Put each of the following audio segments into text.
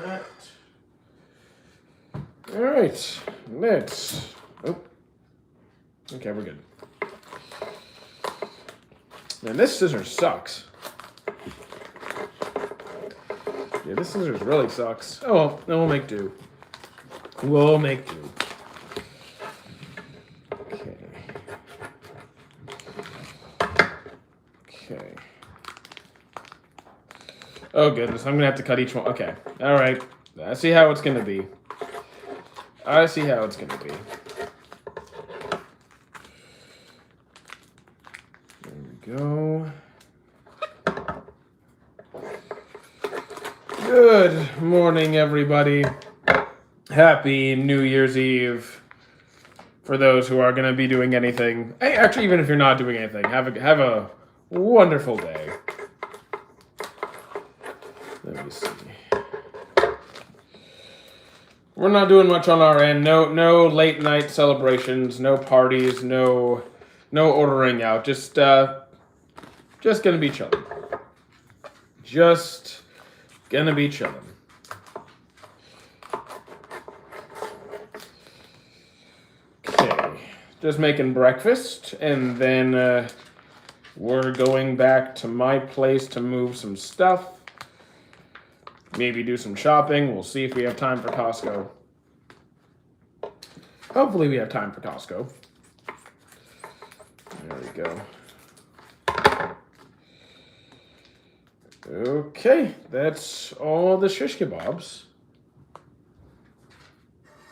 that. All right, let's. Oh, okay, we're good. Man, this scissors sucks. Yeah, this scissors really sucks. Oh well, then we'll make do. We'll make do. Okay. Okay. Oh goodness, I'm gonna have to cut each one. Okay. All right. I see how it's gonna be. I see how it's gonna be. There we go. Good morning, everybody. Happy New Year's Eve. For those who are going to be doing anything. Hey, actually, even if you're not doing anything, have a wonderful day. Let me see. We're not doing much on our end. No late night celebrations. No parties. No ordering out. Just gonna be chilling. Just gonna be chilling. Okay, just making breakfast, and then we're going back to my place to move some stuff. Maybe do some shopping. We'll see if we have time for Costco. Hopefully we have time for Costco. There we go. Okay, that's all the shish kebabs.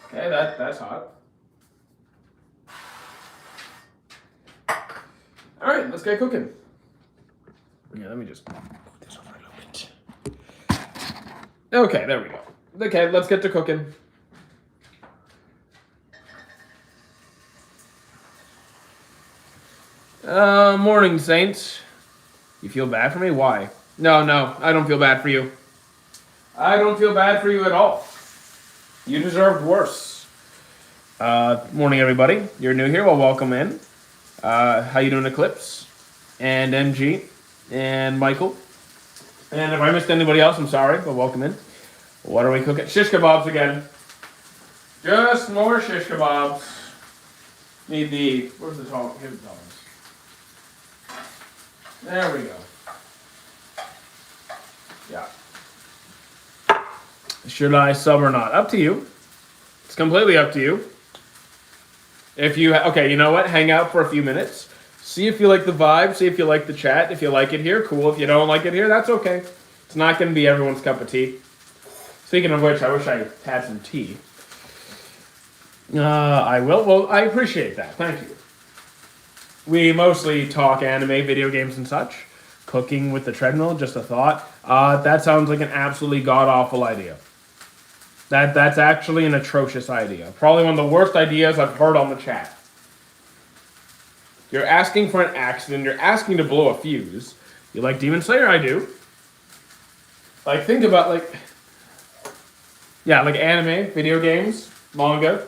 Okay, that's hot. All right, let's get cooking. Yeah, let me just move this over a little bit. Okay, there we go. Okay, let's get to cooking. Morning, Saints. You feel bad for me? Why? No, I don't feel bad for you. I don't feel bad for you at all. You deserved worse. Morning, everybody. You're new here. Well, welcome in. How you doing, Eclipse? And MG. And Michael. And if I missed anybody else, I'm sorry, but welcome in. What are we cooking? Shish kebabs again. Just more shish kebabs. Need the... Where's the tongs? Here's the tongs. There we go. Yeah. Should I sub or not? Up to you. It's completely up to you. If you... Okay, you know what? Hang out for a few minutes. See if you like the vibe. See if you like the chat. If you like it here, cool. If you don't like it here, that's okay. It's not going to be everyone's cup of tea. Speaking of which, I wish I had some tea. I will. Well, I appreciate that. Thank you. We mostly talk anime, video games, and such. Cooking with the treadmill, just a thought. That sounds like an absolutely god-awful idea. That's actually an atrocious idea. Probably one of the worst ideas I've heard on the chat. You're asking for an accident. You're asking to blow a fuse. You like Demon Slayer? I do. Like, think about, like... Yeah, like anime, video games, manga.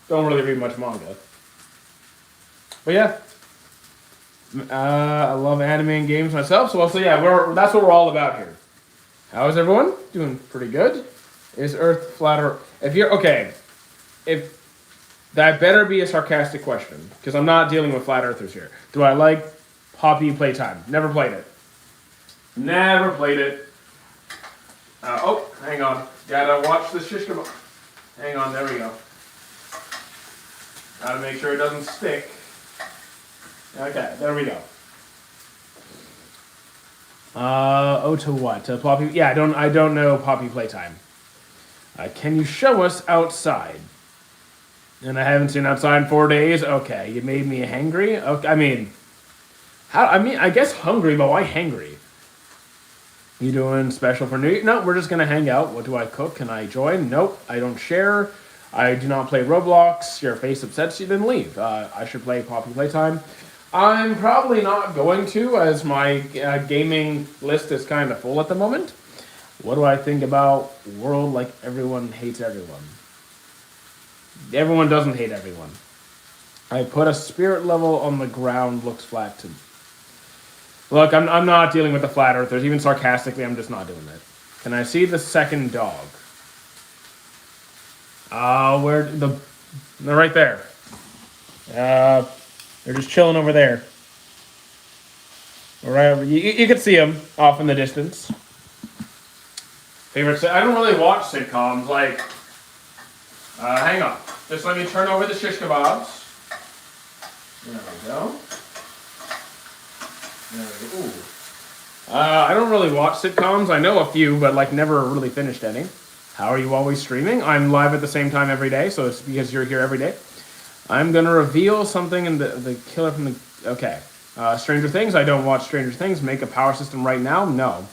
Don't really read much manga. But yeah. I love anime and games myself, so yeah, that's what we're all about here. How is everyone? Doing pretty good. Is Earth flat or... If that better be a sarcastic question, because I'm not dealing with flat earthers here. Do I like Poppy Playtime? Never played it. Never played it. Hang on. Gotta watch the shish kebab. Hang on, there we go. Gotta make sure it doesn't stick. Okay, there we go. To what? To Poppy? Yeah, I don't know Poppy Playtime. Can you show us outside? And I haven't seen outside in 4 days. Okay, you made me hangry. Okay, I guess hungry, but why hangry? You doing special for New Year? No, we're just gonna hang out. What do I cook? Can I join? Nope, I don't share. I do not play Roblox. Your face upsets you, then leave. I should play Poppy Playtime. I'm probably not going to, as my gaming list is kind of full at the moment. What do I think about world like everyone hates everyone? Everyone doesn't hate everyone. I put a spirit level on the ground, looks flat to me. Look, I'm not dealing with the flat earthers. Even sarcastically, I'm just not doing it. Can I see the second dog? They're right there. They're just chilling over there. Right, you can see them off in the distance. Favorite? I don't really watch sitcoms. Like, hang on. Just let me turn over the shish kebabs. There we go. There we go. Ooh. I don't really watch sitcoms. I know a few, but like never really finished any. How are you always streaming? I'm live at the same time every day, so it's because you're here every day. I'm gonna reveal something in the killer from the. Okay. Stranger Things. I don't watch Stranger Things. Make a power system right now? No.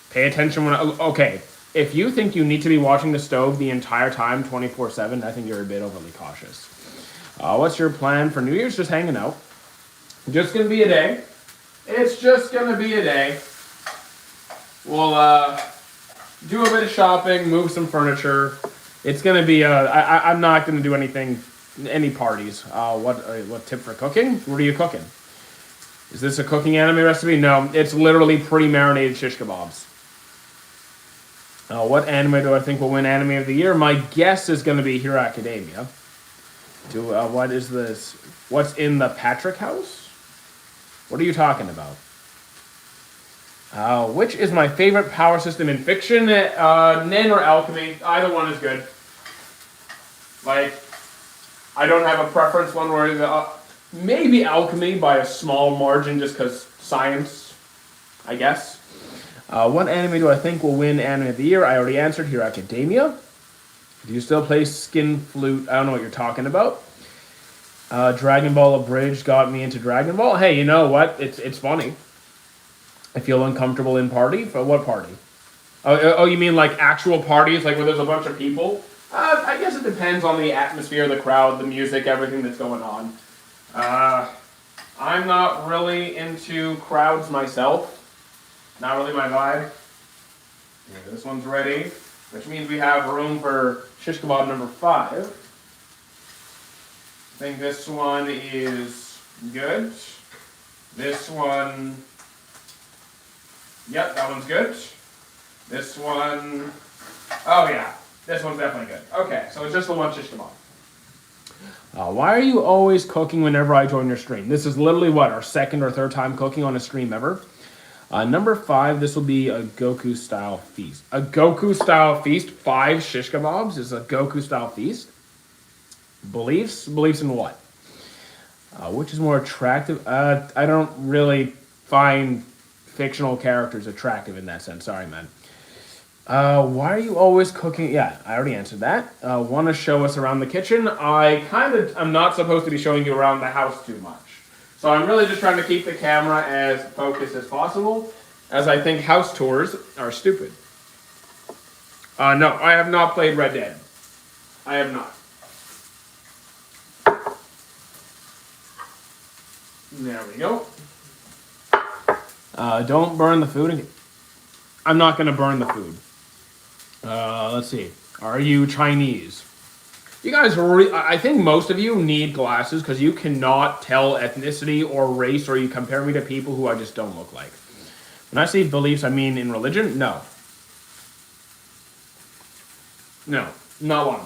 Pay attention when. Okay. If you think you need to be watching the stove the entire time, 24/7, I think you're a bit overly cautious. What's your plan for New Year's? Just hanging out. Just gonna be a day. It's just gonna be a day. We'll do a bit of shopping, move some furniture. It's gonna be I'm not gonna do any parties. What tip for cooking? What are you cooking? Is this a cooking anime recipe? No, it's literally pre-marinated shish kebabs. What anime do I think will win Anime of the Year? My guess is gonna be Hero Academia. What is this? What's in the Patrick house? What are you talking about? Which is my favorite power system in fiction? Nen or Alchemy. Either one is good. Like, I don't have a preference one way or the other. Maybe Alchemy by a small margin just because science, I guess. What anime do I think will win Anime of the Year? I already answered Hero Academia. Do you still play Skin Flute? I don't know what you're talking about. Dragon Ball Abridged got me into Dragon Ball. Hey, you know what? It's funny. I feel uncomfortable in party. For what party? Oh, you mean like actual parties, like where there's a bunch of people? I guess it depends on the atmosphere, the crowd, the music, everything that's going on. I'm not really into crowds myself. Not really my vibe. Yeah, this one's ready, which means we have room for shish kebab number 5. I think this one is good. This one, yep, that one's good. This one, oh yeah, this one's definitely good. Okay, so it's just the one shish kebab. Why are you always cooking whenever I join your stream? This is literally what, our second or third time cooking on a stream ever. Number 5, this will be a Goku style feast. A Goku style feast, 5 shish kebabs is a Goku style feast. Beliefs? Beliefs in what? Which is more attractive? I don't really find fictional characters attractive in that sense. Sorry, man. Why are you always cooking? Yeah, I already answered that. Want to show us around the kitchen? I'm not supposed to be showing you around the house too much. So I'm really just trying to keep the camera as focused as possible, as I think house tours are stupid. No, I have not played Red Dead. I have not. There we go. Don't burn the food. I'm not going to burn the food. Let's see. Are you Chinese? You guys, I think most of you need glasses because you cannot tell ethnicity or race, or you compare me to people who I just don't look like. When I say beliefs, I mean in religion? No. No, not one.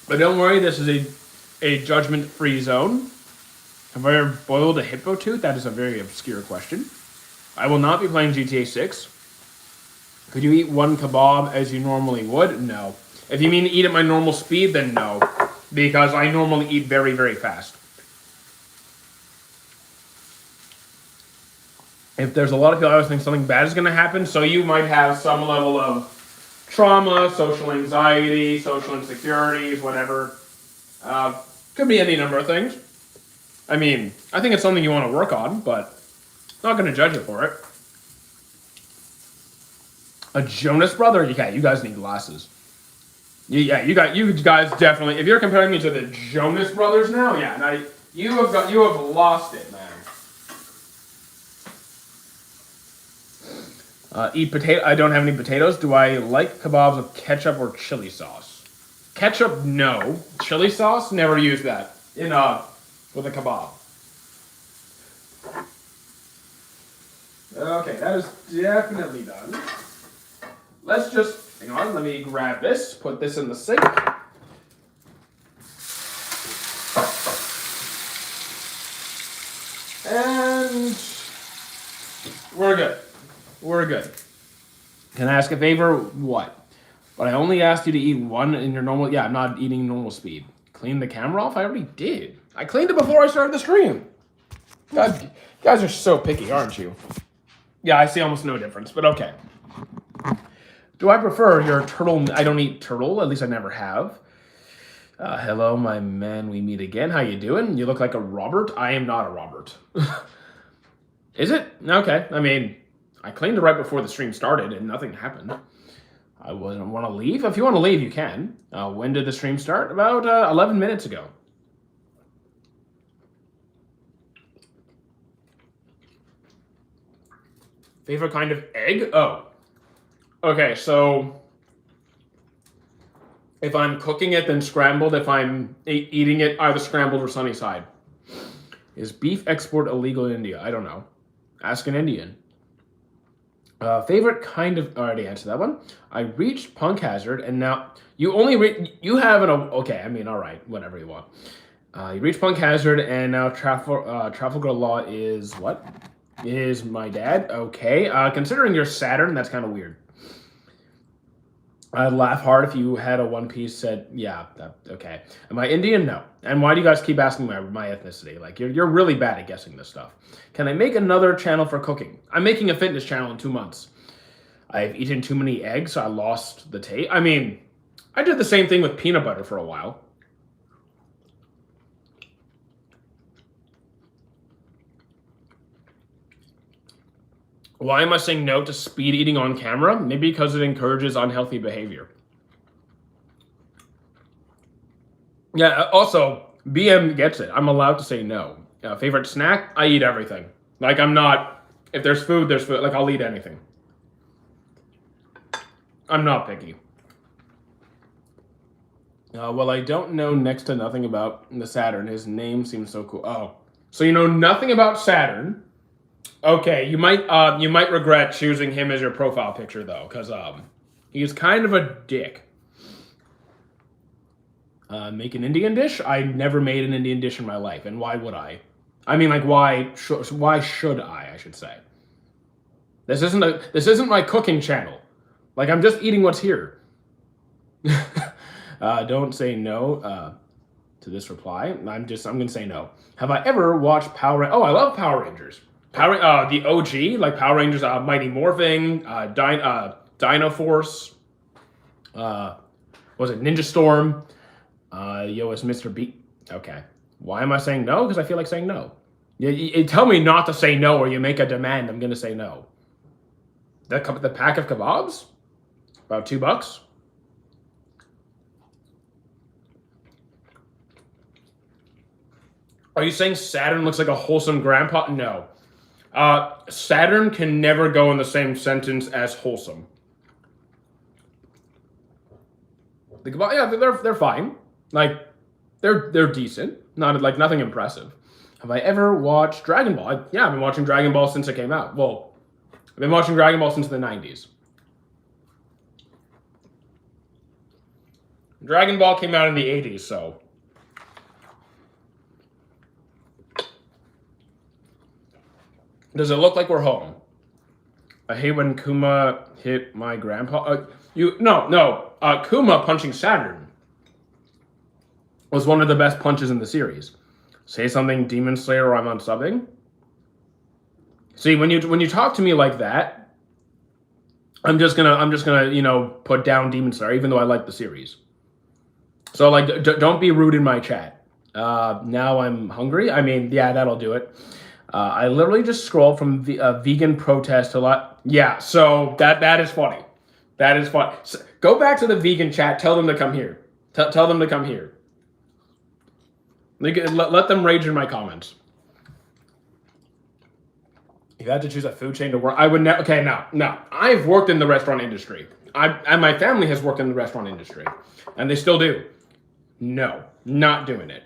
But don't worry, this is a judgment-free zone. Have I ever boiled a hippo tooth? That is a very obscure question. I will not be playing GTA 6. Could you eat one kebab as you normally would? No. If you mean eat at my normal speed, then no. Because I normally eat very, very fast. If there's a lot of people, I always think something bad is going to happen, so you might have some level of trauma, social anxiety, social insecurities, whatever. Could be any number of things. I mean, I think it's something you want to work on, but not going to judge you for it. A Jonas brother? Yeah, you guys need glasses. Yeah, you guys definitely. If you're comparing me to the Jonas brothers now, yeah, now you have lost it, man. Eat potato. I don't have any potatoes. Do I like kebabs with ketchup or chili sauce? Ketchup, no. Chili sauce, never use that. with a kebab. Okay, that is definitely done. Let's just, hang on, let me grab this, put this in the sink. And we're good. We're good. Can I ask a favor? What? But I only asked you to eat one in your normal, I'm not eating normal speed. Clean the camera off? I already did. I cleaned it before I started the stream. God, you guys are so picky, aren't you? Yeah, I see almost no difference, but okay. Do I prefer your turtle? I don't eat turtle, at least I never have. Hello, my man, we meet again. How you doing? You look like a Robert. I am not a Robert. Is it? Okay, I mean, I cleaned it right before the stream started and nothing happened. I wouldn't want to leave. If you want to leave, you can. When did the stream start? About 11 minutes ago. Favorite kind of egg? Oh. Okay, so if I'm cooking it, then scrambled. If I'm eating it, either scrambled or sunny side. Is beef export illegal in India? I don't know. Ask an Indian. Favorite kind of... already answered that one. I reached Punk Hazard, and now... You only... you have an... okay, I mean, all right. Whatever you want. You reached Punk Hazard, and now Trafalgar Law is... what? Is my dad. Okay. Considering you're Saturn, that's kind of weird. I'd laugh hard if you had a One Piece set. Yeah, okay. Am I Indian? No. And why do you guys keep asking my ethnicity? Like, you're really bad at guessing this stuff. Can I make another channel for cooking? I'm making a fitness channel in 2 months. I've eaten too many eggs, so I lost the taste. I mean, I did the same thing with peanut butter for a while. Why am I saying no to speed eating on camera? Maybe because it encourages unhealthy behavior. Yeah, also, BM gets it. I'm allowed to say no. Favorite snack? I eat everything. Like, I'm not... if there's food, there's food. Like, I'll eat anything. I'm not picky. Well, I don't know next to nothing about the Saturn. His name seems so cool. Oh. So you know nothing about Saturn... Okay, you might regret choosing him as your profile picture though, because he's kind of a dick. Make an Indian dish? I never made an Indian dish in my life, and why would I? I mean, like, why should I should say? This isn't my cooking channel. Like, I'm just eating what's here. Don't say no to this reply. I'm gonna say no. Have I ever watched Power Rangers? Oh, I love Power Rangers. The OG, like Power Rangers, Mighty Morphin, Dino Force, was it Ninja Storm? It's Mr. B. Okay. Why am I saying no? Because I feel like saying no. You tell me not to say no, or you make a demand, I'm going to say no. The pack of kebabs? About $2. Are you saying Saturn looks like a wholesome grandpa? No. Saturn can never go in the same sentence as wholesome. The kebab, yeah, they're fine. Like, they're decent. Not like nothing impressive. Have I ever watched Dragon Ball? I've been watching Dragon Ball since it came out. Well, I've been watching Dragon Ball since the 90s. Dragon Ball came out in the 80s, so... Does it look like we're home? I hate when Kuma hit my grandpa. Kuma punching Saturn was one of the best punches in the series. Say something, Demon Slayer, or I'm unsubbing. See, when you talk to me like that, I'm just gonna put down Demon Slayer, even though I like the series. So like, don't be rude in my chat. Now I'm hungry. I mean, yeah, that'll do it. I literally just scrolled from vegan protest to lot. Yeah, so that is funny. That is funny. So, go back to the vegan chat. Tell them to come here. Tell them to come here. Let them rage in my comments. If you had to choose a food chain to work, I would never. Okay, no. I've worked in the restaurant industry. And my family has worked in the restaurant industry, and they still do. No, not doing it.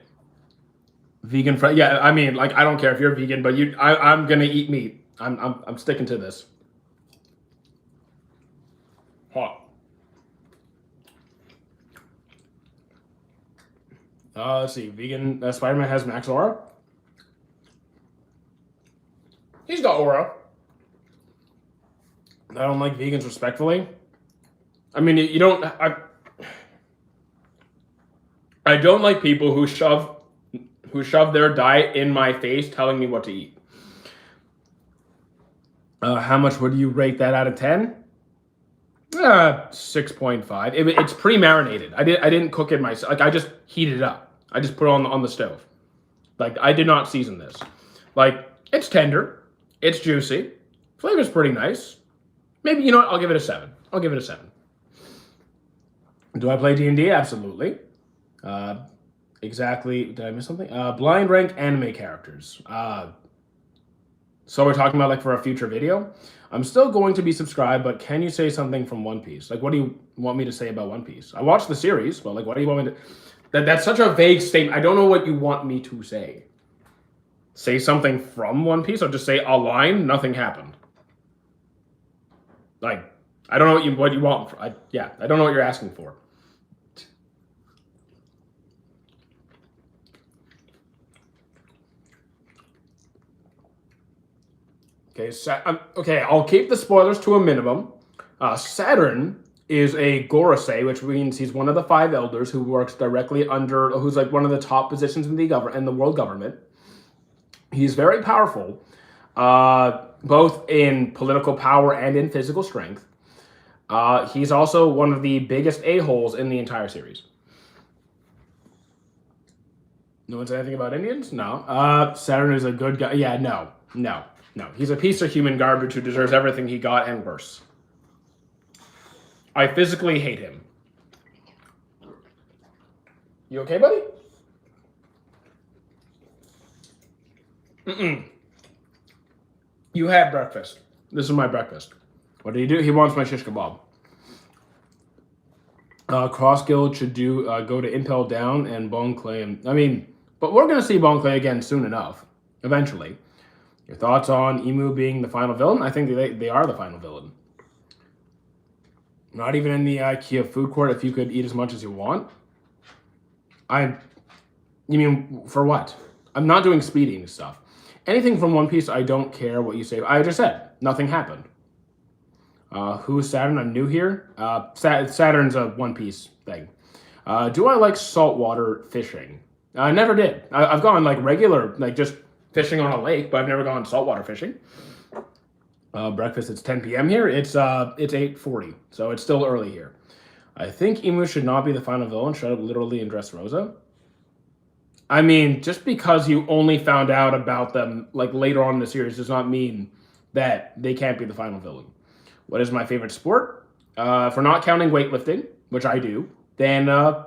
Vegan friend. Yeah, I mean, like, I don't care if you're vegan, but I'm gonna eat meat. I'm sticking to this. Hot. Let's see. Vegan Spider-Man has max aura. He's got aura. I don't like vegans respectfully. I mean, you don't. I don't like people who shove their diet in my face, telling me what to eat. How much would you rate that out of 10? 6.5. It's pre-marinated. I didn't cook it myself. Like, I just heated it up. I just put it on the stove. Like, I did not season this. Like, it's tender. It's juicy. Flavor's pretty nice. Maybe, you know what? I'll give it a 7. I'll give it a 7. Do I play D&D? Absolutely. Exactly. Did I miss something? Blind rank anime characters. So we're talking about, like, for a future video. I'm still going to be subscribed, but can you say something from One Piece? Like, what do you want me to say about One Piece? I watched the series, but, like, what do you want me to... That's such a vague statement. I don't know what you want me to say. Say something from One Piece, or just say a line, nothing happened. Like, I don't know what you want. I don't know what you're asking for. Okay, I'll keep the spoilers to a minimum. Saturn is a Gorosei, which means he's one of the 5 elders who works directly under, who's like one of the top positions in the world government. He's very powerful, both in political power and in physical strength. He's also one of the biggest a-holes in the entire series. No one said anything about Indians? No. Saturn is a good guy. Yeah, no. He's a piece of human garbage who deserves everything he got and worse. I physically hate him. You okay, buddy? You had breakfast. This is my breakfast. What did he do? He wants my shish kebab. Cross Guild should go to Impel Down and Bone Clay. But we're going to see Bone Clay again soon enough. Eventually. Your thoughts on Emu being the final villain? I think they are the final villain. Not even in the IKEA food court if you could eat as much as you want? You mean, for what? I'm not doing speed eating stuff. Anything from One Piece, I don't care what you say. I just said, nothing happened. Who's Saturn? I'm new here. Saturn's a One Piece thing. Do I like saltwater fishing? I never did. I've gone like regular, like just fishing on a lake, but I've never gone saltwater fishing. Breakfast, it's 10 p.m. here. It's 8:40, so it's still early here. I think Emu should not be the final villain. Shut up literally and Dressrosa. I mean, just because you only found out about them like later on in the series does not mean that they can't be the final villain. What is my favorite sport? For not counting weightlifting, which I do, then the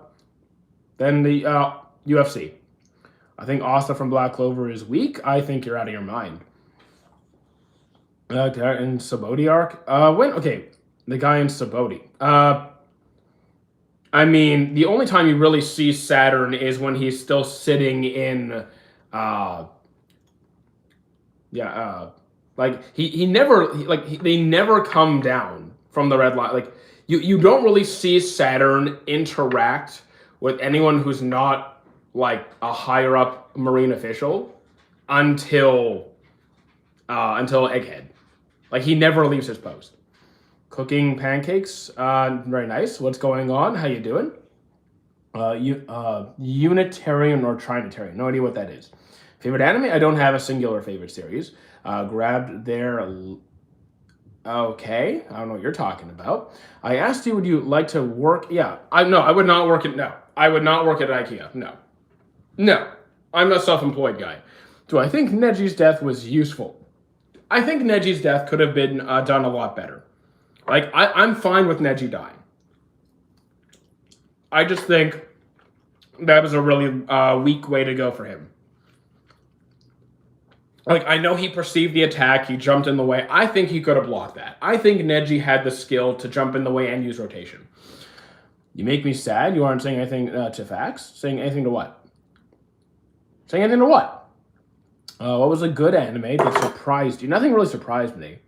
UFC. I think Asta from Black Clover is weak. I think you're out of your mind. In Saboti arc? The guy in Saboti. I mean, the only time you really see Saturn is when he's still sitting in, they never come down from the red line. Like, you don't really see Saturn interact with anyone who's not like a higher up Marine official until Egghead. Like, he never leaves his post. Cooking pancakes, very nice. What's going on? How you doing? Unitarian or Trinitarian? No idea what that is. Favorite anime? I don't have a singular favorite series. Grabbed their... Okay, I don't know what you're talking about. I asked you, would you like to work? Yeah, I would not work at... No, I would not work at IKEA. No, I'm a self-employed guy. Do I think Neji's death was useful? I think Neji's death could have been done a lot better. Like, I'm fine with Neji dying. I just think that was a really weak way to go for him. Like, I know he perceived the attack, he jumped in the way. I think he could have blocked that. I think Neji had the skill to jump in the way and use rotation. You make me sad. You aren't saying anything to facts. Saying anything to what? Saying anything to what? What was a good anime that surprised you? Nothing really surprised me.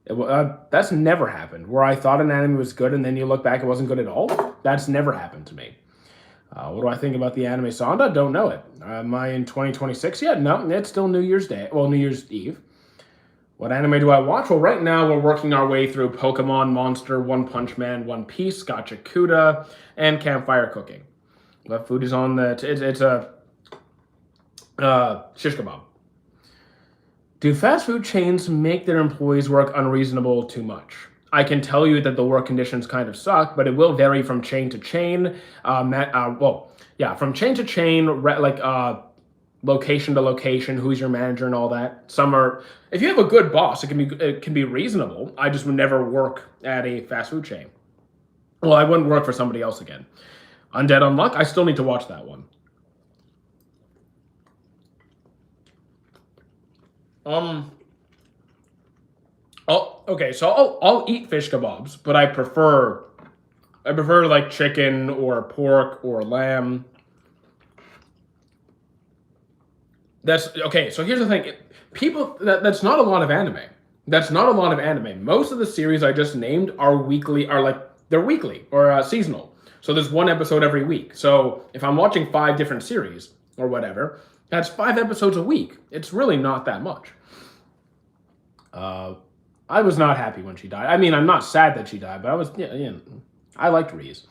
That's never happened. Where I thought an anime was good and then you look back, it wasn't good at all. That's never happened to me. What do I think about the anime Sonda? Don't know it. Am I in 2026 yet? No, it's still New Year's Day. Well, New Year's Eve. What anime do I watch? Well, right now we're working our way through Pokemon, Monster, One Punch Man, One Piece, Gachakuda, and Campfire Cooking. What food is on the... It's a shish kebab. Do fast food chains make their employees work unreasonable too much? I can tell you that the work conditions kind of suck, but it will vary from chain to chain. From chain to chain, location to location, who's your manager and all that. Some are, if you have a good boss, it can be reasonable. I just would never work at a fast food chain. Well, I wouldn't work for somebody else again. Undead Unluck, I still need to watch that one. I'll eat fish kebabs, but I prefer like chicken or pork or lamb. That's okay. So here's the thing: that's not a lot of anime. That's not a lot of anime. Most of the series I just named are weekly, they're weekly or seasonal. So there's one episode every week. So if I'm watching 5 different series or whatever, that's 5 episodes a week. It's really not that much. I was not happy when she died. I mean, I'm not sad that she died, but I liked Reese.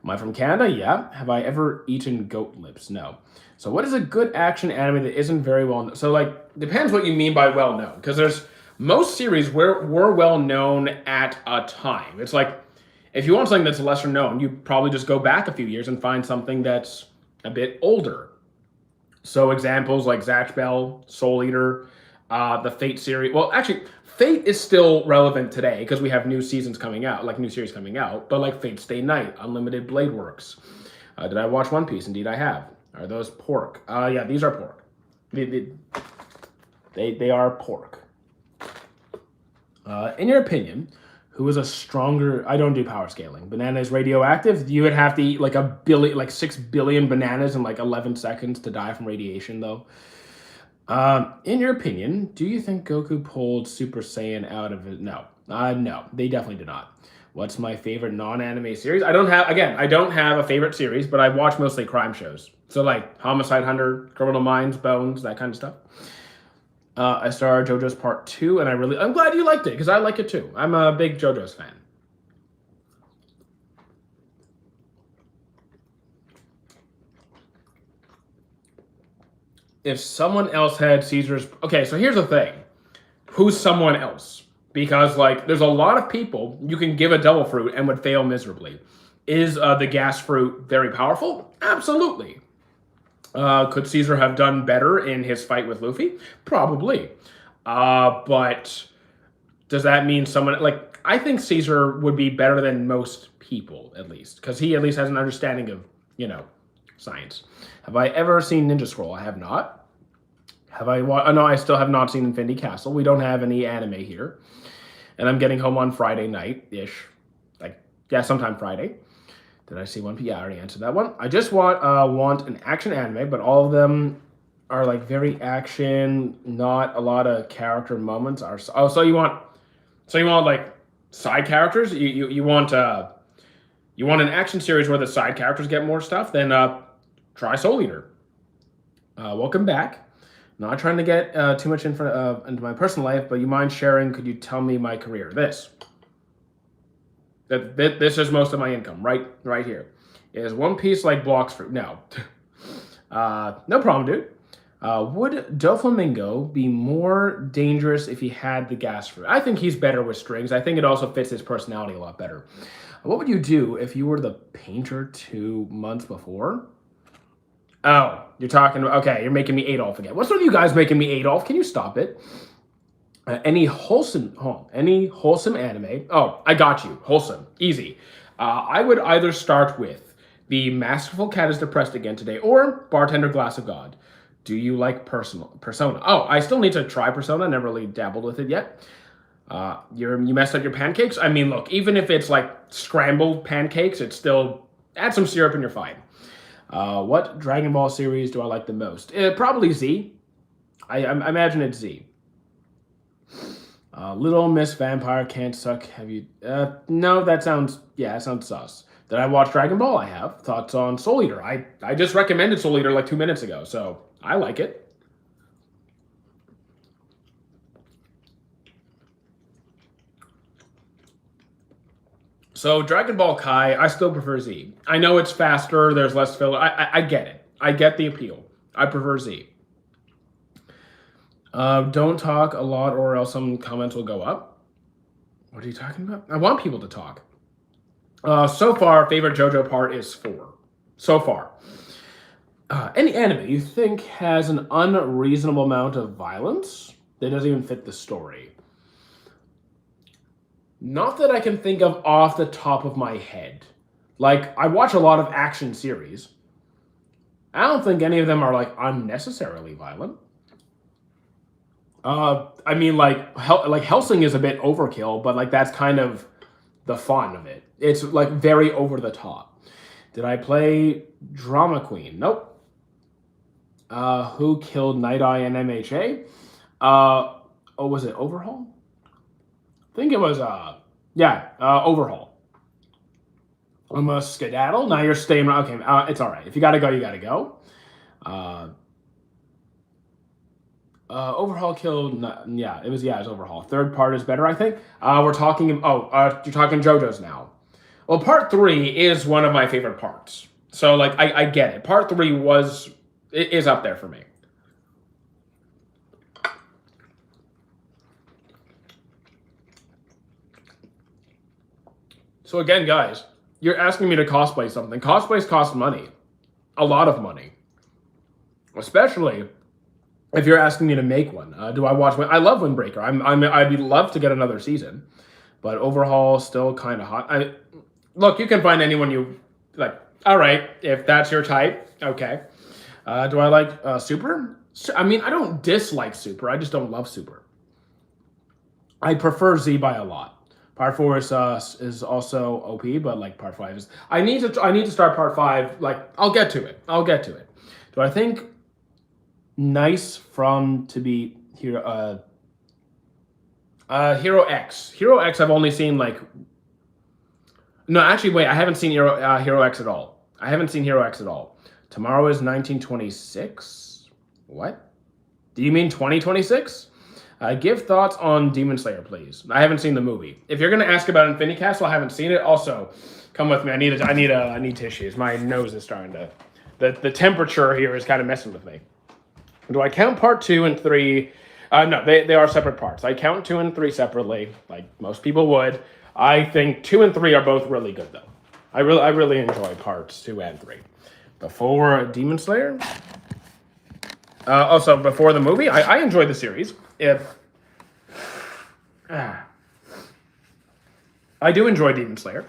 Am I from Canada? Yeah. Have I ever eaten goat lips? No. So what is a good action anime that isn't very well known? So depends what you mean by well known, because there's most series were well known at a time. It's like, if you want something that's lesser known, you probably just go back a few years and find something that's a bit older. So examples like Zatch Bell, Soul Eater, the Fate series. Well, actually, Fate is still relevant today because we have new seasons coming out, new series coming out. But like Fate Stay Night, Unlimited Blade Works. Did I watch One Piece? Indeed, I have. Are those pork? Yeah, these are pork. They are pork. In your opinion, who is a stronger... I don't do power scaling. Banana is radioactive. You would have to eat 6 billion bananas in 11 seconds to die from radiation, though. In your opinion, do you think Goku pulled Super Saiyan out of it? No. No, they definitely did not. What's my favorite non-anime series? I don't have a favorite series, but I watch mostly crime shows. So Homicide Hunter, Criminal Minds, Bones, that kind of stuff. I started JoJo's Part 2, and I'm glad you liked it, because I like it too. I'm a big JoJo's fan. If someone else had Caesar's... Okay, so here's the thing. Who's someone else? Because, there's a lot of people you can give a devil fruit and would fail miserably. Is the gas fruit very powerful? Absolutely. Could Caesar have done better in his fight with Luffy? Probably. But does that mean someone... I think Caesar would be better than most people, at least. Because he at least has an understanding of, science. Have I ever seen Ninja Scroll? I have not. No, I still have not seen Infinity Castle. We don't have any anime here. And I'm getting home on Friday night-ish. Sometime Friday. Did I see one? Yeah, I already answered that one. I just want an action anime, but all of them are very action, not a lot of character moments. So you want side characters? You want an action series where the side characters get more stuff? Then try Soul Eater. Welcome back. Not trying to get too much into my personal life, but you mind sharing? Could you tell me my career? This is most of my income, right here. Is One Piece blocks fruit? No. No problem, dude. Would Doflamingo be more dangerous if he had the gas fruit? I think he's better with strings. I think it also fits his personality a lot better. What would you do if you were the painter 2 months before? Oh, you're talking... Okay, you're making me Adolf again. What's with you guys making me Adolf? Can you stop it? Any wholesome anime? Oh, I got you. Wholesome. Easy. I would either start with The Masterful Cat is Depressed Again Today or Bartender Glass of God. Do you like Persona? Oh, I still need to try Persona. Never really dabbled with it yet. You messed up your pancakes? I mean, look, even if it's scrambled pancakes, it's still... Add some syrup and you're fine. What Dragon Ball series do I like the most? Probably Z. I imagine it's Z. Little Miss Vampire Can't Suck. Have you? No, that sounds sus. Did I watch Dragon Ball? I have. Thoughts on Soul Eater? I just recommended Soul Eater like 2 minutes ago, so I like it. So Dragon Ball Kai, I still prefer Z. I know it's faster. There's less filler. I get it. I get the appeal. I prefer Z. Don't talk a lot or else some comments will go up. What are you talking about? I want people to talk. So far, favorite JoJo part is 4. So far. Any anime you think has an unreasonable amount of violence that doesn't even fit the story? Not that I can think of off the top of my head. Like, I watch a lot of action series. I don't think any of them are, like, unnecessarily violent. I mean, like Helsing is a bit overkill, but, like, that's kind of the fun of it. It's, like, very over the top. Did I play Drama Queen? Nope. Who killed Night Eye and MHA? Was it Overhaul? I think it was, Overhaul. I'm a skedaddle. Now you're staying around. Okay, it's all right. If you gotta go, you gotta go. Overhaul killed. It was Overhaul. Third part is better, I think. We're talking. You're talking JoJo's now. Well, part 3 is one of my favorite parts. So, like, I get it. Part 3 is up there for me. So again, guys, you're asking me to cosplay something. Cosplays cost money. A lot of money. Especially if you're asking me to make one. Do I watch one? I love Windbreaker. I'd love to get another season. But Overhaul still kind of hot. Look, you can find anyone you like. All right, if that's your type, okay. Do I like Super? I mean, I don't dislike Super. I just don't love Super. I prefer Z by a lot. Part 4 is also OP, but like part 5 is. I need to start part 5. Like, I'll get to it. Do I think nice from to be Hero Hero X? Hero X I've only seen like. No, actually, wait. I haven't seen Hero X at all. Tomorrow is 1926. What? Do you mean 2026? Give thoughts on Demon Slayer, please. I haven't seen the movie. If you're gonna ask about Infinity Castle, I haven't seen it. Also, come with me. I need tissues. My nose is starting to. The temperature here is kind of messing with me. Do I count part 2 and 3? No, they are separate parts. I count 2 and 3 separately, like most people would. I think 2 and 3 are both really good, though. I really enjoy parts 2 and 3. Before Demon Slayer. Also, before the movie, I enjoyed the series. I do enjoy Demon Slayer.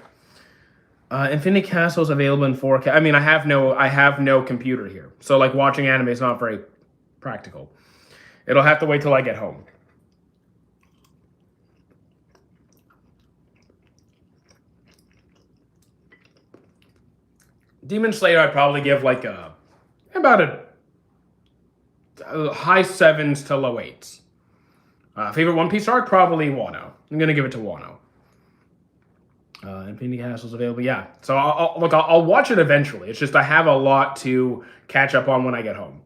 Infinity Castle is available in 4K. I mean, I have no computer here, so like watching anime is not very practical. It'll have to wait till I get home. Demon Slayer, I'd probably give like about a high 7s to low 8s. Favorite One Piece arc? Probably Wano. I'm going to give it to Wano. Infinity Castle's available. Yeah. So I'll watch it eventually. It's just I have a lot to catch up on when I get home.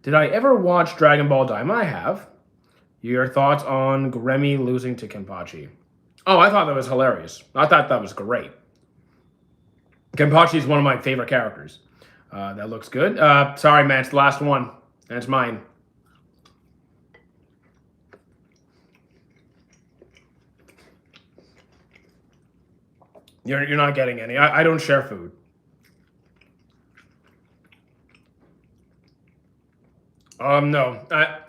Did I ever watch Dragon Ball Daima? I have. Your thoughts on Gremmy losing to Kenpachi? Oh, I thought that was hilarious. I thought that was great. Kenpachi is one of my favorite characters. That looks good. Sorry, man. It's the last one. That's mine. You're not getting any. I don't share food. No.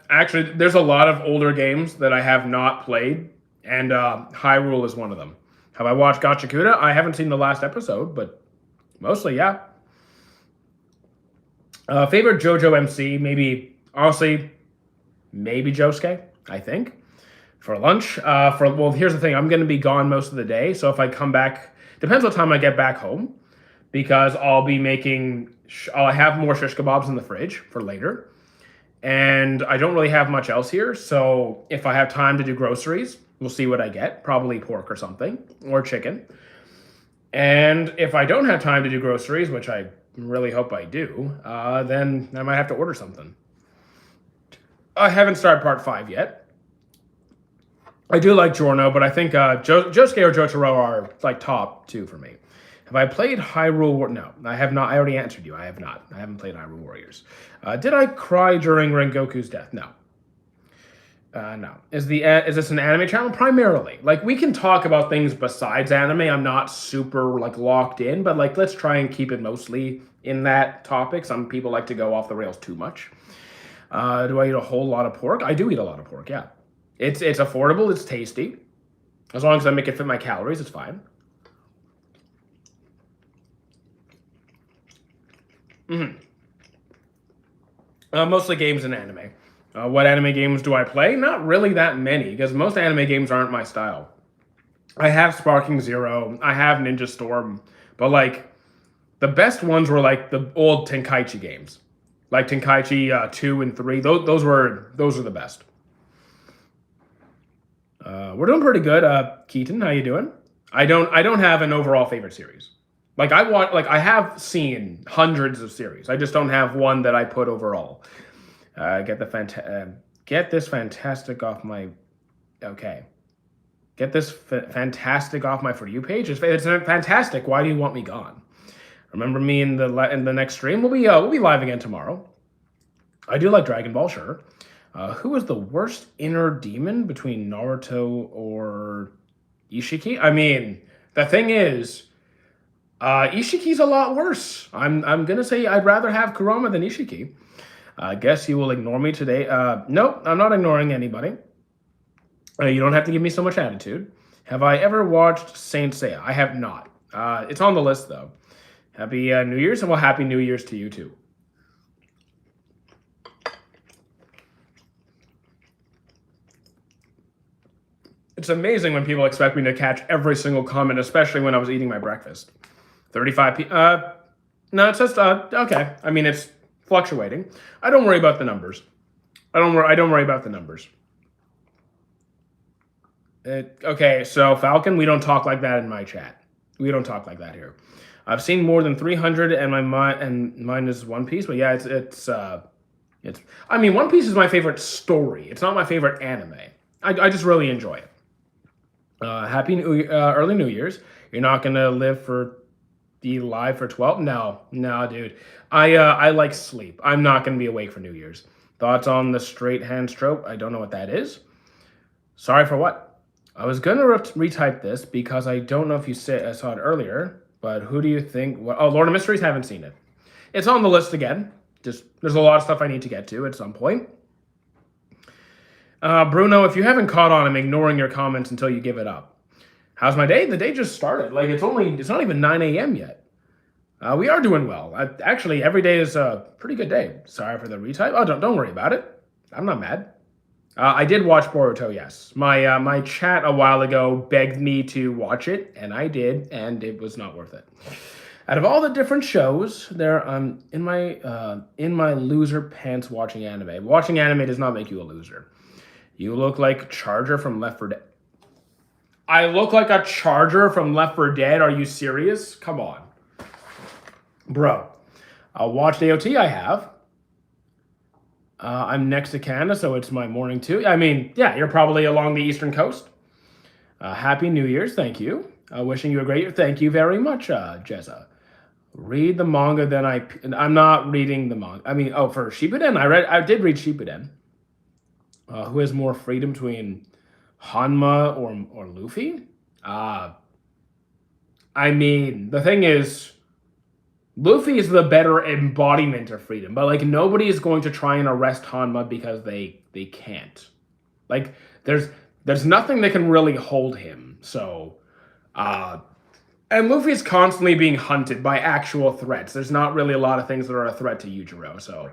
Actually, there's a lot of older games that I have not played, and Hyrule is one of them. Have I watched Gachakuda? I haven't seen the last episode, but mostly, yeah. Favorite JoJo MC? Maybe Josuke, I think. For lunch. Well, here's the thing. I'm going to be gone most of the day, so if I come back, depends what time I get back home. because I'll be making. I'll have more shish kebabs in the fridge for later, and I don't really have much else here. So if I have time to do groceries, we'll see what I get. Probably pork or something, or chicken. And if I don't have time to do groceries, which I really hope I do, then I might have to order something. I haven't started part 5 yet. I do like Giorno, but I think Josuke or Jotaro are like top 2 for me. Have I played Hyrule War? No, I have not. I already answered you. I have not. I haven't played Hyrule Warriors. Did I cry during Rengoku's death? No. No. Is this an anime channel? Primarily. Like, we can talk about things besides anime. I'm not super, like, locked in, but, like, let's try and keep it mostly in that topic. Some people like to go off the rails too much. Do I eat a whole lot of pork? I do eat a lot of pork, yeah. It's affordable, it's tasty. As long as I make it fit my calories, it's fine. Mostly games and anime. What anime games do I play? Not really that many, because most anime games aren't my style. I have Sparking Zero, I have Ninja Storm, but like, the best ones were like the old Tenkaichi games. Like Tenkaichi 2 and 3, those were the best. We're doing pretty good. Keaton, how you doing? I don't have an overall favorite series. Like I have seen hundreds of series. I just don't have one that I put overall. Get this fantastic off my. Okay. Get this fantastic off my For You page. It's fantastic. Why do you want me gone? Remember me in the next stream. We'll be live again tomorrow. I do like Dragon Ball, sure. Who is the worst inner demon between Naruto or Ishiki? I mean, the thing is, Ishiki's a lot worse. I'm gonna say I'd rather have Kurama than Ishiki. Guess you will ignore me today. Nope, I'm not ignoring anybody. You don't have to give me so much attitude. Have I ever watched Saint Seiya? I have not. It's on the list though. Happy New Year's, and well, Happy New Year's to you too. It's amazing when people expect me to catch every single comment, especially when I was eating my breakfast. 35 no, it's just okay. I mean, it's fluctuating. I don't worry about the numbers. I don't worry about the numbers. Okay, so Falcon, we don't talk like that in my chat. We don't talk like that here. I've seen more than 300, and mine is One Piece. But yeah, it's. I mean, One Piece is my favorite story. It's not my favorite anime. I just really enjoy it. Happy early New Year's. You're not gonna be live for 12? No, dude. I like sleep. I'm not gonna be awake for New Year's. Thoughts on the straight hand stroke? I don't know what that is. Sorry for what? I was gonna retype this because I don't know if you saw it earlier. But who do you think? Oh, Lord of Mysteries. Haven't seen it. It's on the list again. Just there's a lot of stuff I need to get to at some point. Bruno, if you haven't caught on, I'm ignoring your comments until you give it up. How's my day? The day just started. Like it's not even 9 a.m. yet. We are doing well. Actually, every day is a pretty good day. Sorry for the retype. Oh, don't worry about it. I'm not mad. I did watch Boruto, yes. My chat a while ago begged me to watch it, and I did, and it was not worth it. Out of all the different shows, in my loser pants watching anime. Watching anime does not make you a loser. You look like Charger from Left 4 Dead. I look like a Charger from Left 4 Dead? Are you serious? Come on. Bro, I'll watch AOT, I have. I'm next to Canada, so it's my morning too. I mean, yeah, you're probably along the eastern coast. Happy New Year's, thank you. Wishing you a great year. Thank you very much, Jezza. Read the manga, then I'm not reading the manga. I mean, for Shippuden, I did read Shippuden. Who has more freedom between Hanma or Luffy? I mean, the thing is, Luffy is the better embodiment of freedom, but like nobody is going to try and arrest Hanma because they can't. Like there's nothing that can really hold him. So, and Luffy is constantly being hunted by actual threats. There's not really a lot of things that are a threat to Yujiro. So,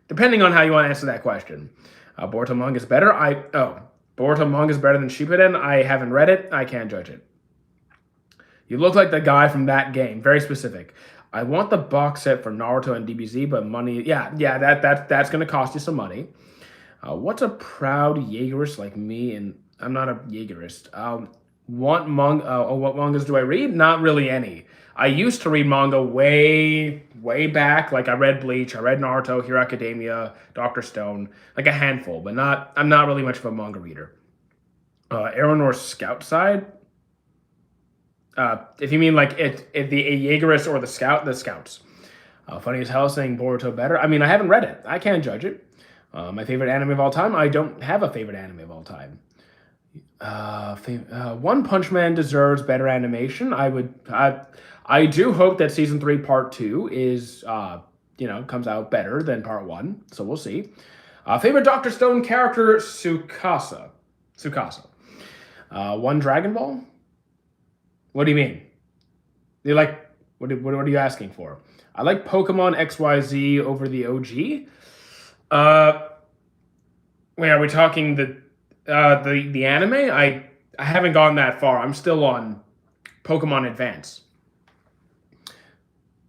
depending on how you want to answer that question, Boruto manga is better. Boruto manga is better than Shippuden. I haven't read it. I can't judge it. You look like the guy from that game. Very specific. I want the box set for Naruto and DBZ, but money. Yeah. That's gonna cost you some money. What's a proud Jaegerist like me? And I'm not a Jaegerist. What mangas do I read? Not really any. I used to read manga way back. Like I read Bleach, I read Naruto, Hero Academia, Doctor Stone, like a handful, but not. I'm not really much of a manga reader. Aaron or Scout side. If you mean like if the Jaegerist or the Scouts. Funny as hell saying Boruto better. I mean, I haven't read it. I can't judge it. My favorite anime of all time. I don't have a favorite anime of all time. One Punch Man deserves better animation. I do hope that season 3 part 2 is comes out better than part 1. So we'll see. Favorite Doctor Stone character Tsukasa. One Dragon Ball. What do you mean? You like what are you asking for? I like Pokemon XYZ over the OG. Wait, are we talking the anime? I haven't gone that far. I'm still on Pokemon Advance.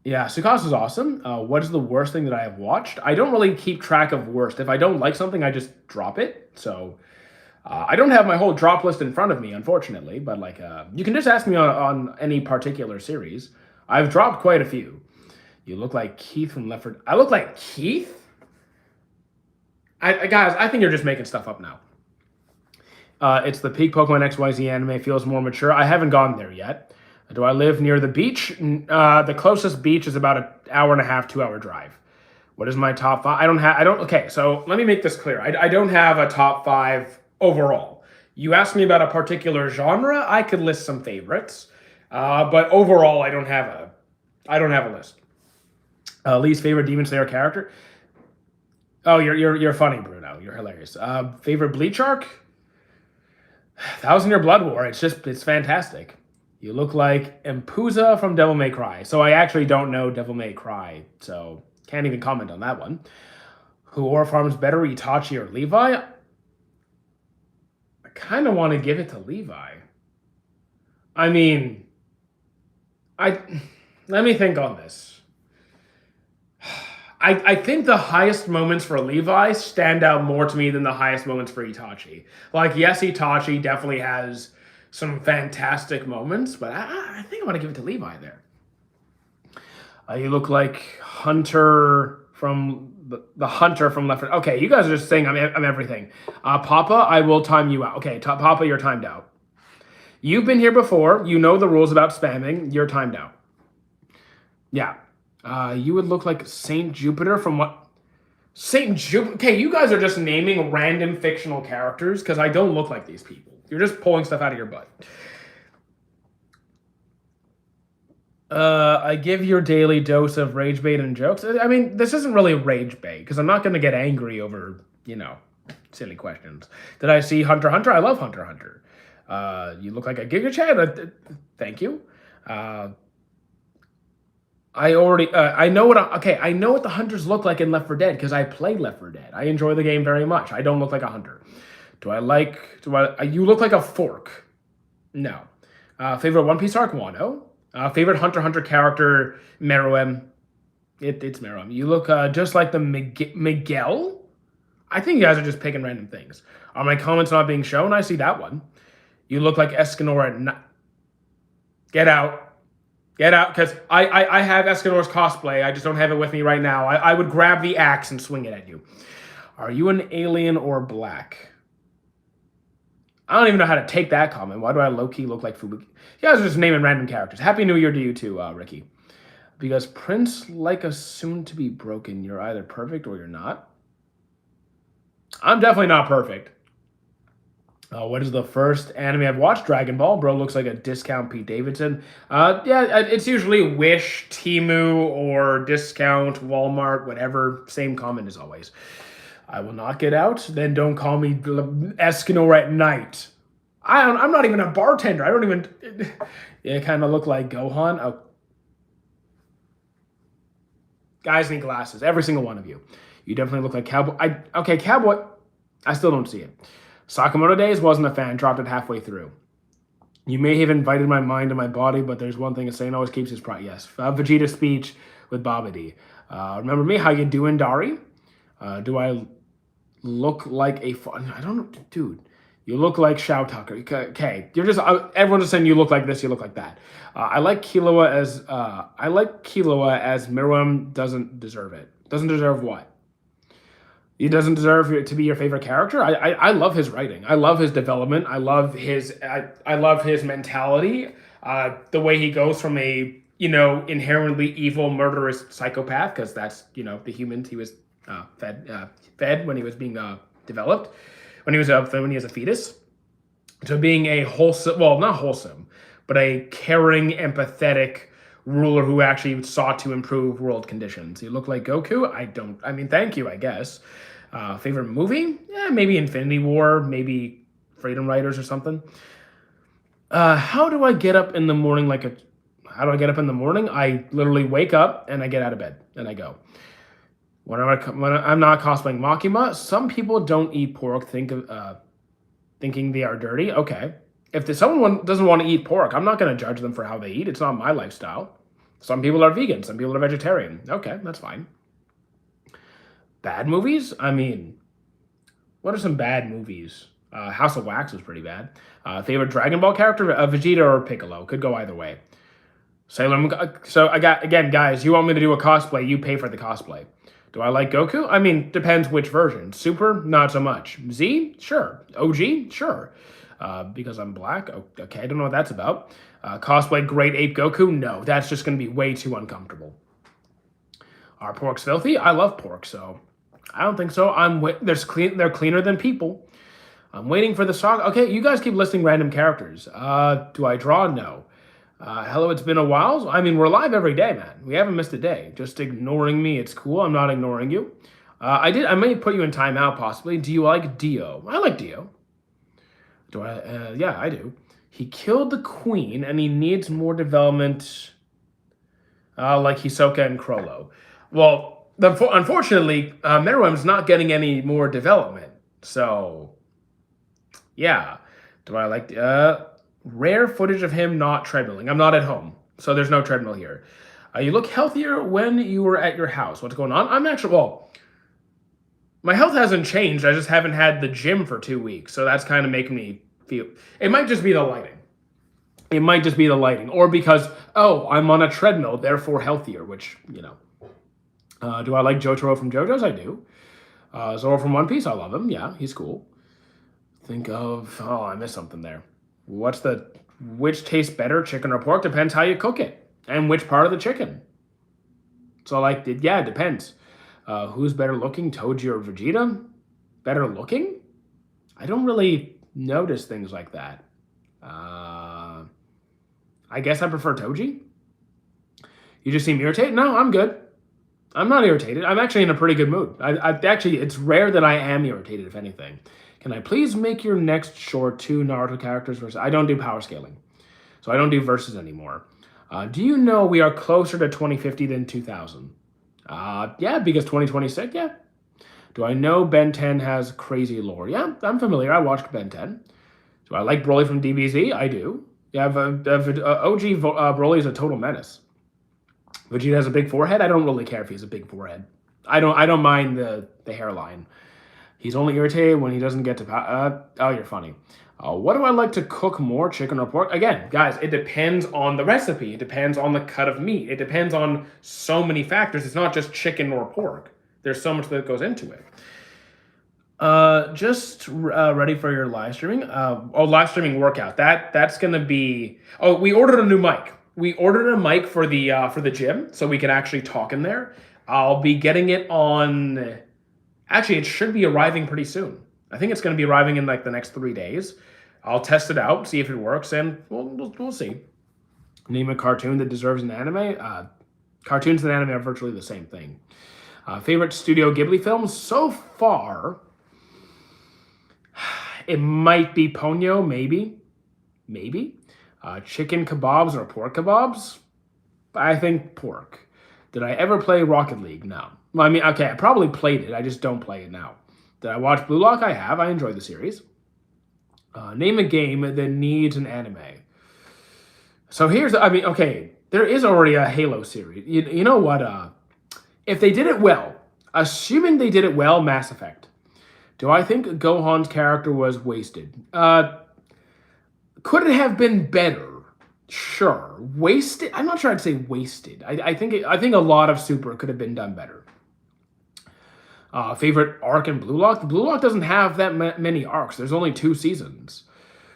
Yeah, Tsukasa's awesome. What is the worst thing that I have watched? I don't really keep track of worst. If I don't like something, I just drop it. So I don't have my whole drop list in front of me, unfortunately. But like, you can just ask me on any particular series. I've dropped quite a few. You look like Keith from Left 4 Dead. I look like Keith? Guys, I think you're just making stuff up now. It's the peak Pokemon XYZ anime. Feels more mature. I haven't gone there yet. Do I live near the beach? The closest beach is about an hour and a half, 2-hour drive. What is my top 5? Okay, so let me make this clear. I don't have a top 5 overall. You asked me about a particular genre. I could list some favorites. But overall, I don't have a list. Least favorite Demon Slayer character? Oh, you're funny, Bruno. You're hilarious. Favorite Bleach arc? 1,000 Year Blood War. It's fantastic. You look like Empuza from Devil May Cry. So I actually don't know Devil May Cry, so can't even comment on that one. Who ore farms better, Itachi or Levi? I kind of want to give it to Levi. I mean, let me think on this. I think the highest moments for Levi stand out more to me than the highest moments for Itachi. Like, yes, Itachi definitely has some fantastic moments, but I think I want to give it to Levi there. You look like Hunter from the Hunter from Left 4 Dead. Okay, you guys are just saying I'm everything. Papa, I will time you out. Okay, Papa, you're timed out. You've been here before. You know the rules about spamming. You're timed out. Yeah. You would look like Saint Jupiter from what? Saint Jupiter? Okay, you guys are just naming random fictional characters because I don't look like these people. You're just pulling stuff out of your butt. I give your daily dose of rage bait and jokes. I mean, this isn't really rage bait because I'm not going to get angry over, silly questions. Did I see Hunter x Hunter? I love Hunter x Hunter. You look like a Giga Chad. Thank you. I know what the hunters look like in Left 4 Dead because I played Left 4 Dead. I enjoy the game very much. I don't look like a hunter. You look like a fork. No. Favorite One Piece arc, Wano. Favorite Hunter x Hunter character, Meruem. It's Meruem. You look just like the Miguel. I think you guys are just picking random things. Are my comments not being shown? I see that one. You look like Escanor at night. Get out, because I have Escanor's cosplay. I just don't have it with me right now. I would grab the axe and swing it at you. Are you an alien or black? I don't even know how to take that comment. Why do I low-key look like Fubuki? You guys are just naming random characters. Happy New Year to you too, Ricky. Because Prince like a soon-to-be broken, you're either perfect or you're not. I'm definitely not perfect. What is the first anime I've watched? Dragon Ball. Bro looks like a discount Pete Davidson. Yeah, it's usually Wish, Temu, or Discount, Walmart, whatever. Same comment as always. I will not get out. Then don't call me Escanor at night. I'm not even a bartender. I don't even... You kind of look like Gohan. Oh. Guys need glasses. Every single one of you. You definitely look like Cowboy. Cowboy. I still don't see it. Sakamoto Days, wasn't a fan. Dropped it halfway through. You may have invited my mind to my body, but there's one thing: a Saiyan always keeps his pride. Yes, Vegeta's speech with Babidi. Remember me? How you doing, Dari? Do I look like a fun? I don't know, dude. You look like Shao Tucker. Okay, you're just everyone's just saying you look like this, you look like that. I like Killua as Miriam doesn't deserve it. Doesn't deserve what? He doesn't deserve to be your favorite character. I love his writing. I love his development. I love his mentality. The way he goes from a inherently evil, murderous psychopath, because that's the humans he was fed when he was being developed, when he was a fetus, to being a wholesome, well, not wholesome, but a caring, empathetic ruler who actually sought to improve world conditions. You look like Goku. I mean, thank you, I guess. Favorite movie? Yeah, maybe Infinity War, maybe Freedom Riders or something. How do I get up in the morning how do I get up in the morning? I literally wake up and I get out of bed and I go. When I'm not cosplaying Makima, some people don't eat pork thinking they are dirty. Okay. If someone doesn't want to eat pork, I'm not going to judge them for how they eat. It's not my lifestyle. Some people are vegan. Some people are vegetarian. Okay, that's fine. Bad movies? I mean, what are some bad movies? House of Wax was pretty bad. Favorite Dragon Ball character? Vegeta or Piccolo. Could go either way. Sailor Moon. So again, guys, you want me to do a cosplay, you pay for the cosplay. Do I like Goku? I mean, depends which version. Super, not so much. Z? Sure. OG? Sure. Because I'm black? Okay, I don't know what that's about. Cosplay Great Ape Goku? No, that's just going to be way too uncomfortable. Are porks filthy? I love pork, so I don't think so. They're cleaner than people. I'm waiting for the song. Okay, you guys keep listing random characters. Do I draw? No. Hello, it's been a while. I mean, we're live every day, man. We haven't missed a day. Just ignoring me, it's cool. I'm not ignoring you. I may put you in timeout, possibly. Do you like Dio? I like Dio. Do I? Yeah, I do. He killed the queen, and he needs more development, like Hisoka and Crollo. Well, unfortunately, Meruem's not getting any more development. So, yeah. Do I like rare footage of him not treadmilling? I'm not at home, so there's no treadmill here. You look healthier when you were at your house. What's going on? My health hasn't changed. I just haven't had the gym for 2 weeks, so that's kind of making me feel. It might just be the lighting. Or because, I'm on a treadmill, therefore healthier, which, do I like Jotaro from JoJo's? I do. Zoro from One Piece, I love him. Yeah, he's cool. I missed something there. Which tastes better, chicken or pork? Depends how you cook it and which part of the chicken. So, it depends. Who's better looking, Toji or Vegeta? Better looking? I don't really notice things like that. I guess I prefer Toji. You just seem irritated? No, I'm good. I'm not irritated. I'm actually in a pretty good mood. It's rare that I am irritated, if anything. Can I please make your next short 2 Naruto characters versus? I don't do power scaling, so I don't do verses anymore. Do you know we are closer to 2050 than 2000? Yeah, because 2026, yeah. Do I know Ben 10 has crazy lore? Yeah, I'm familiar. I watched Ben 10. Do I like Broly from DBZ? I do. Yeah, OG Broly is a total menace. Vegeta has a big forehead. I don't really care if he has a big forehead. I don't mind the hairline. He's only irritated when he doesn't get to. You're funny. What do I like to cook more, chicken or pork? Again, guys, it depends on the recipe. It depends on the cut of meat. It depends on so many factors. It's not just chicken or pork. There's so much that goes into it. Just ready for your live streaming. Live streaming workout. That's gonna be. We ordered a new mic. We ordered a mic for the gym, so we can actually talk in there. I'll be getting it on. Actually, it should be arriving pretty soon. I think it's going to be arriving in the next 3 days. I'll test it out, see if it works, and we'll see. Name a cartoon that deserves an anime. Cartoons and anime are virtually the same thing. Favorite Studio Ghibli films so far. It might be Ponyo, maybe. Chicken kebabs or pork kebabs. I think pork. Did I ever play Rocket League? No. Well, I mean, okay, I probably played it. I just don't play it now. Did I watch Blue Lock? I have. I enjoy the series. Name a game that needs an anime. So here's, I mean, okay, there is already a Halo series. You know what? If they did it well, assuming they did it well, Mass Effect. Do I think Gohan's character was wasted? Could it have been better? Sure. Wasted? I'm not sure I'd say wasted. I think a lot of Super could have been done better. Favorite arc in Blue Lock? The Blue Lock doesn't have that many arcs. There's only 2 seasons.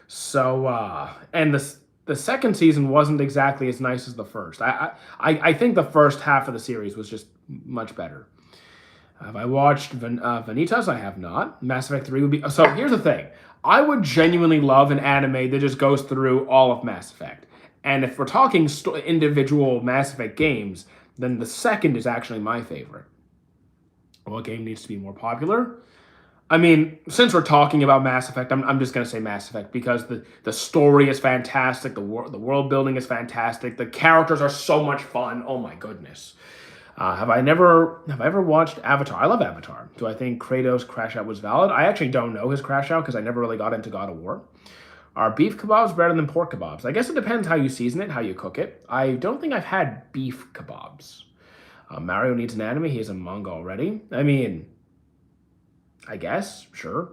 So, and the second season wasn't exactly as nice as the first. I think the first half of the series was just much better. Have I watched Vanitas? I have not. Mass Effect 3 would be... So here's the thing. I would genuinely love an anime that just goes through all of Mass Effect. And if we're talking individual Mass Effect games, then the second is actually my favorite. What game needs to be more popular? I mean, since we're talking about Mass Effect, I'm just going to say Mass Effect because the story is fantastic, the world building is fantastic, the characters are so much fun. Oh my goodness. Have I ever watched Avatar? I love Avatar. Do I think Kratos' crash out was valid? I actually don't know his crash out because I never really got into God of War. Are beef kebabs better than pork kebabs? I guess it depends how you season it, how you cook it. I don't think I've had beef kebabs. Mario needs an anime. He has a manga already. I mean, I guess, sure.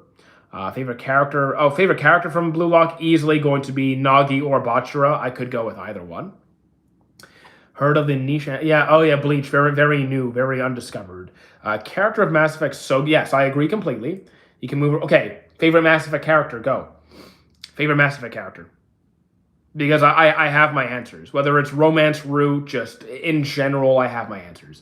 Favorite character? Oh, favorite character from Blue Lock? Easily going to be Nagi or Bachira. I could go with either one. Heard of the niche? Yeah, oh yeah, Bleach. Very, very new, very undiscovered. Character of Mass Effect. So, yes, I agree completely. You can move... Okay, favorite Mass Effect character, go. Favorite Mass Effect character. Because I have my answers. Whether it's romance route, just in general, I have my answers.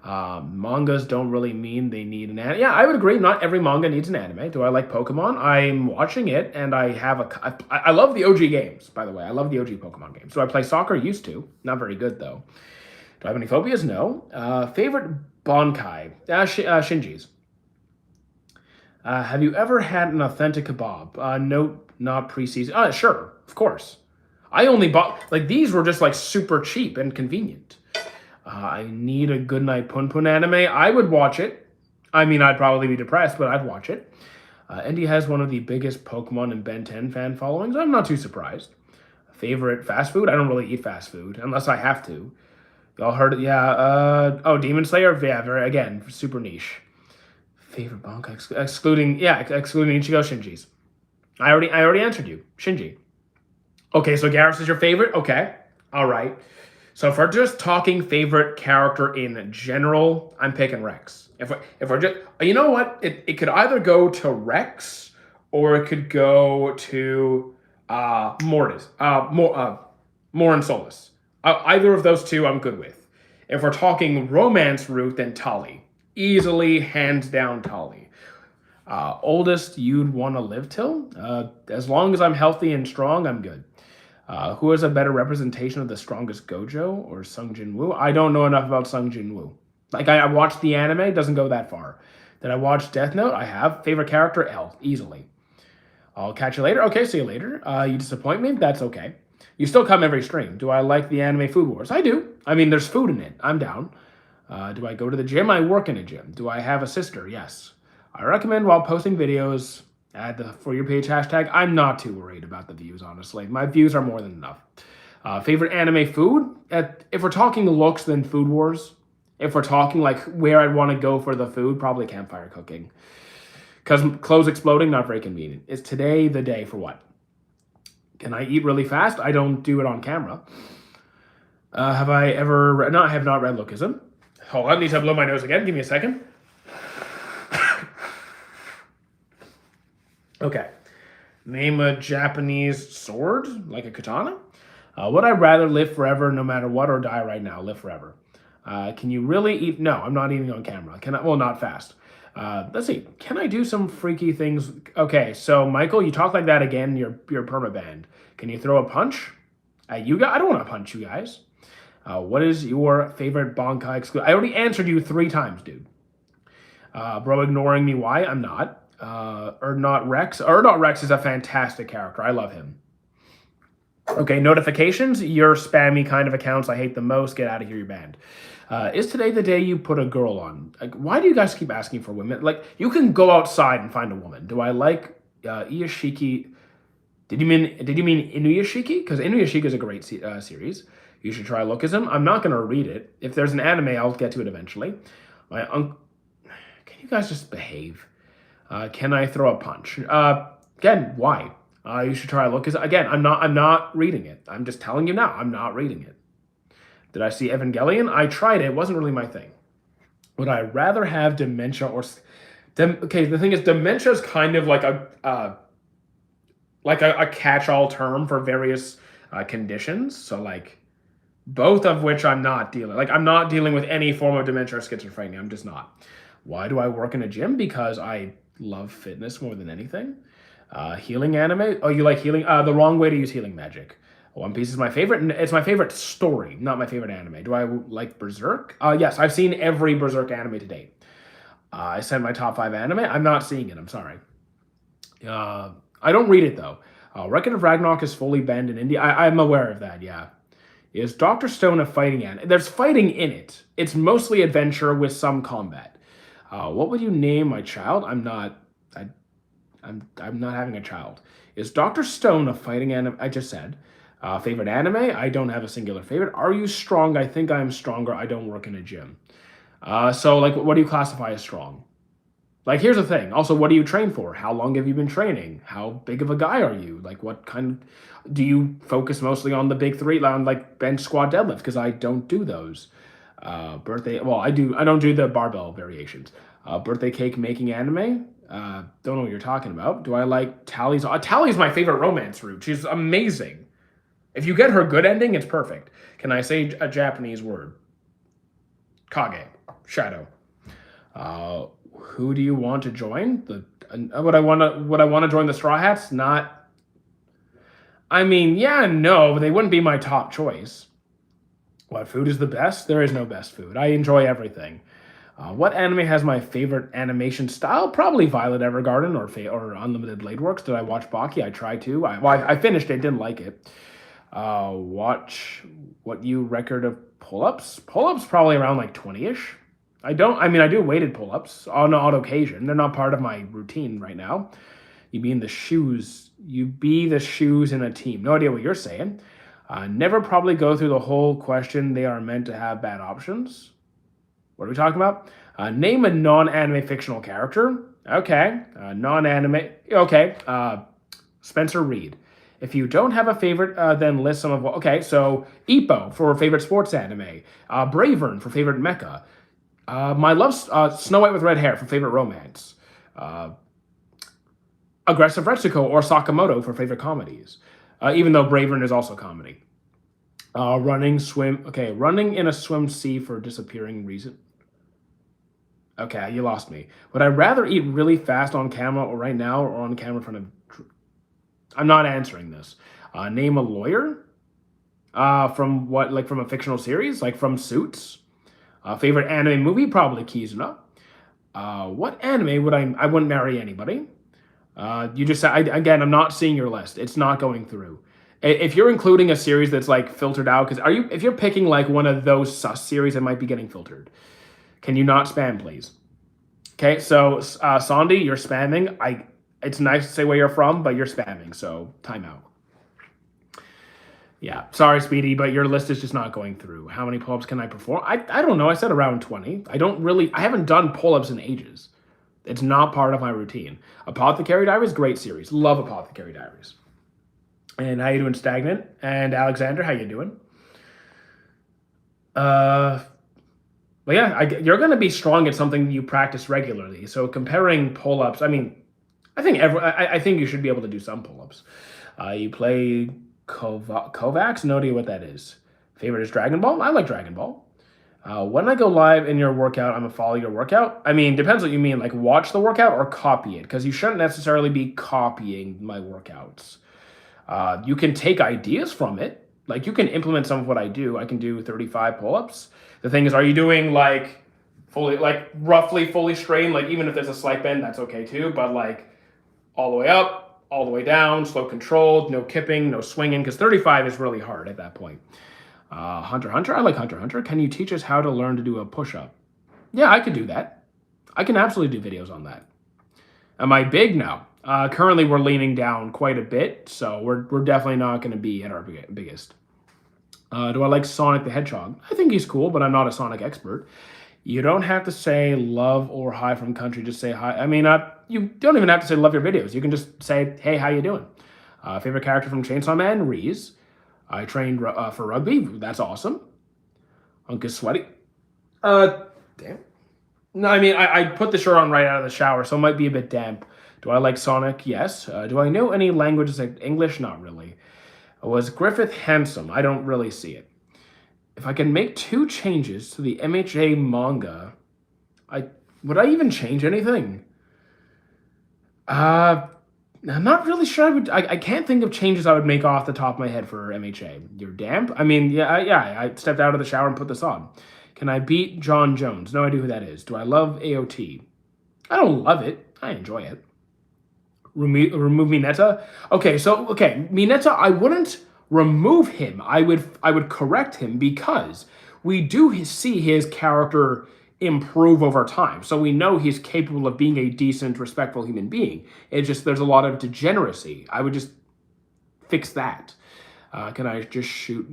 Mangas don't really mean they need an anime. Yeah, I would agree. Not every manga needs an anime. Do I like Pokemon? I'm watching it, and I love the OG games, by the way. I love the OG Pokemon games. Do I play soccer? Used to. Not very good, though. Do I have any phobias? No. Favorite Bonkai? Shinji's. Have you ever had an authentic kebab? No, not pre-season. Sure, of course. I only bought, like, these were just, like, super cheap and convenient. I need a Goodnight Pun Pun anime. I would watch it. I mean, I'd probably be depressed, but I'd watch it. Indy has one of the biggest Pokemon and Ben 10 fan followings. I'm not too surprised. Favorite fast food? I don't really eat fast food, unless I have to. Y'all heard it? Yeah. Demon Slayer? Yeah, again, super niche. Favorite Bankai? Excluding Ichigo Shinji's. I already answered you. Shinji. Okay, so Garrus is your favorite? Okay. All right. So if we're just talking favorite character in general, I'm picking Rex. If we're just, you know what? It could either go to Rex or it could go to Mortis, Morin Solus. Either of those two I'm good with. If we're talking romance route, then Tali. Easily, hands down, Tali. Oldest you'd want to live till? As long as I'm healthy and strong, I'm good. Who is a better representation of the strongest Gojo or Sung Jin Woo? I don't know enough about Sung Jin Woo. Like, I watched the anime, it doesn't go that far. Did I watch Death Note? I have. Favorite character? L, easily. I'll catch you later. Okay, see you later. You disappoint me? That's okay. You still come every stream. Do I like the anime Food Wars? I do. I mean, there's food in it. I'm down. Do I go to the gym? I work in a gym. Do I have a sister? Yes. I recommend while posting videos... Add the For Your Page hashtag. I'm not too worried about the views, honestly. My views are more than enough. Favorite anime food? If we're talking looks, then Food Wars. If we're talking like where I'd want to go for the food, probably campfire cooking. Because clothes exploding, not very convenient. Is today the day for what? Can I eat really fast? I don't do it on camera. Have I ever read... No, I have not read Lookism. Hold on, I need to blow my nose again. Give me a second. Okay. Name a Japanese sword, like a katana. Would I rather live forever no matter what or die right now? Live forever. Can you really eat? No, I'm not eating on camera. Can I? Well, not fast. Let's see. Can I do some freaky things? Okay, so Michael, you talk like that again, you're permabanned. Can you throw a punch at you guys? I don't want to punch you guys. What is your favorite Bankai exclusive? I already answered you 3 times, dude. Bro ignoring me, why? I'm not. Erdnot Rex. Erdnot Rex is a fantastic character. I love him. Okay, notifications. Your spammy kind of accounts I hate the most. Get out of here, you're banned. Is today the day you put a girl on? Like, why do you guys keep asking for women? Like, you can go outside and find a woman. Do I like Iyashiki Did you mean Inuyashiki? Because Inuyashiki is a great series. You should try Lookism. I'm not gonna read it. If there's an anime, I'll get to it eventually. My uncle. Can you guys just behave? Can I throw a punch? Again, why? You should try Lookism. Again, I'm not reading it. I'm just telling you now. I'm not reading it. Did I see Evangelion? I tried it. It wasn't really my thing. Would I rather have dementia or? Okay, the thing is, dementia is kind of like a catch-all term for various conditions. So like both of which I'm not dealing. Like I'm not dealing with any form of dementia or schizophrenia. I'm just not. Why do I work in a gym? Because I love fitness more than anything. Healing anime. Oh, you like healing? The wrong way to use healing magic. One Piece is my favorite. It's my favorite story, not my favorite anime. Do I like Berserk? Yes, I've seen every Berserk anime to date. I said my top 5 anime. I'm not seeing it. I'm sorry. I don't read it though. Record of Ragnarok is fully banned in India. I'm aware of that. Yeah. Is Dr. Stone a fighting anime? There's fighting in it. It's mostly adventure with some combat. What would you name my child? I'm not having a child. Is Dr. Stone a fighting anime? I just said. Favorite anime? I don't have a singular favorite. Are you strong? I think I'm stronger. I don't work in a gym. So like, what do you classify as strong? Like, here's the thing. Also, what do you train for? How long have you been training? How big of a guy are you? Like, what kind do you focus mostly on the big 3, on like bench, squat, deadlift? Because I don't do those. Well, I don't do the barbell variations. Birthday cake making anime? Don't know what you're talking about. Do I like Tally's? Tally's my favorite romance route. She's amazing. If you get her good ending, it's perfect. Can I say a Japanese word? Kage. Shadow. Who do you want to join? Would I want to join the Straw Hats? Not. I mean, yeah, no, but they wouldn't be my top choice. What food is the best? There is no best food. I enjoy everything. What anime has my favorite animation style? Probably Violet Evergarden or Unlimited Blade Works. Did I watch Baki? I tried to. I finished it. Didn't like it. Watch what you record of pull-ups? Pull-ups probably around like 20-ish. I do weighted pull-ups on odd occasion. They're not part of my routine right now. You be the shoes in a team. No idea what you're saying. Never probably go through the whole question. They are meant to have bad options. What are we talking about? Name a non-anime fictional character. Okay. Non-anime. Okay. Spencer Reed. If you don't have a favorite, then list some of what. Okay, so Ippo for favorite sports anime. Bravern for favorite mecha. My love, Snow White with red hair for favorite romance. Aggressive Retsuko or Sakamoto for favorite comedies. Even though Bravern is also comedy. Running in a swim sea for disappearing reason. Okay, you lost me. Would I rather eat really fast on camera or right now or on camera in front of... I'm not answering this. Name a lawyer? From what? Like from a fictional series? Like from Suits? Favorite anime movie? Probably Kizuna. What anime would I wouldn't marry anybody. You just said, again, I'm not seeing your list. It's not going through. If you're including a series that's like filtered out, if you're picking like one of those sus series that might be getting filtered, can you not spam, please? Okay, so Sandy, you're spamming. It's nice to say where you're from, but you're spamming, so timeout. Yeah, sorry, Speedy, but your list is just not going through. How many pull-ups can I perform? I don't know. I said around 20. I haven't done pull-ups in ages. It's not part of my routine. Apothecary Diaries, great series. Love Apothecary Diaries. And how you doing, Stagnant? And Alexander, how you doing? But yeah, you're going to be strong at something you practice regularly. So comparing pull-ups, I mean, I think you should be able to do some pull-ups. You play Kovacs? No idea what that is. Favorite is Dragon Ball? I like Dragon Ball. When I go live in your workout, I'm going to follow your workout. I mean, depends what you mean. Like watch the workout or copy it. Because you shouldn't necessarily be copying my workouts. You can take ideas from it. Like you can implement some of what I do. I can do 35 pull-ups. The thing is, are you doing like roughly fully straight? Like even if there's a slight bend, that's okay too. But like all the way up, all the way down, slow controlled, no kipping, no swinging. Because 35 is really hard at that point. Hunter x Hunter. I like Hunter x Hunter. Can you teach us how to learn to do a push-up? Yeah, I could do that. I can absolutely do videos on that. Am I big now? Currently, we're leaning down quite a bit, so we're definitely not going to be at our biggest. Do I like Sonic the Hedgehog? I think he's cool, but I'm not a Sonic expert. You don't have to say love or hi from country. Just say hi. I mean, you don't even have to say love your videos. You can just say, hey, how you doing? Favorite character from Chainsaw Man? Reese. I trained for rugby. That's awesome. Uncle Sweaty. Damn. No, I mean, I put the shirt on right out of the shower, so it might be a bit damp. Do I like Sonic? Yes. Do I know any languages like English? Not really. Was Griffith handsome? I don't really see it. If I can make 2 changes to the MHA manga, would I even change anything? I'm not really sure. I can't think of changes I would make off the top of my head for MHA. You're damp. I mean, yeah. I stepped out of the shower and put this on. Can I beat John Jones? No idea who that is. Do I love AOT? I don't love it. I enjoy it. Remove Mineta. Okay, Mineta. I wouldn't remove him. I would correct him because we do see his character improve over time. So we know he's capable of being a decent, respectful human being. It's just there's a lot of degeneracy. I would just fix that. Can I just shoot?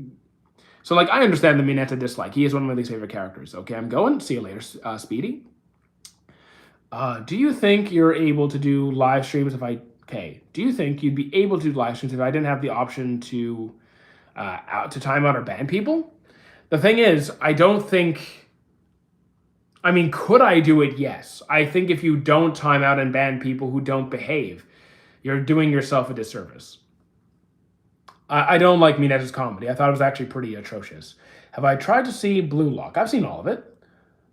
So like I understand the Mineta dislike. He is one of my least favorite characters. Okay, I'm going. See you later, Speedy. Do you think you're able to do live streams if I... Okay. Do you think you'd be able to do live streams if I didn't have the option to time out or ban people? The thing is, I don't think... I mean, could I do it? Yes. I think if you don't time out and ban people who don't behave, you're doing yourself a disservice. I don't like Mineta's comedy. I thought it was actually pretty atrocious. Have I tried to see Blue Lock? I've seen all of it.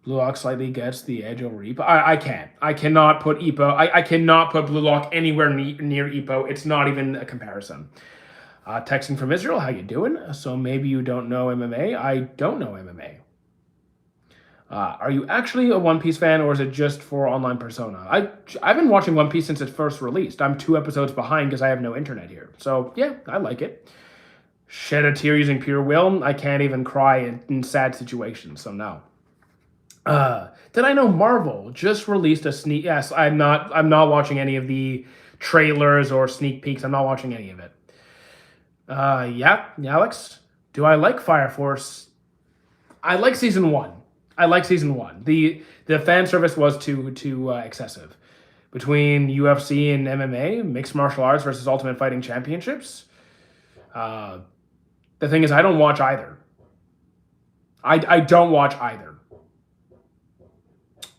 Blue Lock slightly gets the edge over Ippo. I can't. I cannot put Ippo. I cannot put Blue Lock anywhere near Ippo. It's not even a comparison. Texting from Israel. How you doing? So maybe you don't know MMA. I don't know MMA. Are you actually a One Piece fan, or is it just for online persona? I've been watching One Piece since it first released. I'm 2 episodes behind because I have no internet here. So yeah, I like it. Shed a tear using pure will. I can't even cry in sad situations. So no. Did I know Marvel just released a sneak? Yes, I'm not watching any of the trailers or sneak peeks. I'm not watching any of it. Yeah, Alex. Do I like Fire Force? I like season 1. The fan service was too excessive. Between UFC and MMA, mixed martial arts versus Ultimate Fighting Championships. The thing is, I don't watch either. I don't watch either.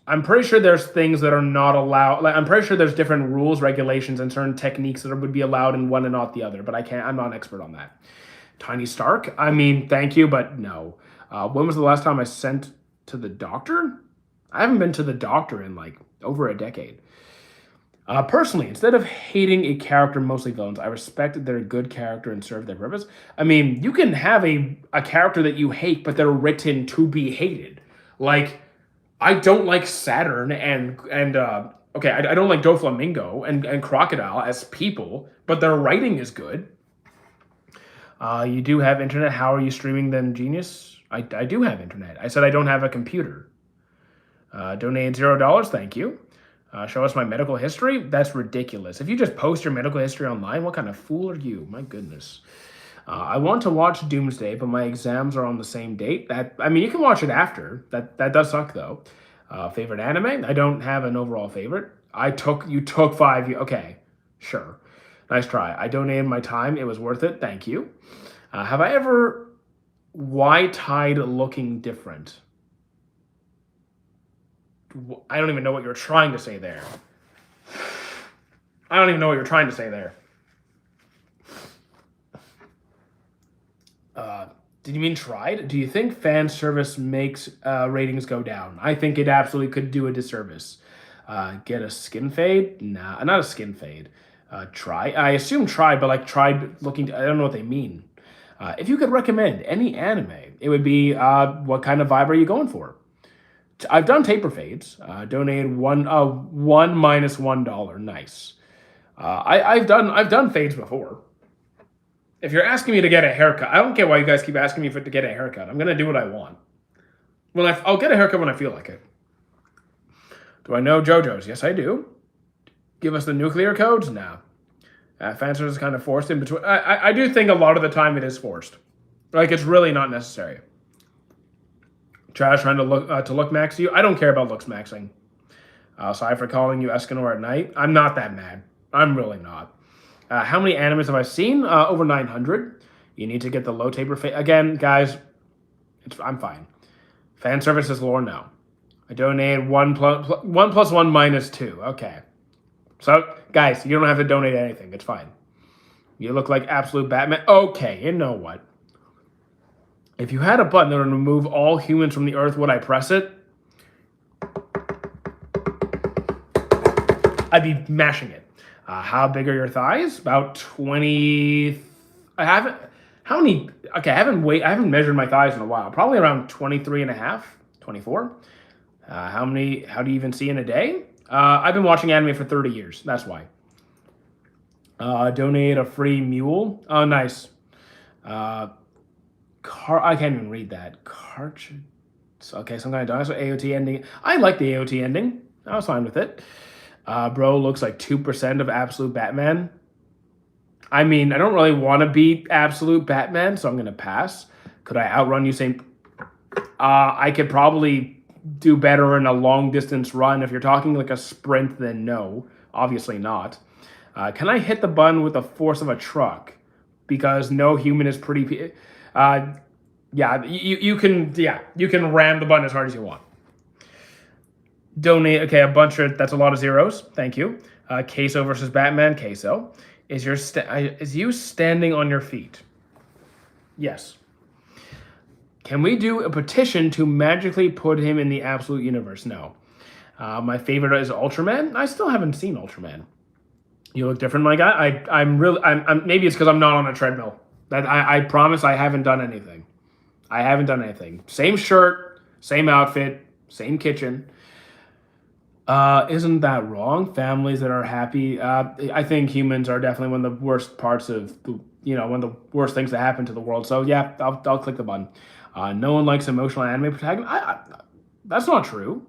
I'm pretty sure there's things that are not allowed. Like I'm pretty sure there's different rules, regulations, and certain techniques that would be allowed in one and not the other. But I'm not an expert on that. Tiny Stark. I mean, thank you, but no. When was the last time I sent to the doctor? I haven't been to the doctor in like over a decade. Personally, instead of hating a character, mostly villains, I respect that they're a good character and serve their purpose. I mean, you can have a character that you hate, but they're written to be hated. Like, I don't like Saturn and I don't like Doflamingo and Crocodile as people, but their writing is good. You do have internet. How are you streaming then, Genius? I do have internet. I said I don't have a computer. Donate $0. Thank you. Show us my medical history. That's ridiculous. If you just post your medical history online, what kind of fool are you? My goodness. I want to watch Doomsday, but my exams are on the same date. You can watch it after. That does suck though. Favorite anime? I don't have an overall favorite. You took 5. Okay, sure. Nice try. I donated my time. It was worth it. Thank you. Have I ever white-tied looking different? I don't even know what you're trying to say there. Did you mean tried? Do you think fan service makes ratings go down? I think it absolutely could do a disservice. Get a skin fade? Nah, not a skin fade. Try. I assume tried, but like tried looking. I don't know what they mean. If you could recommend any anime, it would be what kind of vibe are you going for? I've done taper fades. Donated one minus $1. Nice. I've done fades before. If you're asking me to get a haircut, I don't care why you guys keep asking me to get a haircut. I'm gonna do what I want. I'll get a haircut when I feel like it. Do I know Jojo's? Yes, I do. Give us the nuclear codes? No. Fan service is kind of forced in between. I do think a lot of the time it is forced. Like, it's really not necessary. Trash trying to look max you. I don't care about looks maxing. Sorry for calling you Escanor at night. I'm not that mad. I'm really not. How many animes have I seen? Over 900. You need to get the low taper face. Again, guys, I'm fine. Fan service is lore? No. I donated 1 plus 1 minus 2. Okay. So, guys, you don't have to donate anything. It's fine. You look like absolute Batman. Okay, you know what? If you had a button that would remove all humans from the earth, would I press it? I'd be mashing it. How big are your thighs? About 20. I haven't measured my thighs in a while. Probably around 23 and a half, 24. How do you even see in a day? I've been watching anime for 30 years. That's why. Donate a free mule. Oh, nice. I can't even read that. Okay, some kind of dinosaur AOT ending. I like the AOT ending. I was fine with it. Bro looks like 2% of absolute Batman. I mean, I don't really want to be absolute Batman, so I'm going to pass. Could I outrun Usain? I could probably do better in a long distance run. If you're talking like a sprint, then no, obviously not. Can I hit the button with the force of a truck? Because no human is pretty. Yeah, you can ram the button as hard as you want. Donate. Okay, that's a lot of zeros. Thank you. Queso versus Batman. Queso. Is you standing on your feet? Yes. Can we do a petition to magically put him in the absolute universe? No. My favorite is Ultraman. I still haven't seen Ultraman. You look different, my guy. I'm maybe it's because I'm not on a treadmill. I promise I haven't done anything. I haven't done anything. Same shirt, same outfit, same kitchen. Isn't that wrong? Families that are happy. I think humans are definitely one of the worst parts of one of the worst things that happen to the world. So yeah, I'll click the button. No one likes emotional anime protagonists. That's not true.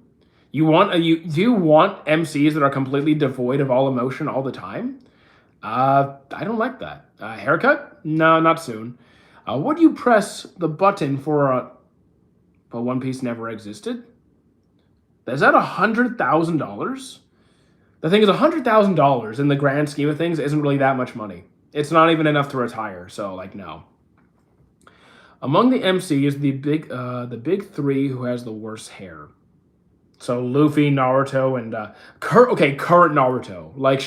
Do you want MCs that are completely devoid of all emotion all the time? I don't like that. Haircut? No, not soon. Would you press the button for One Piece never existed? Is that $100,000? The thing is, $100,000 in the grand scheme of things isn't really that much money. It's not even enough to retire. So, no. Among the MCs, the big three who has the worst hair. So Luffy, Naruto, and current Naruto, like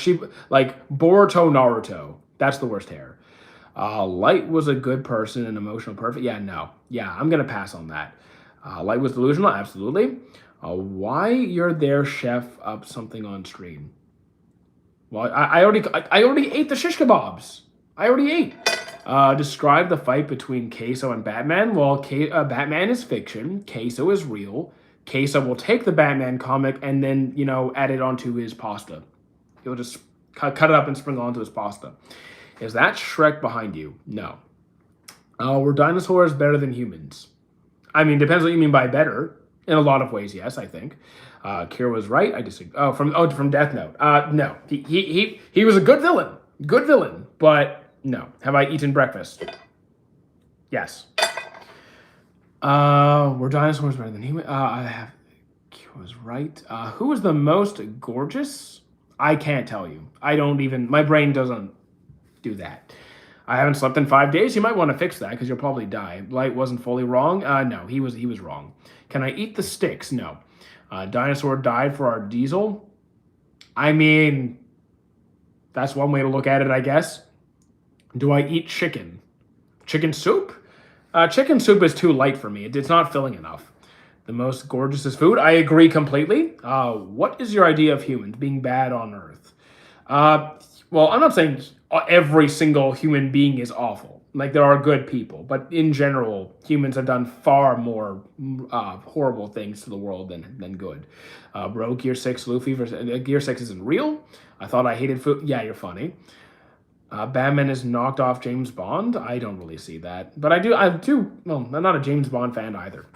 Boruto Naruto. That's the worst hair. Light was a good person and emotional perfect. Yeah, no. Yeah, I'm gonna pass on that. Light was delusional, absolutely. Why you're there, chef? Up something on stream. Well, I already ate the shish kebabs. I already ate. Describe the fight between Queso and Batman. Well, Batman is fiction. Queso is real. Queso will take the Batman comic and then, add it onto his pasta. He'll just cut it up and sprinkle onto his pasta. Is that Shrek behind you? No. Were dinosaurs better than humans? I mean, depends what you mean by better. In a lot of ways, yes, I think. Kira was right. I disagree. From Death Note. No. He was a good villain. Good villain. But no. Have I eaten breakfast? Yes. Were dinosaurs better than humans? Kira was right. Who was the most gorgeous? I can't tell you. My brain doesn't do that. I haven't slept in 5 days. You might want to fix that because you'll probably die. Light wasn't fully wrong. No, he was wrong. Can I eat the sticks? No. Dinosaur died for our diesel. I mean, that's one way to look at it, I guess. Do I eat chicken? Chicken soup? Chicken soup is too light for me. It's not filling enough. The most gorgeous is food. I agree completely. What is your idea of humans being bad on Earth? Well, I'm not saying every single human being is awful. Like, there are good people. But in general, humans have done far more horrible things to the world than good. Bro, Gear 6 Luffy versus... Gear 6 isn't real. I thought I hated food. Yeah, you're funny. Batman is knocked off James Bond. I don't really see that. But I do... Well, I'm not a James Bond fan either.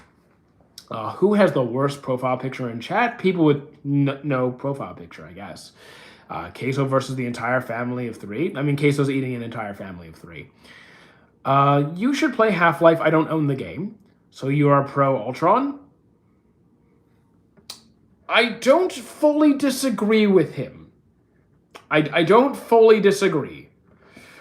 Who has the worst profile picture in chat? People with no profile picture, I guess. Queso versus the entire family of 3. I mean, Queso's eating an entire family of 3. You should play Half-Life. I don't own the game. So you are pro Ultron? I don't fully disagree with him. I don't fully disagree.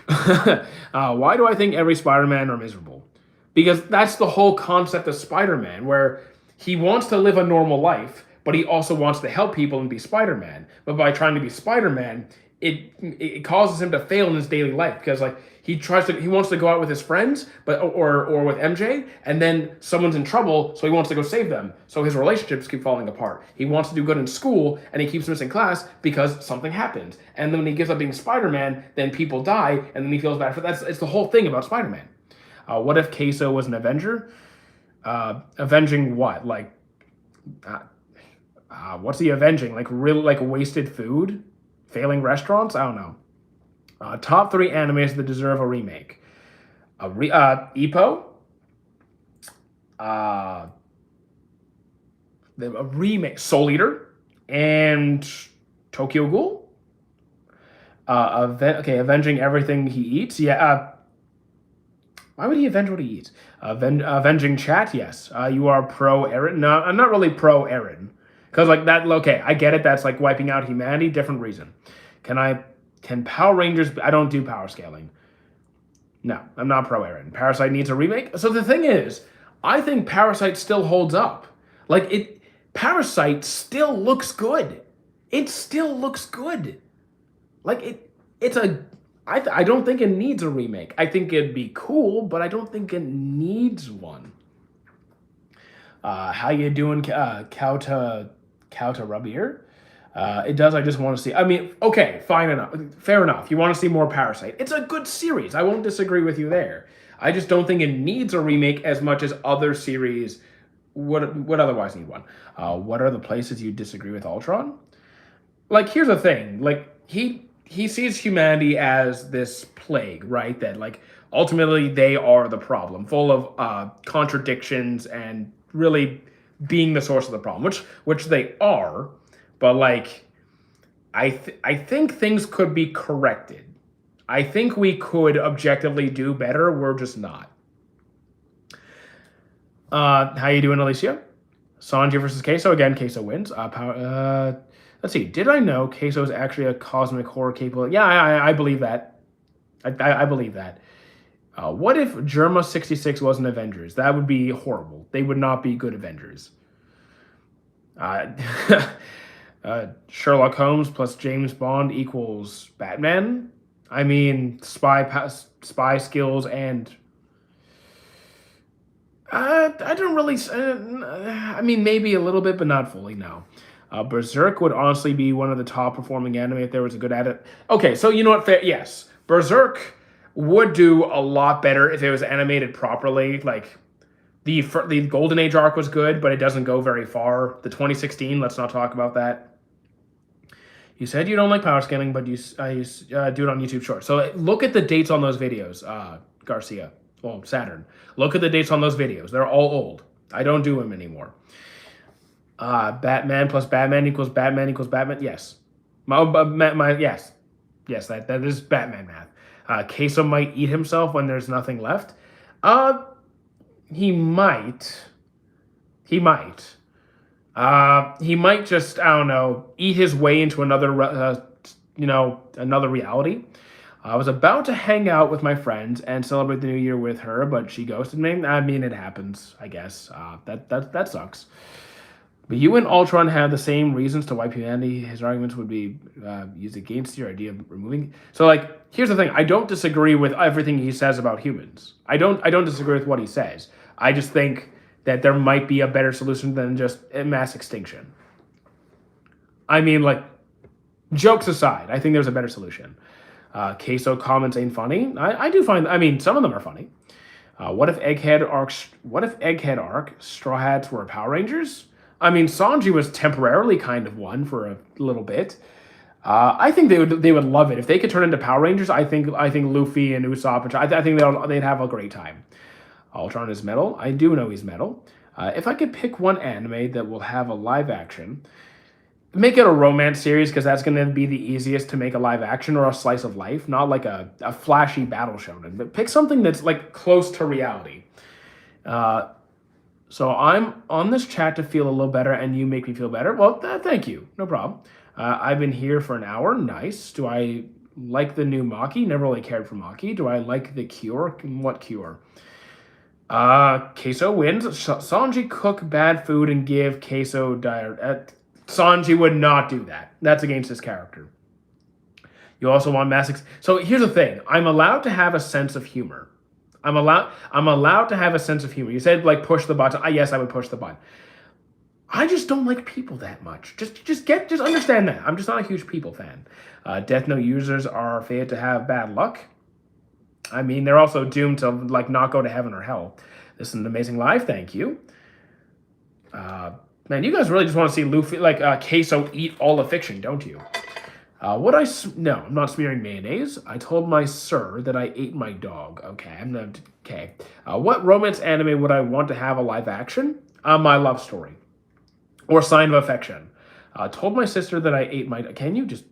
Why do I think every Spider-Man are miserable? Because that's the whole concept of Spider-Man, where he wants to live a normal life, but he also wants to help people and be Spider-Man. But by trying to be Spider-Man, it causes him to fail in his daily life, because like he wants to go out with his friends, but or with MJ, and then someone's in trouble, so he wants to go save them. So his relationships keep falling apart. He wants to do good in school, and he keeps missing class because something happened. And then when he gives up being Spider-Man, then people die, and then he feels bad for that. It's the whole thing about Spider-Man. What if Queso was an Avenger? Avenging what? Like, what's he avenging? Like real, like wasted food, failing restaurants? I don't know. Top 3 animes that deserve a remake. Ippo. A remake. Soul Eater and Tokyo Ghoul. Avenging everything he eats. Yeah. Why would he avenge what he eats? Avenging chat, yes. You are pro Eren. No, I'm not really pro Eren. Because like that, okay, I get it. That's like wiping out humanity. Different reason. Can Power Rangers... I don't do power scaling. No, I'm not pro Eren. Parasite needs a remake. So the thing is, I think Parasite still holds up. Like, Parasite still looks good. It still looks good. Like, I don't think it needs a remake. I think it'd be cool, but I don't think it needs one. How you doing, Kauta Rubbier? It does. I just want to see. I mean, okay, fine enough. Fair enough. You want to see more Parasite. It's a good series. I won't disagree with you there. I just don't think it needs a remake as much as other series would otherwise need one. What are the places you disagree with Ultron? Like, here's the thing. Like, he sees humanity as this plague, right? That, like, ultimately they are the problem, full of contradictions and really being the source of the problem, which they are. But, like, I think things could be corrected. I think we could objectively do better. We're just not. How you doing, Alicia? Sanji versus Queso. Again, Queso wins. Let's see. Did I know Queso is actually a cosmic horror capable? Yeah, I believe that. I believe that. What if Germa 66 wasn't Avengers? That would be horrible. They would not be good Avengers. Sherlock Holmes plus James Bond equals Batman. I mean, spy skills and I don't really. I mean, maybe a little bit, but not fully. No. Berserk would honestly be one of the top performing anime if there was a good edit. Okay, so you know what? Yes, Berserk would do a lot better if it was animated properly. Like the Golden Age arc was good, but it doesn't go very far. The 2016, let's not talk about that. You said you don't like power scaling, but you do it on YouTube Shorts. So look at the dates on those videos, Garcia. Well, Saturn. Look at the dates on those videos. They're all old. I don't do them anymore. Batman plus Batman equals Batman equals Batman. Yes. Yes, that is Batman math. Queso might eat himself when there's nothing left. He might. He might just, I don't know, eat his way into another reality. I was about to hang out with my friends and celebrate the new year with her, but she ghosted me. I mean, it happens, I guess. That sucks. But you and Ultron have the same reasons to wipe humanity. His arguments would be used against your idea of removing. So, like, here's the thing. I don't disagree with everything he says about humans. I don't disagree with what he says. I just think that there might be a better solution than just mass extinction. I mean, like, jokes aside, I think there's a better solution. Queso comments ain't funny. I do find, I mean, some of them are funny. What if Egghead Arc Straw Hats were Power Rangers? I mean, Sanji was temporarily kind of one for a little bit. I think they would love it if they could turn into Power Rangers. I think Luffy and Usopp, I think they'd have a great time. Ultron is metal. I do know he's metal. If I could pick one anime that will have a live action, make it a romance series because that's going to be the easiest to make a live action or a slice of life, not like a flashy battle shonen, but pick something that's like close to reality. Uh, so I'm on this chat to feel a little better, and you make me feel better. Well, thank you, no problem. I've been here for an hour. Nice. Do I like the new Maki? Never really cared for Maki. Do I like the Cure? What Cure? Queso wins. Sanji cook bad food and give Queso diarrhea. Sanji would not do that. That's against his character. You also want Mass. So here's the thing. I'm allowed to have a sense of humor. I'm allowed to have a sense of humor. You said like push the button. Yes, I would push the button. I just don't like people that much. Just understand that. I'm just not a huge people fan. Death Note users are fated to have bad luck. I mean, they're also doomed to like not go to heaven or hell. This is an amazing live. Thank you. Man, you guys really just want to see Luffy, like Queso eat all the fiction, don't you? No, I'm not smearing mayonnaise. I told my sir that I ate my dog. Okay. What romance anime would I want to have a live action? My love story. Or sign of affection. Told my sister that I ate my... Can you just...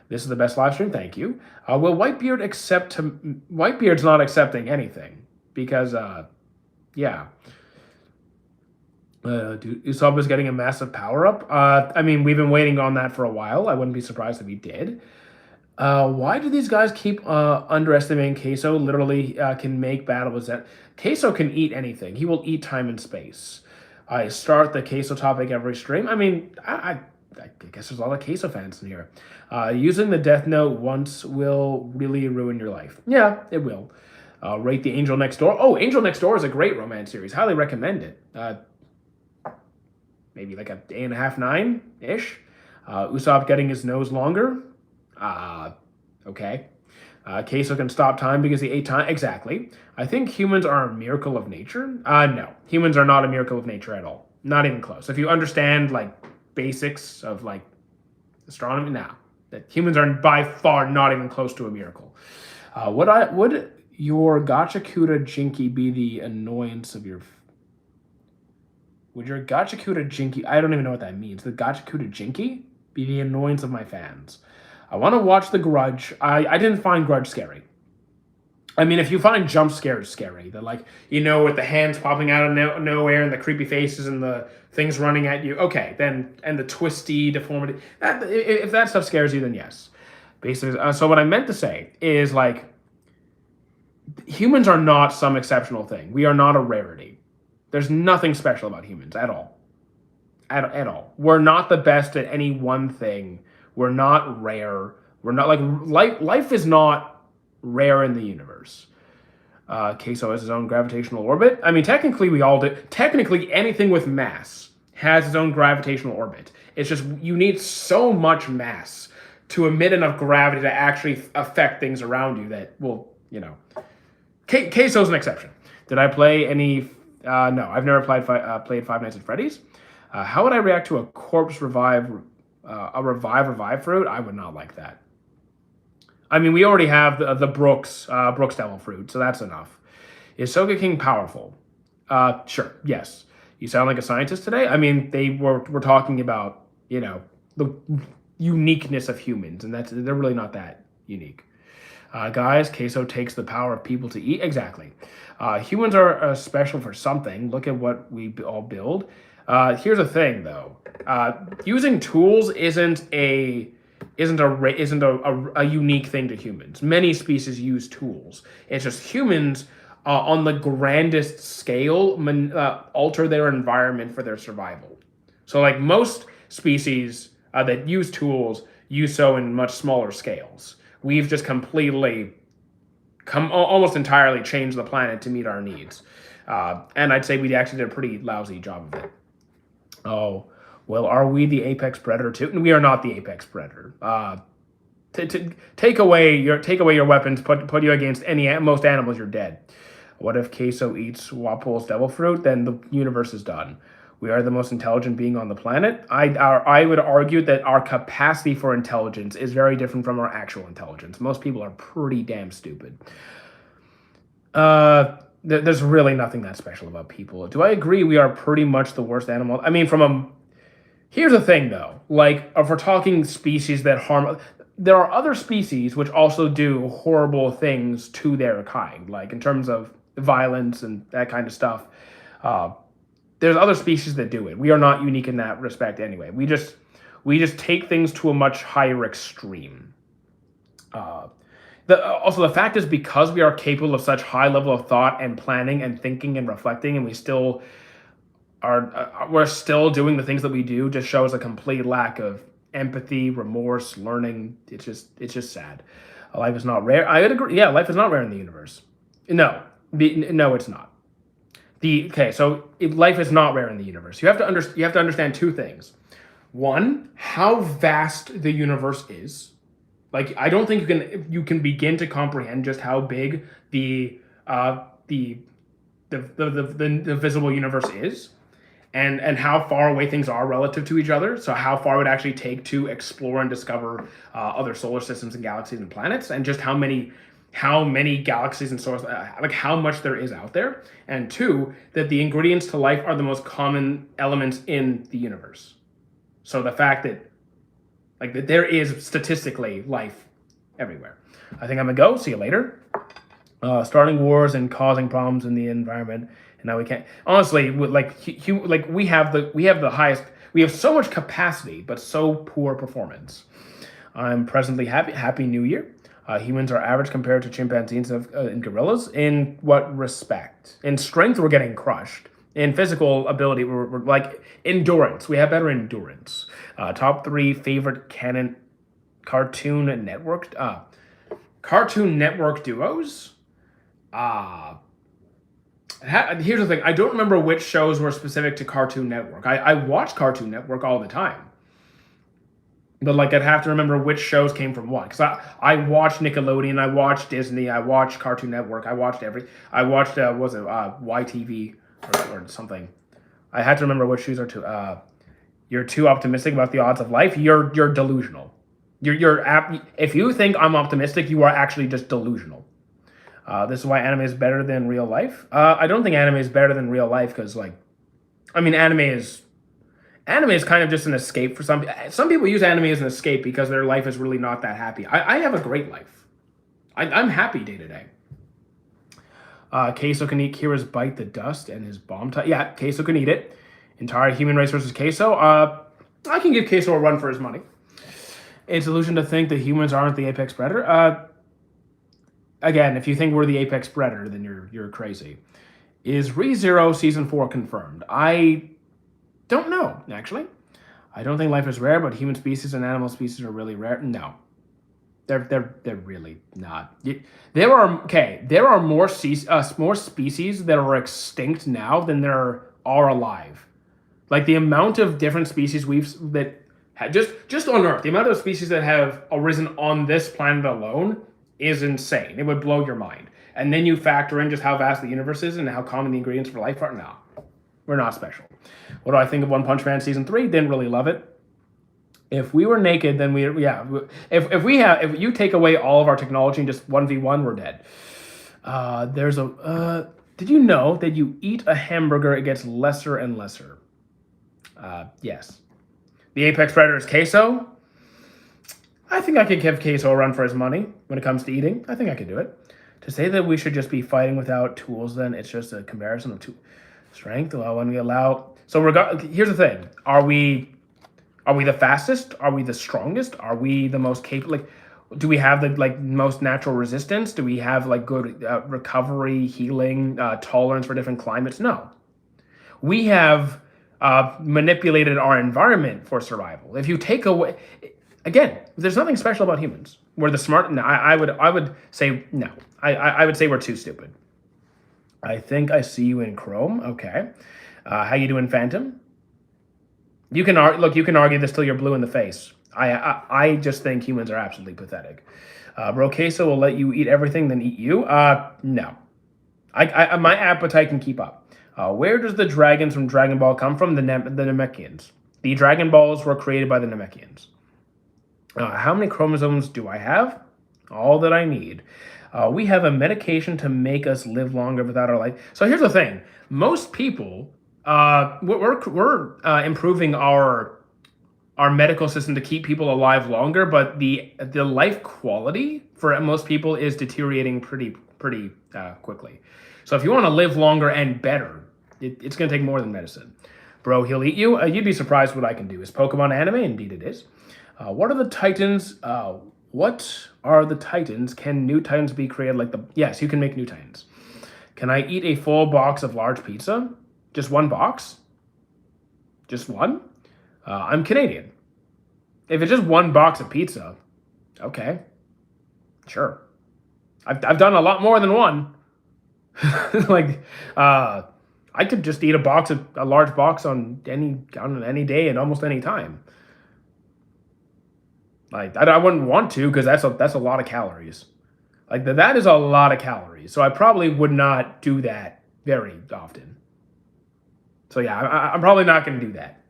This is the best live stream, thank you. Will Whitebeard accept... Whitebeard's not accepting anything. Because, yeah. Dude, Usopp is getting a massive power-up. I mean, we've been waiting on that for a while. I wouldn't be surprised if he did. Why do these guys keep underestimating Queso? Literally can make battles that... Queso can eat anything. He will eat time and space. I start the Queso topic every stream. I mean, I guess there's a lot of Queso fans in here. Using the Death Note once will really ruin your life. Yeah, it will. Rate the Angel Next Door. Oh, Angel Next Door is a great romance series. Highly recommend it. Maybe like a 8.5, 9-ish. Usopp getting his nose longer. Okay. Queso can stop time because he ate time. Exactly. I think humans are a miracle of nature. No. Humans are not a miracle of nature at all. Not even close. If you understand, like, basics of, like, astronomy, now that humans are by far not even close to a miracle. Would your Gachakuta Jinky be the annoyance of your... Would your Gachakuta Jinky... I don't even know what that means. The Gachakuta Jinky be the annoyance of my fans. I want to watch The Grudge. I didn't find Grudge scary. I mean, if you find jump scares scary, that like, you know, with the hands popping out of nowhere and the creepy faces and the things running at you, okay, then, and the twisty deformity, if that stuff scares you, then yes. Basically, so what I meant to say is like, humans are not some exceptional thing. We are not a rarity. There's nothing special about humans at all. At all. We're not the best at any one thing. We're not rare. We're not like life is not rare in the universe. Queso has his own gravitational orbit. I mean, technically we all do. Technically, anything with mass has its own gravitational orbit. It's just you need so much mass to emit enough gravity to actually affect things around you that will, you know. Queso's an exception. Did I play any... no, I've never played Five Nights at Freddy's. How would I react to a corpse revive fruit? I would not like that. I mean, we already have the Brooks Devil fruit, so that's enough. Is Soga King powerful? Sure, yes. You sound like a scientist today? I mean, we're talking about, you know, the uniqueness of humans, and they're really not that unique. Guys, Queso takes the power of people to eat. Exactly. Humans are special for something. Look at what we all build. Here's the thing, though. Using tools isn't a unique thing to humans. Many species use tools. It's just humans on the grandest scale alter their environment for their survival. So like most species that use tools use so in much smaller scales. We've just completely almost entirely changed the planet to meet our needs. And I'd say we actually did a pretty lousy job of it. Oh, well, are we the apex predator too? We are not the apex predator. Take away your weapons, put you against most animals, you're dead. What if Queso eats Wapol's devil fruit? Then the universe is done. We are the most intelligent being on the planet. I would argue that our capacity for intelligence is very different from our actual intelligence. Most people are pretty damn stupid. there's really nothing that special about people. Do I agree we are pretty much the worst animal? I mean, here's the thing though. Like, if we're talking species that harm, there are other species which also do horrible things to their kind, like in terms of violence and that kind of stuff. Uh, there's other species that do it. We are not unique in that respect anyway. We just take things to a much higher extreme. Also, the fact is, because we are capable of such high level of thought and planning and thinking and reflecting, and we're still doing the things that we do, just shows a complete lack of empathy, remorse, learning. It's just sad. Life is not rare. I would agree. Yeah, life is not rare in the universe. No, no, it's not. So life is not rare in the universe. You have to understand two things. One, how vast the universe is. Like, I don't think you can begin to comprehend just how big the visible universe is, and how far away things are relative to each other. So how far it would actually take to explore and discover other solar systems and galaxies and planets, and just how many galaxies and source, like how much there is out there. And two, that the ingredients to life are the most common elements in the universe. So the fact that there is statistically life everywhere. I think I'm gonna go. See you later. Starting wars and causing problems in the environment, and now we can't. Honestly, we have the highest. We have so much capacity, but so poor performance. I'm presently happy. Happy New Year. Humans are average compared to chimpanzees and gorillas. In what respect? In strength, we're getting crushed. In physical ability, we're like endurance. We have better endurance. Top 3 favorite Cartoon Network duos. Here's the thing. I don't remember which shows were specific to Cartoon Network. I watch Cartoon Network all the time. But I'd have to remember which shows came from what. Because I watched Nickelodeon, I watched Disney, I watched Cartoon Network, I watched YTV or something. I had to remember which shoes are too. You're too optimistic about the odds of life. You're delusional. If you think I'm optimistic, you are actually just delusional. This is why anime is better than real life. I don't think anime is better than real life because, anime is kind of just an escape for some. Some people use anime as an escape because their life is really not that happy. I have a great life. I'm happy day to day. Queso can eat Kira's bite the dust and his bomb type. Yeah, Queso can eat it. Entire human race versus Queso. I can give Queso a run for his money. It's a illusion to think that humans aren't the apex predator. Again, if you think we're the apex predator, then you're crazy. Is ReZero Season 4 confirmed? I don't know, actually. I don't think life is rare, but human species and animal species are really rare. No. They're really not. There are more species that are extinct now than there are alive. Like, the amount of different species just on Earth, the amount of species that have arisen on this planet alone is insane. It would blow your mind. And then you factor in just how vast the universe is and how common the ingredients for life are. No, we're not special. What do I think of One Punch Man Season 3? Didn't really love it. If we were naked, then if you take away all of our technology and just 1v1, we're dead. Did you know that you eat a hamburger, it gets lesser and lesser? Yes. The apex predator is Queso. I think I could give Queso a run for his money when it comes to eating. I think I could do it. To say that we should just be fighting without tools, then it's just a comparison of strength. Well, when we allow, here's the thing: Are we the fastest? Are we the strongest? Are we the most capable? Do we have the most natural resistance? Do we have good recovery, healing, tolerance for different climates? No. We have manipulated our environment for survival. If you take away, again, there's nothing special about humans. We're the smart. No, I would say no. I would say we're too stupid. I think I see you in Chrome. Okay. How you doing, Phantom? You can argue this till you're blue in the face. I just think humans are absolutely pathetic. Bro Queso will let you eat everything, then eat you. No. My appetite can keep up. Where does the dragons from Dragon Ball come from? The Namekians. The Dragon Balls were created by the Namekians. How many chromosomes do I have? All that I need. We have a medication to make us live longer without our life. So here's the thing: most people, we're improving our medical system to keep people alive longer, but the life quality for most people is deteriorating pretty quickly. So if you want to live longer and better, it's going to take more than medicine. Bro, he'll eat you. You'd be surprised what I can do. Is Pokemon anime? Indeed, it is. What are the Titans? What are the Titans? Can new Titans be created like the? Yes, you can make new Titans. Can I eat a full box of large pizza? Just one box? Just one? I'm Canadian. If it's just one box of pizza, okay, sure. I've done a lot more than one. Like, I could just eat a large box on any day and almost any time. Like, I wouldn't want to because that's a lot of calories. Like that is a lot of calories. So I probably would not do that very often. So yeah, I'm probably not going to do that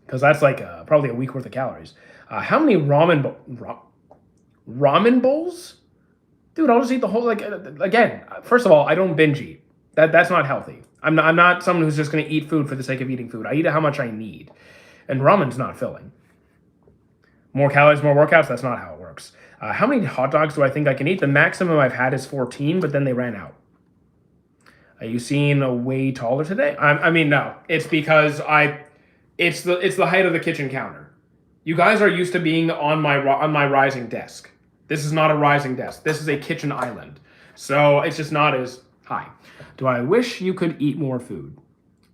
because that's like probably a week worth of calories. How many ramen bowls? Dude, I'll just eat the whole, like, again, first of all, I don't binge eat. That's not healthy. I'm not someone who's just going to eat food for the sake of eating food. I eat how much I need. And ramen's not filling. More calories, more workouts, that's not how it works. How many hot dogs do I think I can eat? The maximum I've had is 14, but then they ran out. Are you seeing way taller today? I mean, no. It's because it's the height of the kitchen counter. You guys are used to being on my rising desk. This is not a rising desk. This is a kitchen island. So it's just not as high. Do I wish you could eat more food?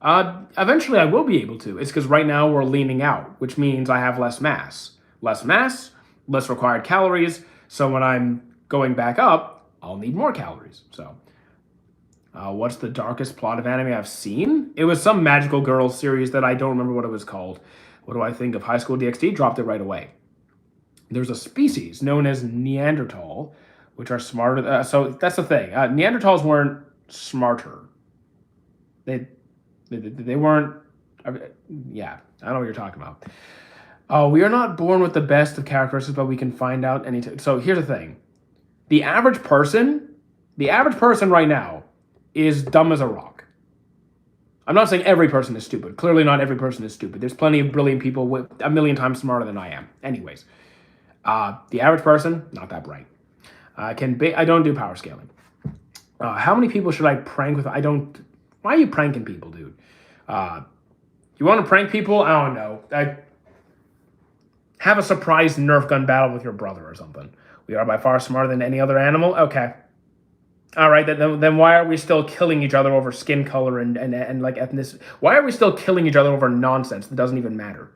Eventually I will be able to. It's because right now we're leaning out, which means I have less mass. Less mass, less required calories. So when I'm going back up, I'll need more calories. So what's the darkest plot of anime I've seen? It was some magical girls series that I don't remember what it was called. What do I think of High School DxD? Dropped it right away. There's a species known as Neanderthal, which are smarter. So that's the thing. Neanderthals weren't smarter. They weren't. Yeah, I don't know what you're talking about. We are not born with the best of characteristics, but we can find out anytime. So here's the thing: the average person right now is dumb as a rock. I'm not saying every person is stupid. Clearly, not every person is stupid. There's plenty of brilliant people with a million times smarter than I am. Anyways. The average person, not that bright. I don't do power scaling. How many people should I prank with? Why are you pranking people, dude? You want to prank people? I don't know. Have a surprise Nerf gun battle with your brother or something. We are by far smarter than any other animal. Okay. All right, then why are we still killing each other over skin color and like ethnicity? Why are we still killing each other over nonsense that doesn't even matter?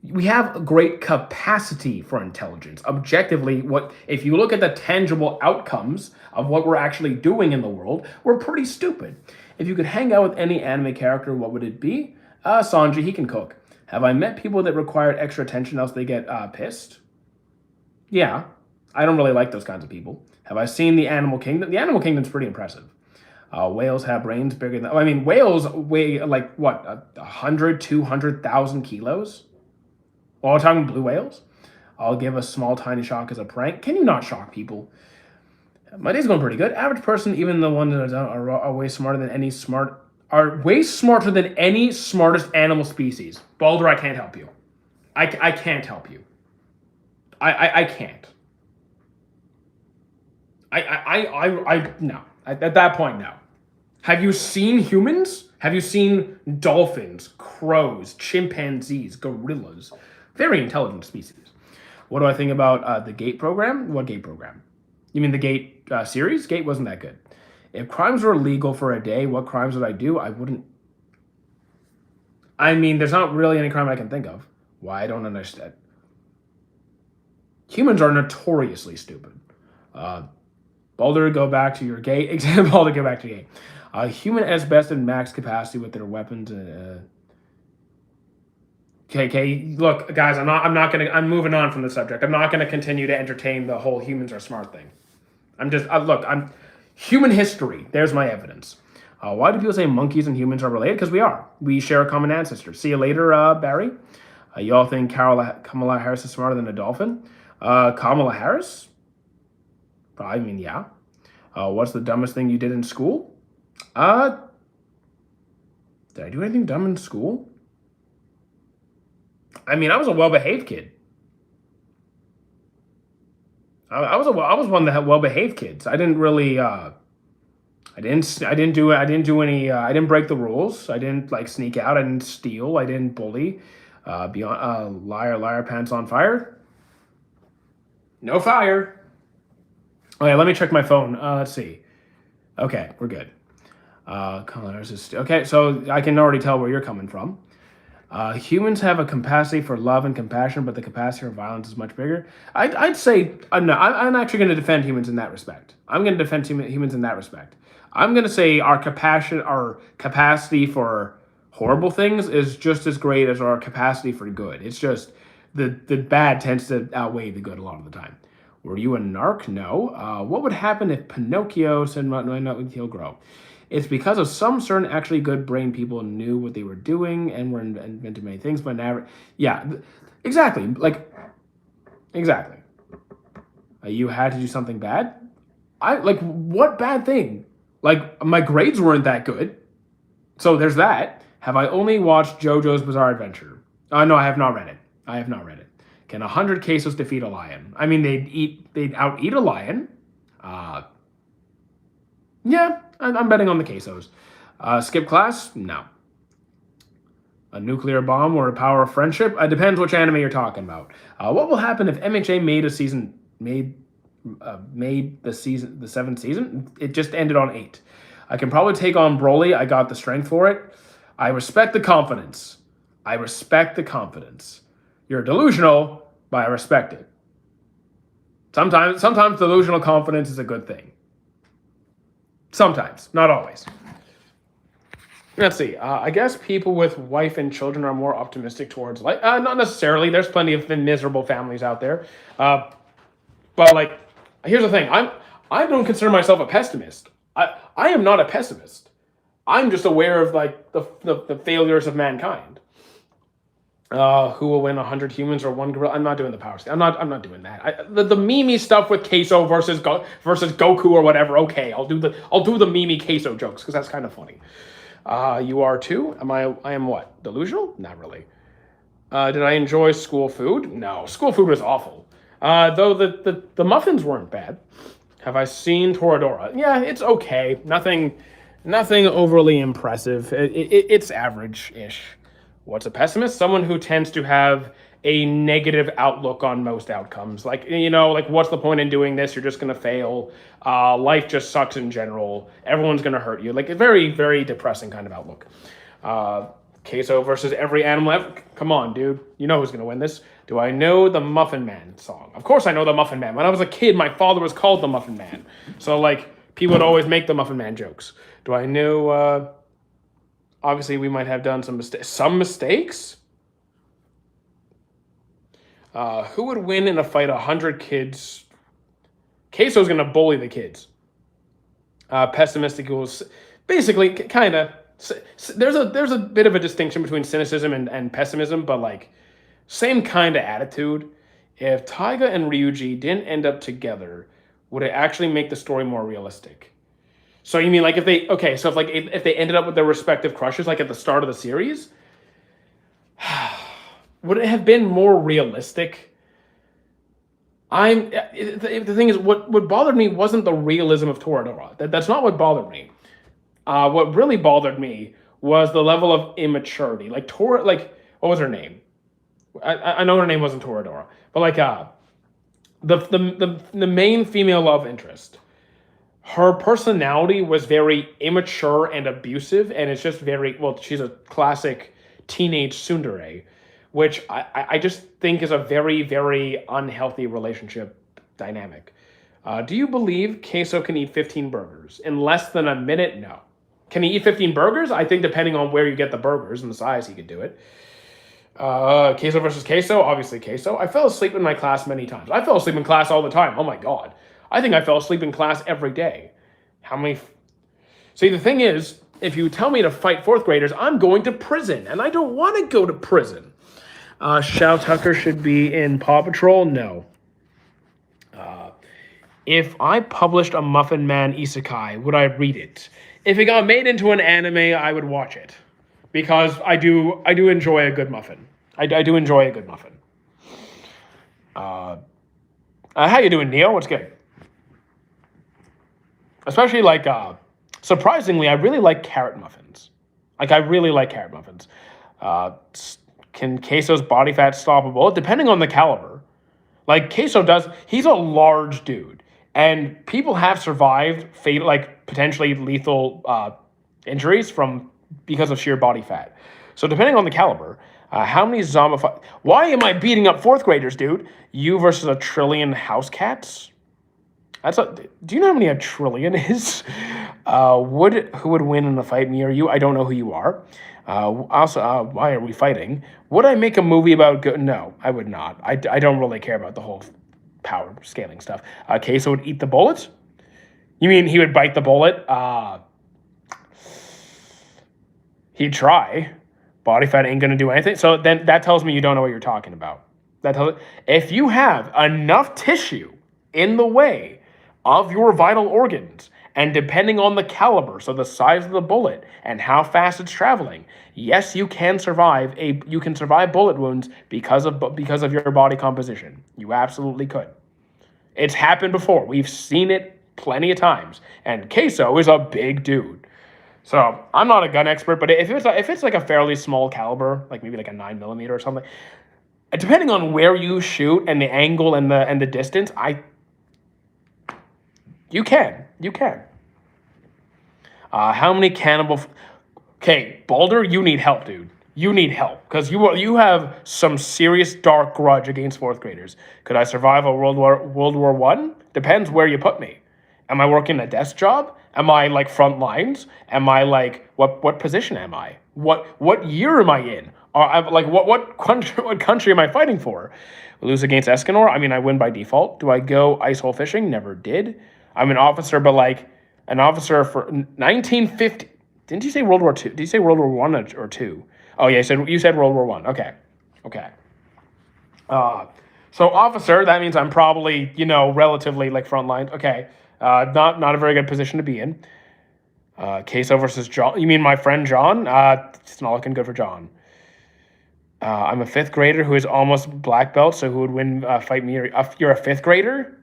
We have great capacity for intelligence. Objectively, if you look at the tangible outcomes of what we're actually doing in the world, we're pretty stupid. If you could hang out with any anime character, what would it be? Sanji, he can cook. Have I met people that required extra attention else they get pissed? Yeah, I don't really like those kinds of people. Have I seen the Animal Kingdom? The Animal Kingdom's pretty impressive. Whales have brains bigger than... I mean, whales weigh like, what, 100, 200,000 kilos? Well, we're talking blue whales. I'll give a small, tiny shock as a prank. Can you not shock people? My day's going pretty good. Average person, even the ones that are way smarter than any smartest animal species. Balder, I can't help you. I can't help you. I can't. No. At that point, no. Have you seen humans? Have you seen dolphins, crows, chimpanzees, gorillas? Very intelligent species. What do I think about the GATE program? What GATE program? You mean the GATE series? GATE wasn't that good. If crimes were legal for a day, what crimes would I do? I wouldn't... I mean, there's not really any crime I can think of. Why? I don't understand. Humans are notoriously stupid. Baldur, go back to your GATE example. Baldur, go back to GATE. Human as best in max capacity with their weapons. Okay. Look, guys, I'm moving on from the subject. I'm not gonna continue to entertain the whole humans are smart thing. I'm human history. There's my evidence. Why do people say monkeys and humans are related? Because we are. We share a common ancestor. See you later, Barry. You all think Kamala Harris is smarter than a dolphin? Kamala Harris? I mean, yeah. What's the dumbest thing you did in school? Did I do anything dumb in school? I mean, I was a well-behaved kid. I was one of the well-behaved kids. I didn't really. I didn't do any. I didn't break the rules. I didn't like sneak out. I didn't steal. I didn't bully. Beyond liar, pants on fire. No fire. Oh yeah, let me check my phone. Let's see. Okay, we're good. Okay, so I can already tell where you're coming from. Humans have a capacity for love and compassion, but the capacity for violence is much bigger. I'd say no. I'm actually going to defend humans in that respect. I'm going to defend humans in that respect. I'm going to say our capacity for horrible things is just as great as our capacity for good. It's just the bad tends to outweigh the good a lot of the time. Were you a narc? No. What would happen if Pinocchio said, "No, he'll grow"? It's because of some certain actually good brain people knew what they were doing and were invented many things, but never. Yeah, exactly. Exactly. You had to do something bad. What bad thing? Like my grades weren't that good, so there's that. Have I only watched JoJo's Bizarre Adventure? No, I have not read it. I have not read it. Can 100 quesos defeat a lion? I mean, they'd out eat a lion. Yeah, I'm betting on the quesos. Skip class? No. A nuclear bomb or a power of friendship? It depends which anime you're talking about. What will happen if MHA made the seventh season? It just ended on 8. I can probably take on Broly. I got the strength for it. I respect the confidence. You're delusional, but I respect it. Sometimes delusional confidence is a good thing. Sometimes, not always. Let's see. I guess people with wife and children are more optimistic towards life. Not necessarily. There's plenty of miserable families out there. But like, here's the thing. I don't consider myself a pessimist. I am not a pessimist. I'm just aware of like the failures of mankind. Who will win 100 humans or one gorilla? I'm not doing the power scale. I'm not doing that. The Mimi stuff with Queso versus Goku or whatever. Okay, I'll do the Mimi Queso jokes because that's kind of funny. You are too? I am what? Delusional? Not really. Did I enjoy school food? No, school food was awful. Though the muffins weren't bad. Have I seen Toradora? Yeah, it's okay. Nothing overly impressive. It's average-ish. What's a pessimist? Someone who tends to have a negative outlook on most outcomes. Like what's the point in doing this? You're just going to fail. Life just sucks in general. Everyone's going to hurt you. Like a very, very depressing kind of outlook. Queso versus every animal ever. Come on, dude. You know who's going to win this. Do I know the Muffin Man song? Of course I know the Muffin Man. When I was a kid, my father was called the Muffin Man. So, people would always make the Muffin Man jokes. Do I know... obviously, we might have done some mistakes. Who would win in a fight? 100 kids. Queso's gonna bully the kids. Pessimistic equals basically kind of. There's a bit of a distinction between cynicism and pessimism, but same kind of attitude. If Taiga and Ryuji didn't end up together, would it actually make the story more realistic? So you mean if they ended up with their respective crushes at the start of the series, would it have been more realistic? The thing is, what bothered me wasn't the realism of Toradora. That's not what bothered me. What really bothered me was the level of immaturity. What was her name? I know her name wasn't Toradora, but the main female love interest. Her personality was very immature and abusive, and it's just she's a classic teenage tsundere, which I just think is a very, very unhealthy relationship dynamic. Do you believe Queso can eat 15 burgers? In less than a minute? No. Can he eat 15 burgers? I think depending on where you get the burgers and the size, he could do it. Queso versus Queso? Obviously Queso. I fell asleep in my class many times. I fell asleep in class all the time. Oh my God. I think I fell asleep in class every day. How many... See, the thing is, if you tell me to fight 4th graders, I'm going to prison, and I don't want to go to prison. Shao Tucker should be in Paw Patrol? No. If I published a Muffin Man isekai, would I read it? If it got made into an anime, I would watch it because I do enjoy a good muffin. I do enjoy a good muffin. How you doing, Neo? What's good? Especially like surprisingly, I really like carrot muffins. Like I really like carrot muffins. Can Queso's body fat stop a bullet? Depending on the caliber. Like Queso does, he's a large dude, and people have survived like potentially lethal injuries from because of sheer body fat. So depending on the caliber, how many zombified? Why am I beating up fourth graders, dude? You versus a trillion house cats. Do you know how many a trillion is? Who would win in a fight, me or you? I don't know who you are. Why are we fighting? Would I make a movie about No, I would not. I don't really care about the whole power scaling stuff. Queso would eat the bullet? You mean he would bite the bullet? He'd try. Body fat ain't gonna do anything. So then that tells me you don't know what you're talking about. If you have enough tissue in the way of your vital organs, and depending on the caliber, so the size of the bullet and how fast it's traveling, yes, you can survive bullet wounds because of your body composition. You absolutely could. It's happened before. We've seen it plenty of times. And Queso is a big dude. So I'm not a gun expert, but if it's like a fairly small caliber, like maybe like a 9mm or something, depending on where you shoot and the angle and the distance, you can. How many cannibal? Okay, Balder, you need help, dude. You need help because you have some serious dark grudge against fourth graders. Could I survive a World War I? Depends where you put me. Am I working a desk job? Am I like front lines? Am I like what position am I? What year am I in? What country am I fighting for? Lose against Escanor? I mean, I win by default. Do I go ice hole fishing? Never did. I'm an officer, but like an officer for 1950. Didn't you say World War II? Did you say World War One or two? Oh yeah, you said World War One. Okay. So officer, that means I'm probably relatively like front line. Okay. Not a very good position to be in. Queso versus John. You mean my friend John? It's not looking good for John. I'm a fifth grader who is almost black belt. So who would win? Fight me? You're a fifth grader.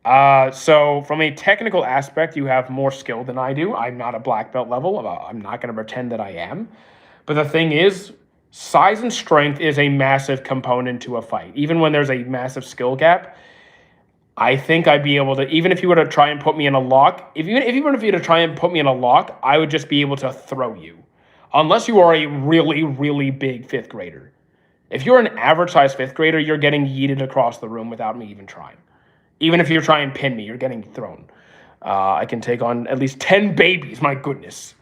So from a technical aspect, you have more skill than I do. I'm not a black belt level. I'm not going to pretend that I am. But the thing is, size and strength is a massive component to a fight. Even when there's a massive skill gap, I think I'd be able to, even if you were to try and put me in a lock, if you were to try and put me in a lock, I would just be able to throw you. Unless you are a really, really big fifth grader. If you're an average sized fifth grader, you're getting yeeted across the room without me even trying. Even if you're trying to pin me, you're getting thrown. I can take on at least 10 babies, my goodness.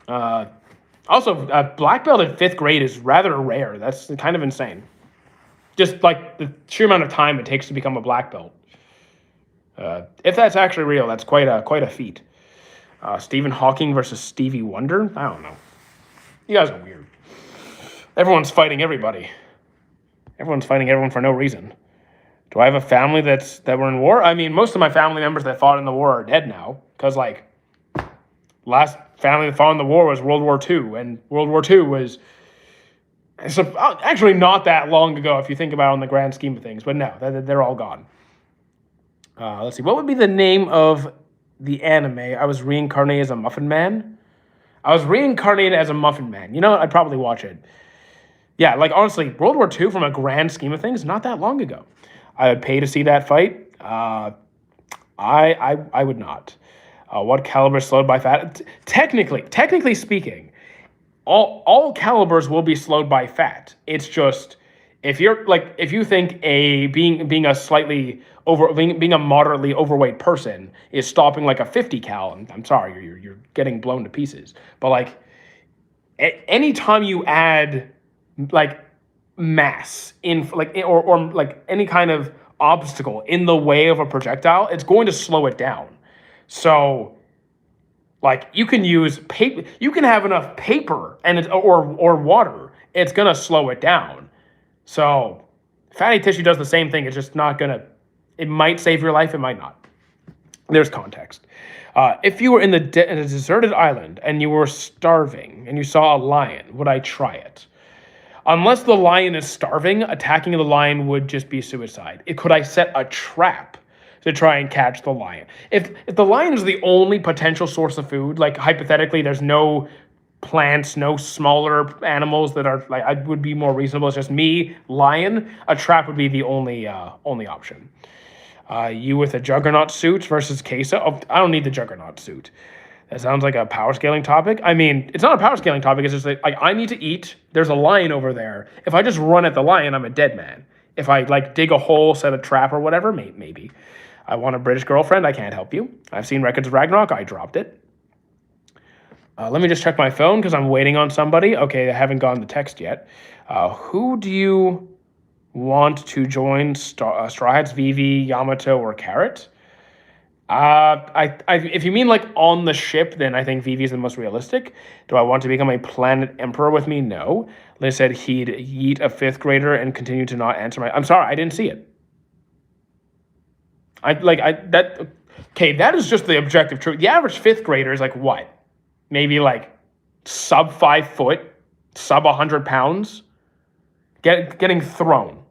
Also, black belt in fifth grade is rather rare. That's kind of insane. Just like the sheer amount of time it takes to become a black belt. If that's actually real, that's quite a feat. Stephen Hawking versus Stevie Wonder? I don't know. You guys are weird. Everyone's fighting everybody. Everyone's fighting everyone for no reason. Do I have a family that were in war? I mean, most of my family members that fought in the war are dead now. Because, like, last family that fought in the war was World War II. And World War II was actually not that long ago if you think about it in the grand scheme of things. But no, they're all gone. Let's see. What would be the name of the anime? I was reincarnated as a Muffin Man. I'd probably watch it. Yeah, like honestly, World War II from a grand scheme of things, not that long ago. I would pay to see that fight. I would not. What caliber is slowed by fat? Technically speaking, all calibers will be slowed by fat. It's just if you think being a moderately overweight person is stopping like a 50 cal, I'm sorry, you're getting blown to pieces. But like anytime you add like mass in or like any kind of obstacle in the way of a projectile, it's going to slow it down. So like you can use paper, you can have enough paper and or water, it's gonna slow it down. So Fatty tissue does the same thing. It's just not going to, it might save your life, it might not. There's context. If you were in in a deserted island and you were starving and you saw a lion, would I try it? Unless the lion is starving, attacking the lion would just be suicide. Could I set a trap to try and catch the lion? If the lion is the only potential source of food, like hypothetically, there's no plants, no smaller animals that are like I would be more reasonable. It's just me, lion. A trap would be the only option. You with a juggernaut suit versus Queso. Oh, I don't need the juggernaut suit. That sounds like a power scaling topic. I mean, it's not a power scaling topic. It's just like I need to eat. There's a lion over there. If I just run at the lion, I'm a dead man. If I like dig a hole, set a trap or whatever, maybe. I want a British girlfriend. I can't help you. I've seen Records of Ragnarok. I dropped it. Let me just check my phone because I'm waiting on somebody. Okay, I haven't gotten the text yet. Who do you want to join? Straw Hats, Vivi, Yamato, or Carrot? If you mean like on the ship, then I think Vivi is the most realistic. Do I want to become a planet emperor with me? No. Liz said he'd yeet a fifth grader and continue to not answer my. I'm sorry, I didn't see it. That is just the objective truth. The average fifth grader is like what? Maybe like sub 5 foot, sub 100 pounds, getting thrown.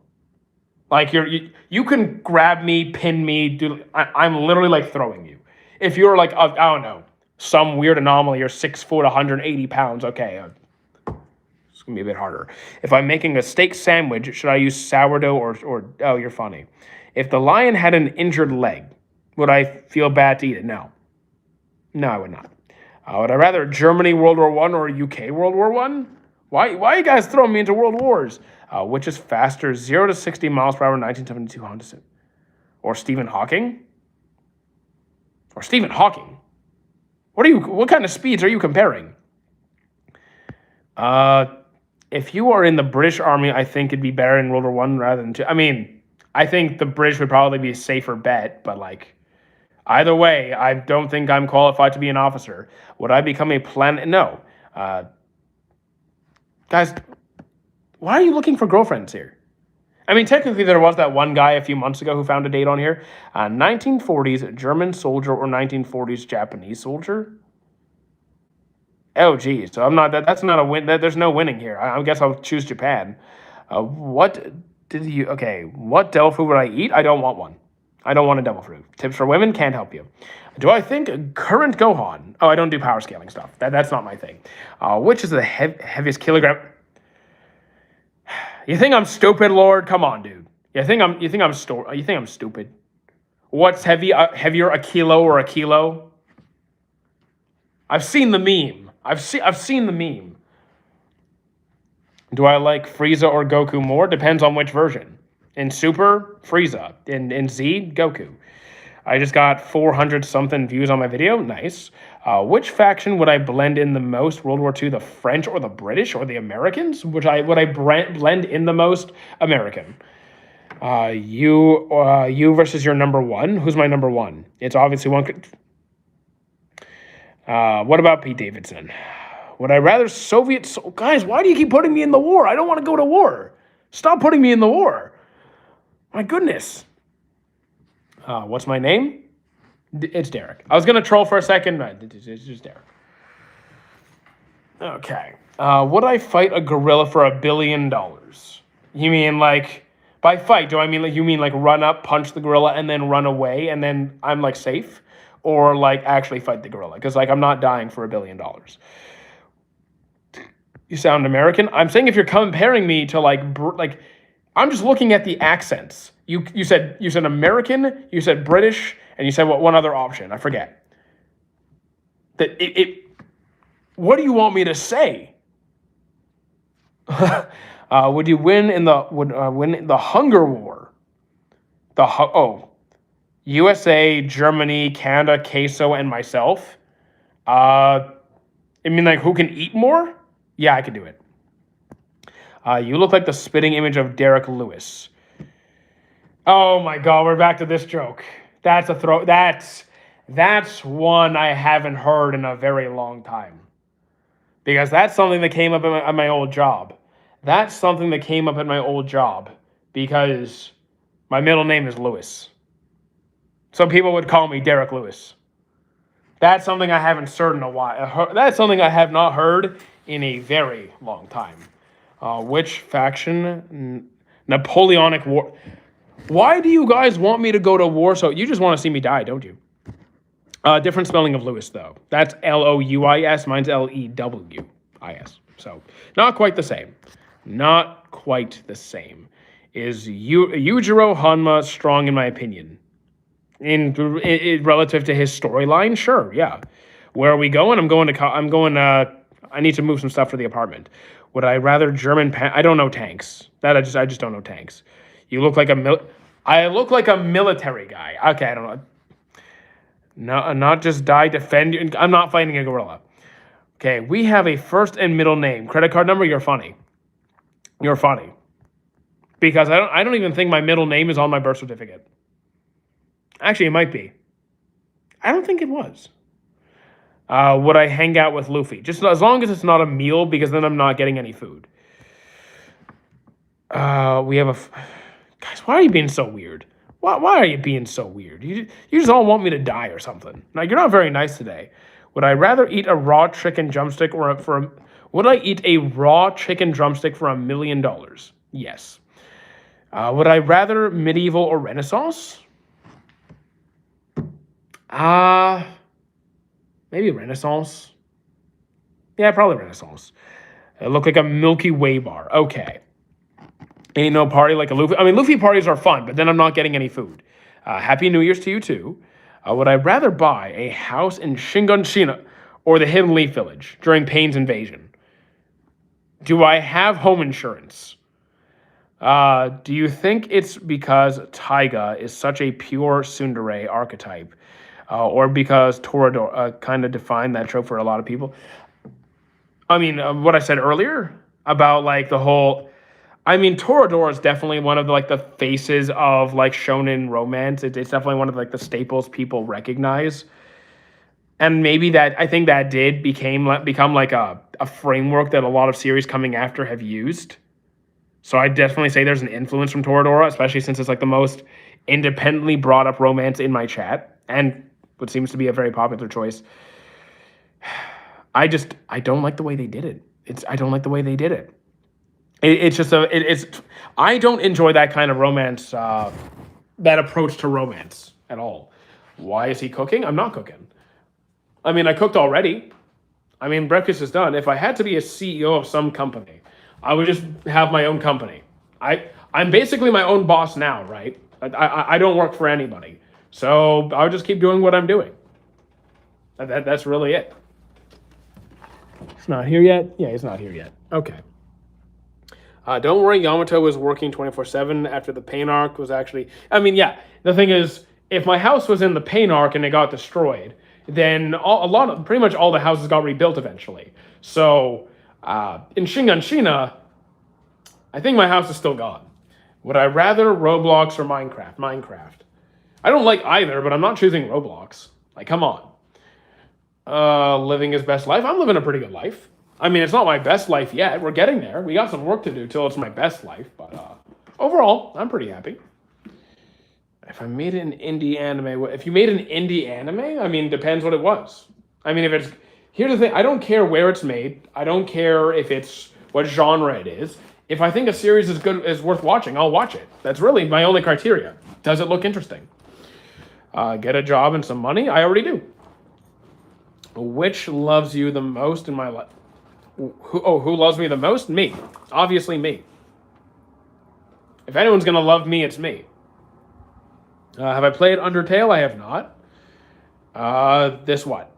Like you can grab me, pin me, I'm literally like throwing you. If you're like I don't know, some weird anomaly, you're 6 foot, 180 pounds. Okay, it's gonna be a bit harder. If I'm making a steak sandwich, should I use sourdough or oh, you're funny. If the lion had an injured leg, would I feel bad to eat it? No, I would not. Would I rather Germany World War I or UK World War I? Why are you guys throwing me into world wars? Which is faster, 0 to 60 miles per hour, 1972 Honda Civic? Or Stephen Hawking? What kind of speeds are you comparing? If you are in the British Army, I think it'd be better in World War I rather than II. I mean, I think the British would probably be a safer bet, but like, either way, I don't think I'm qualified to be an officer. Would I become a planet? No. Guys, why are you looking for girlfriends here? I mean, technically, there was that one guy a few months ago who found a date on here. 1940s German soldier or 1940s Japanese soldier? Oh, geez. So I'm not. That's not a win. There's no winning here. I guess I'll choose Japan. What devil fruit would I eat? I don't want one. I don't want a devil fruit. Tips for women, can't help you. Do I think current Gohan? Oh, I don't do power scaling stuff. That's not my thing. Which is the heaviest kilogram? You think I'm stupid, Lord? Come on, dude. You think I'm stupid? What's heavier, a kilo or a kilo? I've seen the meme. I've seen the meme. Do I like Frieza or Goku more? Depends on which version. In Super, Frieza. In Z, Goku. I just got 400 something views on my video. Nice. Which faction would I blend in the most? World War II, the French or the British or the Americans? Would I blend in the most? American. You versus your number one. Who's my number one? It's obviously one. What about Pete Davidson? Would I rather Soviet? Guys, why do you keep putting me in the war? I don't want to go to war. Stop putting me in the war. My goodness. What's my name? It's Derek. I was going to troll for a second. It's just Derek. Okay. Would I fight a gorilla for $1 billion? You mean like, by fight, do I mean like, you mean like run up, punch the gorilla, and then run away, and then I'm like safe? Or like actually fight the gorilla? Because like I'm not dying for $1 billion. You sound American. I'm saying if you're comparing me to like I'm just looking at the accents. You said American, you said British, and you said what one other option? I forget. That what do you want me to say? Would you win in the Hunger War? USA, Germany, Canada, Queso, and myself. I mean, like, who can eat more? Yeah, I could do it. You look like the spitting image of Derek Lewis. Oh my God, we're back to this joke. That's a throw. That's one I haven't heard in a very long time. Because that's something that came up at my old job. because my middle name is Lewis. Some people would call me Derek Lewis. That's something I haven't heard in a while. That's something I have not heard in a very long time. Which faction? Napoleonic War. Why do you guys want me to go to war? So you just want to see me die, don't you? Different spelling of Lewis, though. That's Louis. Mine's Lewis. So not quite the same. Not quite the same. Is Yujiro Hanma strong in my opinion? In relative to his storyline, sure, yeah. Where are we going? I need to move some stuff for the apartment. Would I rather German? I don't know tanks. I just don't know tanks. You look like I look like a military guy. Okay, I don't know. No, not just die, defend. I'm not fighting a gorilla. Okay, we have a first and middle name. Credit card number. You're funny. You're funny. Because I don't even think my middle name is on my birth certificate. Actually, it might be. I don't think it was. Would I hang out with Luffy? Just as long as it's not a meal, because then I'm not getting any food. We have a... Guys, why are you being so weird? Why are you being so weird? You just all want me to die or something. Now, you're not very nice today. Would I rather eat a raw chicken drumstick would I eat a raw chicken drumstick for $1 million? Yes. Would I rather medieval or Renaissance? Maybe Renaissance. Yeah, probably Renaissance. It looked like a Milky Way bar. Okay. Ain't no party like a Luffy. I mean, Luffy parties are fun, but then I'm not getting any food. Happy New Year's to you, too. Would I rather buy a house in Shinganshina or the Hidden Leaf Village during Pain's invasion? Do I have home insurance? Do you think it's because Taiga is such a pure tsundere archetype? Or because Toradora kind of defined that trope for a lot of people? I mean, what I said earlier about, like, the whole... I mean, Toradora is definitely one of the faces of like shonen romance. It's definitely one of the staples people recognize, and maybe I think that did become like a framework that a lot of series coming after have used. So I definitely say there's an influence from Toradora, especially since it's like the most independently brought up romance in my chat, and what seems to be a very popular choice. I don't like the way they did it. I don't like the way they did it. I don't enjoy that kind of romance, that approach to romance at all. Why is he cooking? I'm not cooking. I mean, I cooked already. I mean, breakfast is done. If I had to be a CEO of some company, I would just have my own company. I'm basically my own boss now, right? I don't work for anybody. So I'll just keep doing what I'm doing. That's really it. It's not here yet? Yeah, it's not here yet. Okay. Don't worry, Yamato was working 24/7 after the Pain arc was actually... I mean, yeah, the thing is, if my house was in the Pain arc and it got destroyed, then pretty much all the houses got rebuilt eventually. So, in Shinganshina, I think my house is still gone. Would I rather Roblox or Minecraft? Minecraft. I don't like either, but I'm not choosing Roblox. Like, come on. Living his best life? I'm living a pretty good life. I mean, it's not my best life yet. We're getting there. We got some work to do till it's my best life. But overall, I'm pretty happy. If I made an indie anime... If you made an indie anime, I mean, depends what it was. I mean, if it's... Here's the thing. I don't care where it's made. I don't care if it's... what genre it is. If I think a series is worth watching, I'll watch it. That's really my only criteria. Does it look interesting? Get a job and some money? I already do. Which loves you the most in my life? Who loves me the most? Me. Obviously me. If anyone's going to love me, it's me. Have I played Undertale? I have not. This what?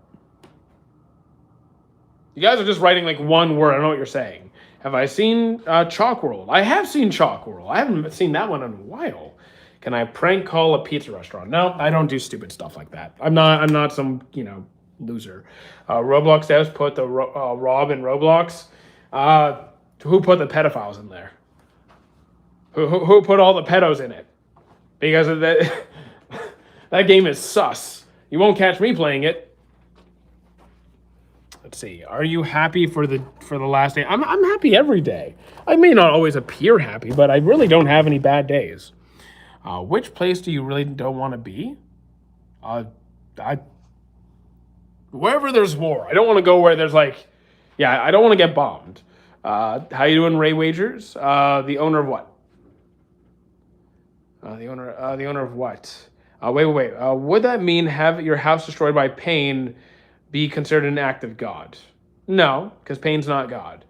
You guys are just writing like one word. I don't know what you're saying. Have I seen Chalk World? I have seen Chalk World. I haven't seen that one in a while. Can I prank call a pizza restaurant? No, I don't do stupid stuff like that. I'm not some, loser. Roblox devs put the Rob in Roblox. Who put the pedophiles in there? Who put all the pedos in it? Because of that, that game is sus. You won't catch me playing it. Let's see. Are you happy for the last day? I'm happy every day. I may not always appear happy, but I really don't have any bad days. Which place do you really don't want to be? I Wherever there's war. I don't want to go where there's like, yeah, I don't want to get bombed. How you doing, Ray Wagers? The owner of what? The owner of what? Wait. Would that mean have your house destroyed by pain be considered an act of God? No, because pain's not God.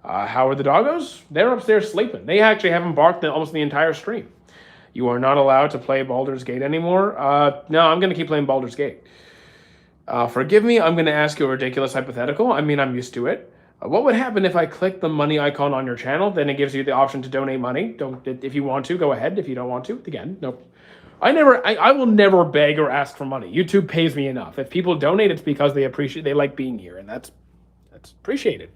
How are the doggos? They're upstairs sleeping. They actually haven't barked almost the entire stream. You are not allowed to play Baldur's Gate anymore. No, I'm going to keep playing Baldur's Gate. Forgive me, I'm going to ask you a ridiculous hypothetical. I mean, I'm used to it. What would happen if I click the money icon on your channel? Then it gives you the option to donate money. If you want to, go ahead. If you don't want to, again, nope. I will never beg or ask for money. YouTube pays me enough. If people donate, it's because they like being here, and that's appreciated.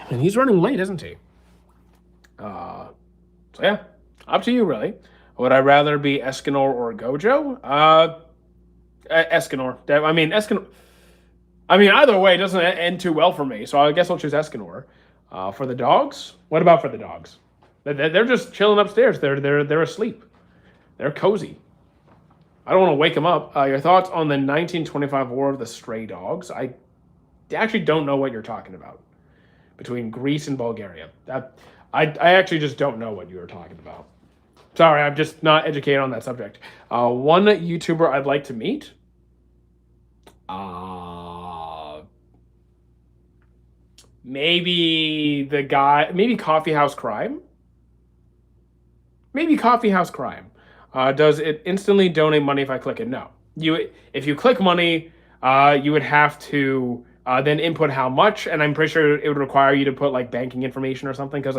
And he's running late, isn't he? So yeah, up to you, really. Would I rather be Escanor or Gojo? Escanor. Escanor. Either way, it doesn't end too well for me, so I guess I'll choose Escanor. For the dogs? What about for the dogs? They're just chilling upstairs. They're asleep. They're cozy. I don't want to wake them up. Your thoughts on the 1925 War of the Stray Dogs? I actually don't know what you're talking about. Between Greece and Bulgaria. I actually just don't know what you were talking about. Sorry, I'm just not educated on that subject. One YouTuber I'd like to meet? Maybe the guy, maybe Coffee House Crime? Maybe Coffee House Crime. Does it instantly donate money if I click it? No. If you click money, you would have to then input how much, and I'm pretty sure it would require you to put like banking information or something, because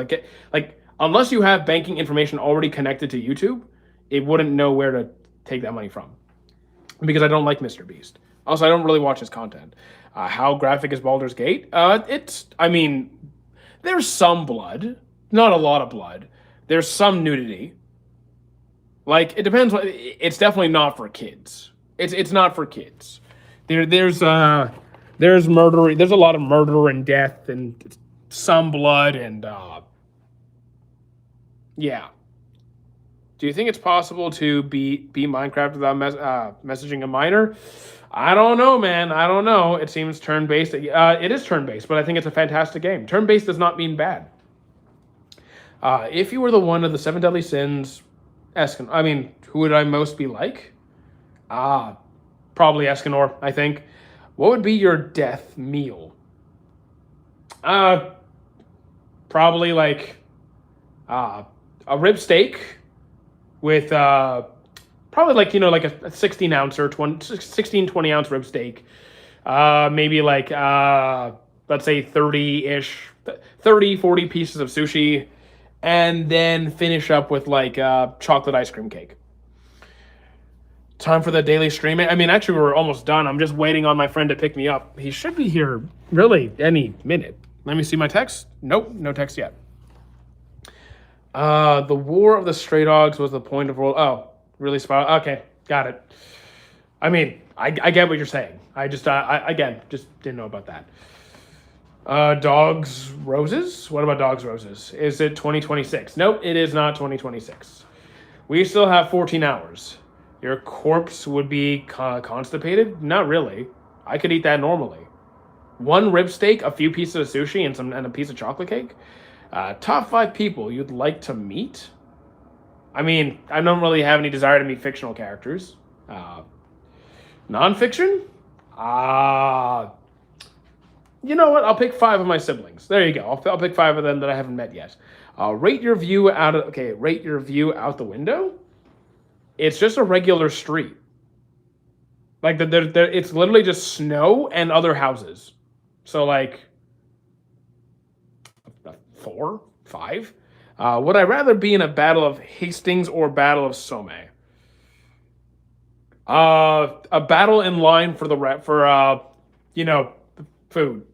unless you have banking information already connected to YouTube, it wouldn't know where to take that money from. Because I don't like Mr. Beast. Also, I don't really watch his content. How graphic is Baldur's Gate? There's some blood. Not a lot of blood. There's some nudity. Like, it depends. It's definitely not for kids. It's not for kids. There's murder. There's a lot of murder and death and some blood and yeah. Do you think it's possible to beat Minecraft without messaging a minor? I don't know, man. I don't know. It seems turn-based. It is turn-based, but I think it's a fantastic game. Turn-based does not mean bad. If you were the one of the 7 deadly sins, who would I most be like? Probably Escanor, I think. What would be your death meal? Probably like a rib steak with probably like a 16 ounce or 20 ounce rib steak. Maybe like let's say 30 40 pieces of sushi, and then finish up with like chocolate ice cream cake. Time for the daily streaming. Actually, we're almost done. I'm just waiting on my friend to pick me up. He should be here really any minute. Let me see my text. Nope, no text yet. The War of the Stray Dogs was the point of world. Oh, really? Okay, got it. I get what you're saying. I just didn't know about that. Dogs Roses? What about Dogs Roses? Is it 2026? Nope, it is not 2026. We still have 14 hours. Your corpse would be constipated? Not really. I could eat that normally. One rib steak, a few pieces of sushi, and a piece of chocolate cake. Top 5 people you'd like to meet? I don't really have any desire to meet fictional characters. Non-fiction? You know what? I'll pick 5 of my siblings. There you go. I'll pick 5 of them that I haven't met yet. Rate your view out the window? It's just a regular street. Like, it's literally just snow and other houses. So, like, 4, 5. Would I rather be in a Battle of Hastings or Battle of Somme? A battle in line for food.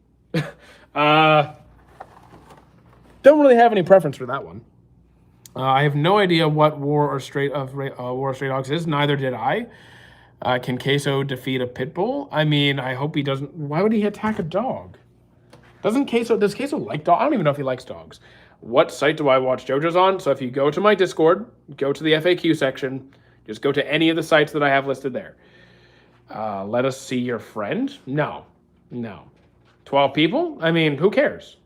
Don't really have any preference for that one. I have no idea what War of Stray Dogs is. Neither did I. Can Queso defeat a pit bull? I mean, I hope he doesn't. Why would he attack a dog? Does Queso like dogs? I don't even know if he likes dogs. What site do I watch JoJo's on? So if you go to my Discord, go to the FAQ section, just go to any of the sites that I have listed there. Let us see your friend? No. 12 people? I mean, who cares?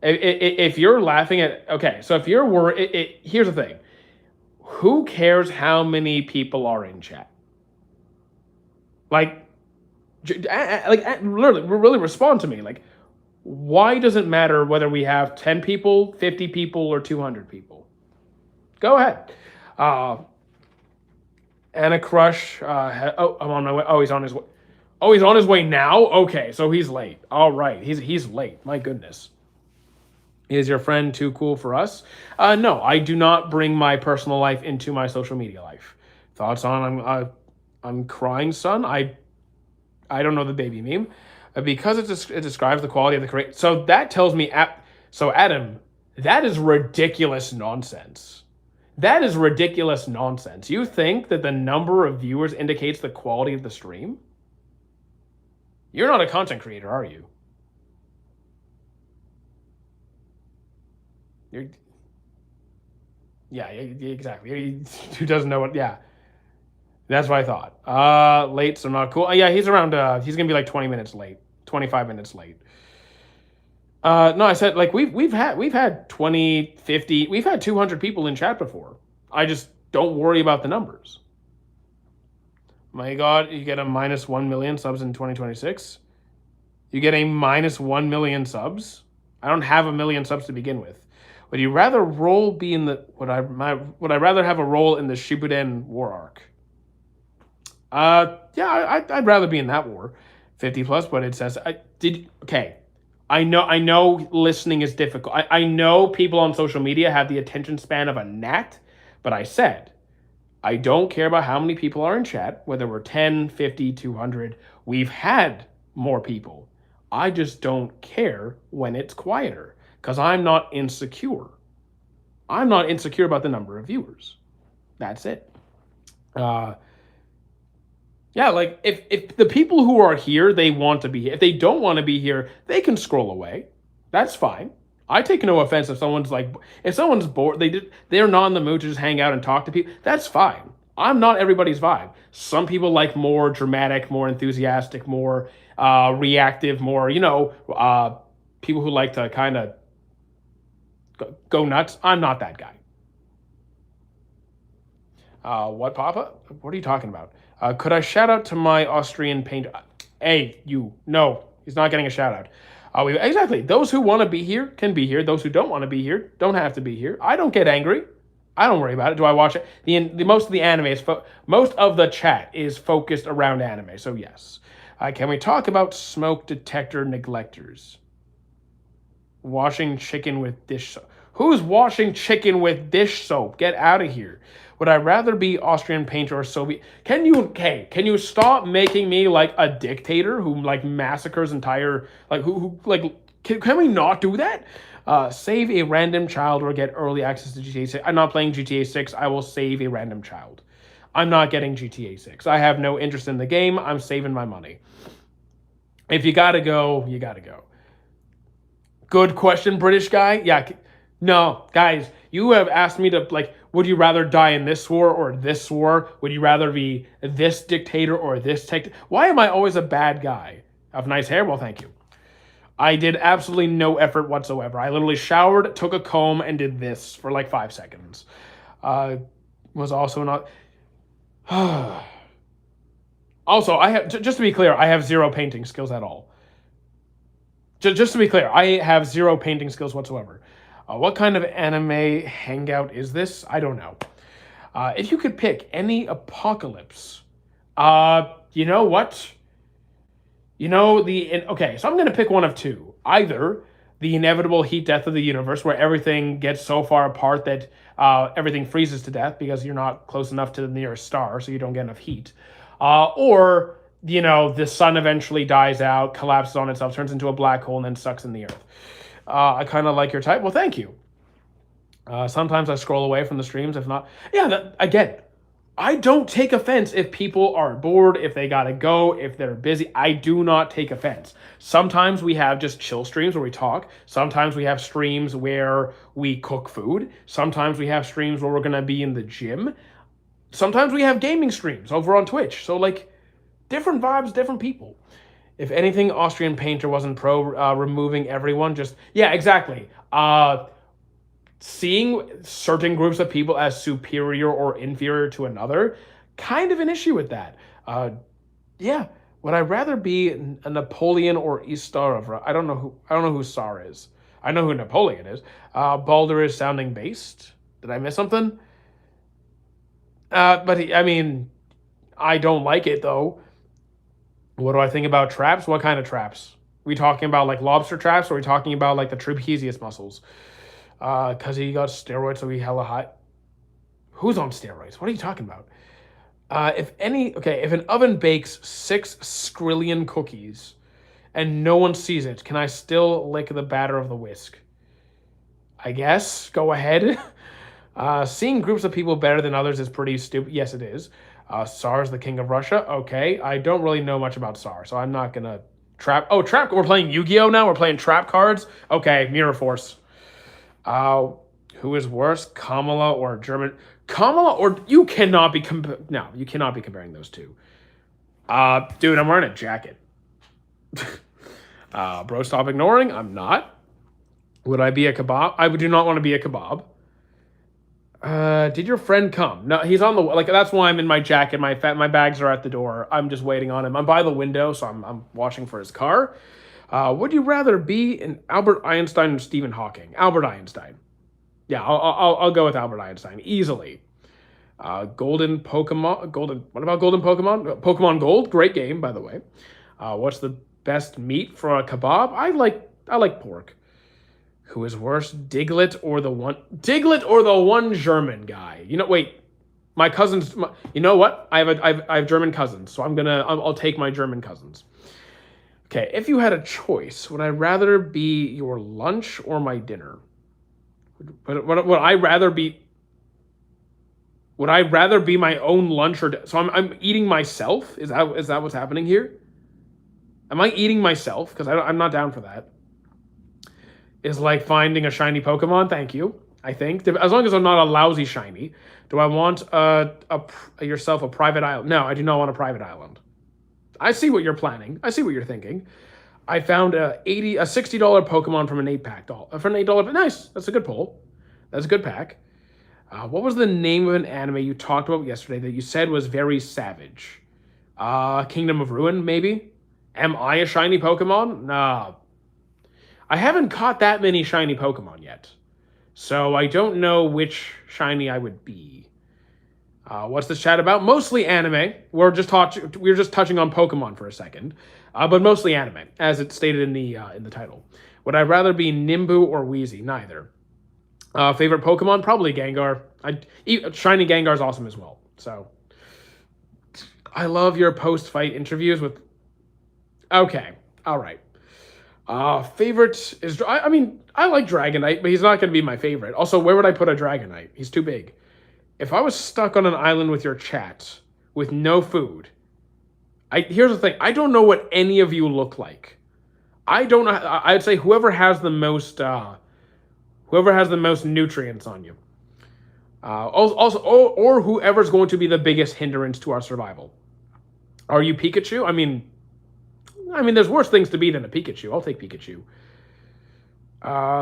If you're laughing at... Okay, so if you're worried... Here's the thing. Who cares how many people are in chat? Like, literally, really respond to me. Like, why does it matter whether we have 10 people, 50 people, or 200 people? Go ahead. Anna Crush. I'm on my way. Oh, he's on his way. Oh, he's on his way now? Okay, so he's late. All right, he's late. My goodness. Is your friend too cool for us? No, I do not bring my personal life into my social media life. Thoughts on I'm crying, son? I don't know the baby meme. Because it describes the quality of the create. So that tells me... So Adam, that is ridiculous nonsense. That is ridiculous nonsense. You think that the number of viewers indicates the quality of the stream? You're not a content creator, are you? Yeah, exactly. Who doesn't know what? Yeah, that's what I thought. Late, so not cool. Yeah, he's around. He's gonna be like 20 minutes late, 25 minutes late. No, I said like we've had 20, 50, we've had 200 people in chat before. I just don't worry about the numbers. My God, you get a minus 1 million subs in 2026. You get a minus 1 million subs. I don't have a million subs to begin with. Would you rather role be in the would I rather have a role in the Shippuden war arc? Yeah, I'd rather be in that war, 50 plus. But it says okay. I know listening is difficult. I know people on social media have the attention span of a gnat, but I said I don't care about how many people are in chat, whether we're 10, 50, 200. We've had more people. I just don't care when it's quieter because I'm not insecure. I'm not insecure about the number of viewers. That's it. Yeah, like if the people who are here, they want to be here. If they don't want to be here, they can scroll away. That's fine. I take no offense if someone's bored, they're not in the mood to just hang out and talk to people. That's fine. I'm not everybody's vibe. Some people like more dramatic, more enthusiastic, more reactive, more, people who like to kind of go nuts. I'm not that guy. What, Papa? What are you talking about? Could I shout out to my Austrian painter? Hey, you. No, he's not getting a shout out. Exactly. Those who want to be here can be here. Those who don't want to be here don't have to be here. I don't get angry. I don't worry about it. Do I watch it? The most of the anime is most of the chat is focused around anime. So yes. Can we talk about smoke detector neglectors? Washing chicken with dish soap. Who's washing chicken with dish soap? Get out of here. Would I rather be Austrian painter or Soviet? Can you stop making me like a dictator who like massacres entire can we not do that? Save a random child or get early access to GTA 6. I'm not playing GTA 6. I will save a random child. I'm not getting GTA 6. I have no interest in the game. I'm saving my money. If you gotta go, you gotta go. Good question, British guy. Yeah. No, guys, you have asked me to, would you rather die in this war or this war? Would you rather be this dictator or this dictator? Why am I always a bad guy? I have nice hair? Well, thank you. I did absolutely no effort whatsoever. I literally showered, took a comb, and did this for like 5 seconds. Was also not... Also, just to be clear, I have zero painting skills at all. Just to be clear, I have zero painting skills whatsoever. What kind of anime hangout is this? I don't know. If you could pick any apocalypse, you know what? Okay, so I'm going to pick one of two. Either the inevitable heat death of the universe, where everything gets so far apart that everything freezes to death because you're not close enough to the nearest star, so you don't get enough heat. Or, the sun eventually dies out, collapses on itself, turns into a black hole, and then sucks in the earth. I kind of like your type. Well, thank you. Sometimes I scroll away from the streams, if not. Yeah, again, I don't take offense if people are bored, if they gotta go, if they're busy. I do not take offense. Sometimes we have just chill streams where we talk. Sometimes we have streams where we cook food. Sometimes we have streams where we're gonna be in the gym. Sometimes we have gaming streams over on Twitch. So like different vibes, different people. If anything, Austrian Painter wasn't pro removing everyone. Just yeah, exactly. Seeing certain groups of people as superior or inferior to another, kind of an issue with that. Yeah, would I rather be a Napoleon or Istar? I don't know who Tsar is. I know who Napoleon is. Balder is sounding based. Did I miss something? I mean, I don't like it though. What do I think about traps? What kind of traps? We talking about like lobster traps, or are we talking about like the trapezius muscles? Because he got steroids, so he hella hot. Who's on steroids? What are you talking about? If an oven bakes 6 skrillion cookies and no one sees it, can I still lick the batter of the whisk? I guess. Go ahead. Seeing groups of people better than others is pretty stupid. Yes, it is. Tsar's the king of Russia. Okay. I don't really know much about Tsar, so I'm not going to trap. Oh, trap. We're playing Yu-Gi-Oh! Now? We're playing trap cards? Okay. Mirror Force. Who is worse, Kamala or German? Kamala or you cannot be no, you cannot be comparing those two. Dude, I'm wearing a jacket. Bro, stop ignoring. I'm not. Would I be a kebab? I do not want to be a kebab. Did your friend come? No, he's on the like. That's why I'm in my jacket. My bags are at the door. I'm just waiting on him. I'm by the window, so I'm watching for his car. Would you rather be an Albert Einstein or Stephen Hawking? Albert Einstein. Yeah, I'll go with Albert Einstein easily. Golden Pokemon. What about Golden Pokemon? Pokemon Gold, great game by the way. What's the best meat for a kebab? I like pork. Who is worse, Diglett or the one German guy? You know, wait. My cousins. You know what? I have German cousins, so I'll take my German cousins. Okay, if you had a choice, would I rather be your lunch or my dinner? Would I rather be? Would I rather be my own lunch or so? I'm eating myself. Is that what's happening here? Am I eating myself? Because I'm not down for that. Is like finding a shiny Pokemon. Thank you. I think as long as I'm not a lousy shiny. Do I want yourself a private island? No, I do not want a private island. I see what you're planning. I see what you're thinking. I found a $60 Pokemon from an 8-pack doll. For an $8, nice. That's a good pull. That's a good pack. What was the name of an anime you talked about yesterday that you said was very savage? Kingdom of Ruin, maybe? Am I a shiny Pokemon? Nah. I haven't caught that many shiny Pokemon yet. So I don't know which shiny I would be. What's this chat about? Mostly anime. We're just touching on Pokemon for a second, but mostly anime, as it's stated in the title. Would I rather be Nimbu or Wheezy? Neither. Favorite Pokemon? Probably Gengar. Shiny Gengar is awesome as well. So I love your post-fight interviews with. Okay, all right. Favorite is I like Dragonite, but he's not going to be my favorite. Also, where would I put a Dragonite? He's too big. If I was stuck on an island with your chat, with no food, here's the thing. I don't know what any of you look like. I don't know. I'd say whoever has the most nutrients on you. Or whoever's going to be the biggest hindrance to our survival. Are you Pikachu? I mean, there's worse things to be than a Pikachu. I'll take Pikachu.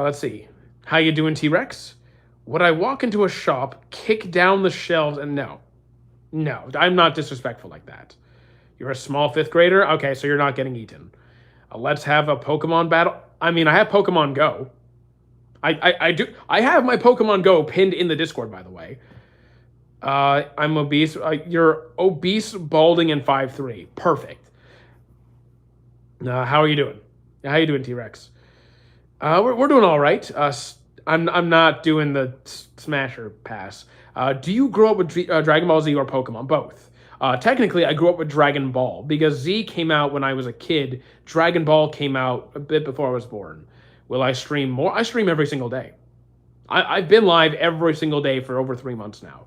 Let's see. How you doing, T-Rex? Would I walk into a shop, kick down the shelves, and no, I'm not disrespectful like that. You're a small 5th grader? Okay, so you're not getting eaten. Let's have a Pokemon battle. I have Pokemon Go. I do. I have my Pokemon Go pinned in the Discord, by the way. I'm obese. You're obese, balding, and 5'3". Perfect. How are you doing? How you doing, T-Rex? We're doing all right. I'm not doing the Smasher pass. Do you grow up with Dragon Ball Z or Pokemon? Both. Technically, I grew up with Dragon Ball because Z came out when I was a kid. Dragon Ball came out a bit before I was born. Will I stream more? I stream every single day. I've been live every single day for over 3 months now.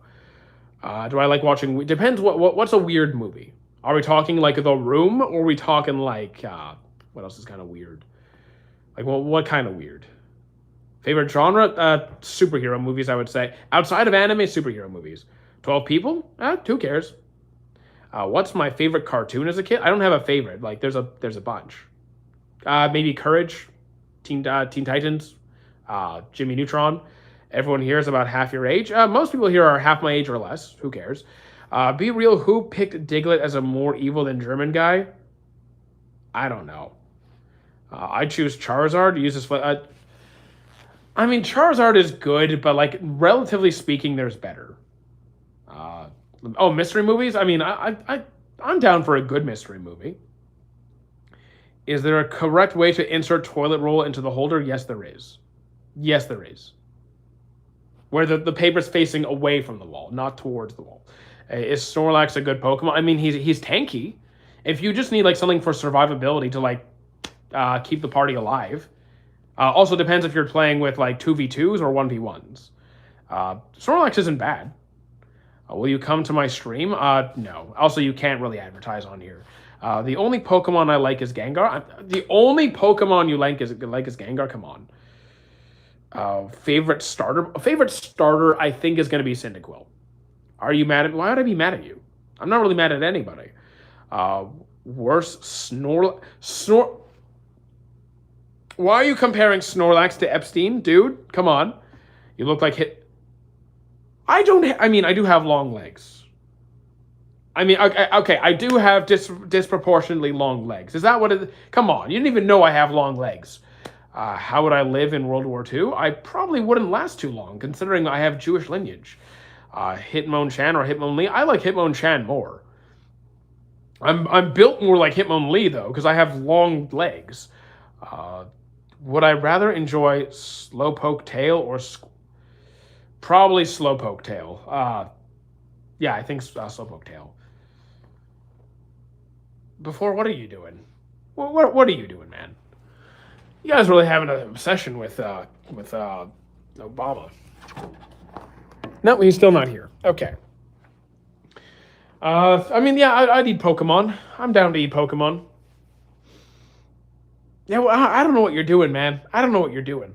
Do I like watching? Depends. What's a weird movie? Are we talking like The Room, or are we talking like what else is kind of weird? Like what kind of weird? Favorite genre? Superhero movies, I would say. Outside of anime, superhero movies. 12 People? Who cares? What's my favorite cartoon as a kid? I don't have a favorite. Like there's a bunch. Maybe Courage, Teen Titans, Jimmy Neutron. Everyone here is about half your age. Most people here are half my age or less. Who cares? Be real. Who picked Diglett as a more evil than German guy? I don't know. I choose Charizard. Use this. I mean, Charizard is good, but like relatively speaking, there's better. Mystery movies. I mean, I'm down for a good mystery movie. Is there a correct way to insert toilet roll into the holder? Yes, there is. Yes, there is. Where the paper's facing away from the wall, not towards the wall. Is Snorlax a good Pokemon? I mean, he's tanky. If you just need like something for survivability to like keep the party alive. Also depends if you're playing with like 2v2s or 1v1s. Snorlax isn't bad. Will you come to my stream? No. Also, you can't really advertise on here. The only Pokemon I like is Gengar. The only Pokemon you like is Gengar. Come on. Favorite starter, I think, is going to be Cyndaquil. Are you mad at me? Why would I be mad at you? I'm not really mad at anybody. Worst Why are you comparing Snorlax to Epstein, dude? Come on. You look like I do have long legs. I mean, okay, I do have disproportionately long legs. Is that what it... Come on, you didn't even know I have long legs. How would I live in World War II? I probably wouldn't last too long, considering I have Jewish lineage. Hitmonchan or Hitmonlee? I like Hitmonchan more. I'm built more like Hitmonlee, though, because I have long legs. Would I rather enjoy Slowpoke Tail or... Probably Slowpoke Tail. Yeah, I think Slowpoke Tail. Before, what are you doing? What are you doing, man? You guys really having an obsession with Obama. No, he's still not here. Okay. I mean, yeah, I'd eat Pokemon. I'm down to eat Pokemon. Yeah, well, I don't know what you're doing, man. I don't know what you're doing.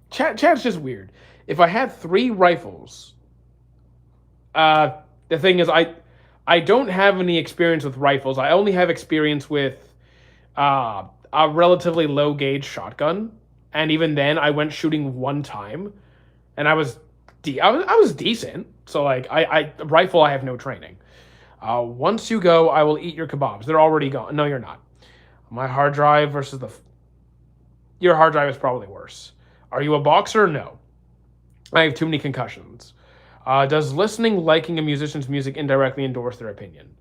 Chat's just weird. If I had 3 rifles, the thing is, I don't have any experience with rifles. I only have experience with a relatively low gauge shotgun, and even then, I went shooting one time, and I was decent. So like, rifle, I have no training. Once you go, I will eat your kebabs. They're already gone. No, you're not. My hard drive versus your hard drive is probably worse. Are you a boxer? No. I have too many concussions. Does listening, liking a musician's music indirectly endorse their opinion?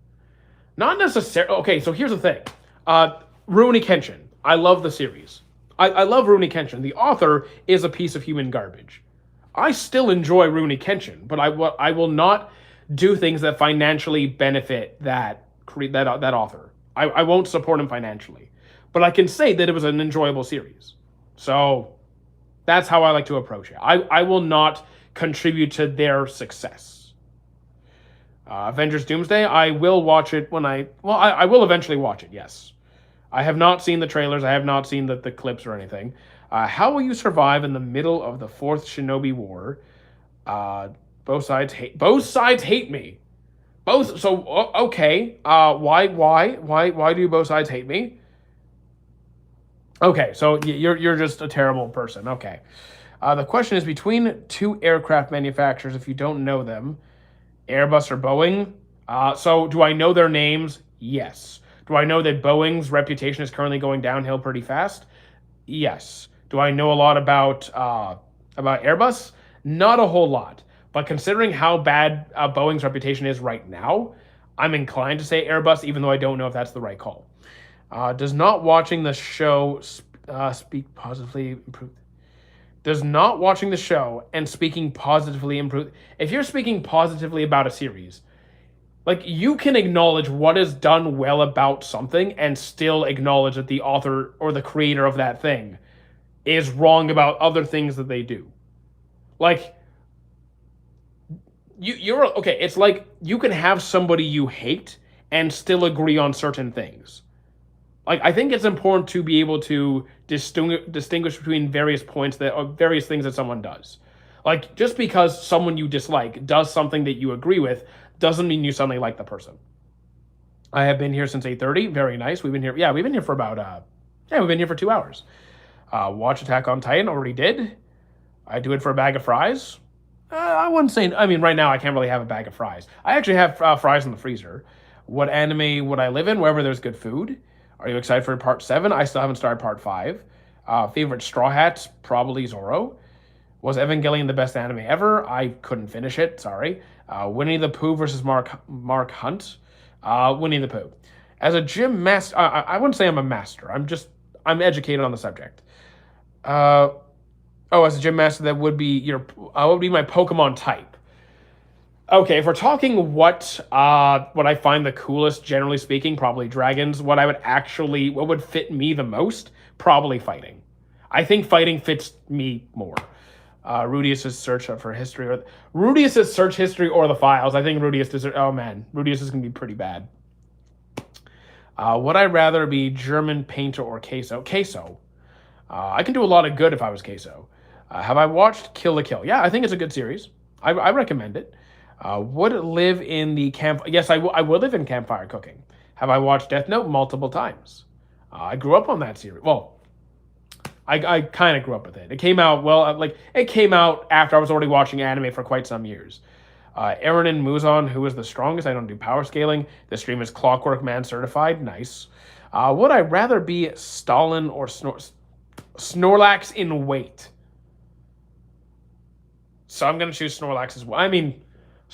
Not necessarily. Okay, so here's the thing. Rurouni Kenshin. I love the series. I love Rurouni Kenshin. The author is a piece of human garbage. I still enjoy Rurouni Kenshin, but I will not do things that financially benefit that author. I won't support him financially. But I can say that it was an enjoyable series. So that's how I like to approach it. I will not contribute to their success. Avengers Doomsday, I will watch it I will eventually watch it, yes. I have not seen the trailers. I have not seen the clips or anything. How will you survive in the middle of the 4th Shinobi War? Both sides hate me. Okay. Why do both sides hate me? Okay, so you're just a terrible person. Okay. The question is between 2 aircraft manufacturers, if you don't know them, Airbus or Boeing. So do I know their names? Yes. Do I know that Boeing's reputation is currently going downhill pretty fast? Yes. Do I know a lot about Airbus? Not a whole lot. But considering how bad Boeing's reputation is right now, I'm inclined to say Airbus, even though I don't know if that's the right call. Does not watching the show speak positively improve? Does not watching the show and speaking positively improve? If you're speaking positively about a series, like, you can acknowledge what is done well about something and still acknowledge that the author or the creator of that thing is wrong about other things that they do. Like, you're okay. It's like you can have somebody you hate and still agree on certain things. Like I think it's important to be able to distinguish between various points that or various things that someone does. Like just because someone you dislike does something that you agree with doesn't mean you suddenly like the person. I have been here since 8:30. Very nice. We've been here. Yeah, we've been here for about yeah, we've been here for 2 hours. Watch Attack on Titan. Already did. I do it for a bag of fries. I wouldn't say. I mean, right now I can't really have a bag of fries. I actually have fries in the freezer. What anime would I live in? Wherever there's good food. Are you excited for part 7? I still haven't started part 5. Favorite Straw Hats? Probably Zoro. Was Evangelion the best anime ever? I couldn't finish it. Sorry. Winnie the Pooh versus Mark Hunt. Winnie the Pooh. As a gym master, I wouldn't say I'm a master. I'm educated on the subject. As a gym master, that would be would be my Pokemon type. Okay, if we're talking what I find the coolest, generally speaking, probably dragons. What would fit me the most, probably fighting. I think fighting fits me more. Rudius's search for history, or Rudius's search history, or the files. I think Rudius is. Oh man, Rudius is gonna be pretty bad. Would I rather be German painter or queso? Queso. I can do a lot of good if I was queso. Have I watched Kill la Kill? Yeah, I think it's a good series. I recommend it. Would live in the camp? Yes, I would live in campfire cooking. Have I watched Death Note multiple times? I grew up on that series. Well, I kind of grew up with it. It came out it came out after I was already watching anime for quite some years. Aaron and Muzon, who is the strongest? I don't do power scaling. The stream is Clockwork Man certified. Nice. Would I rather be Stalin or Snorlax in weight? So I'm gonna choose Snorlax as well. I mean,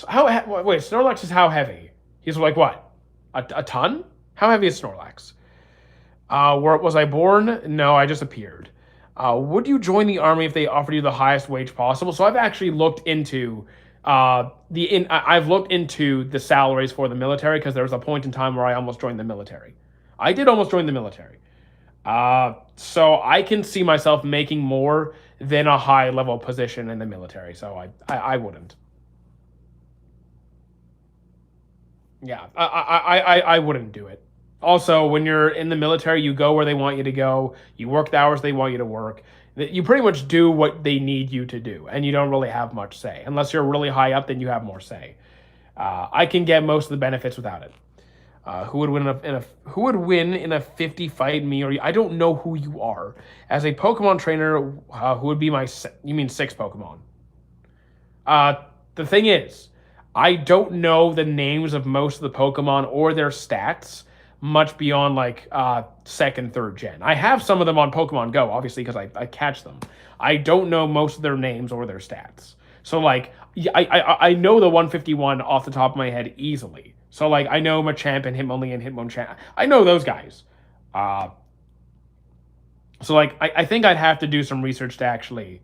wait, Snorlax is how heavy? He's like what? A ton? How heavy is Snorlax? Where was I born? No, I just appeared. Would you join the army if they offered you the highest wage possible? So I've actually looked into I've looked into the salaries for the military because there was a point in time where I almost joined the military. I did almost join the military. So I can see myself making more than a high level position in the military. So I wouldn't. Yeah, I wouldn't do it. Also, when you're in the military, you go where they want you to go. You work the hours they want you to work. You pretty much do what they need you to do, and you don't really have much say. Unless you're really high up, then you have more say. I can get most of the benefits without it. Who would win in a 50 fight me or you? I don't know who you are. As a Pokemon trainer, who would be you mean 6 Pokemon? The thing is, I don't know the names of most of the Pokemon or their stats much beyond like second, third gen. I have some of them on Pokemon Go, obviously, because I catch them. I don't know most of their names or their stats. So like, I know the 151 off the top of my head easily. So like, I know Machamp and Hitmonlee and Hitmonchan. I know those guys. So like, I think I'd have to do some research to actually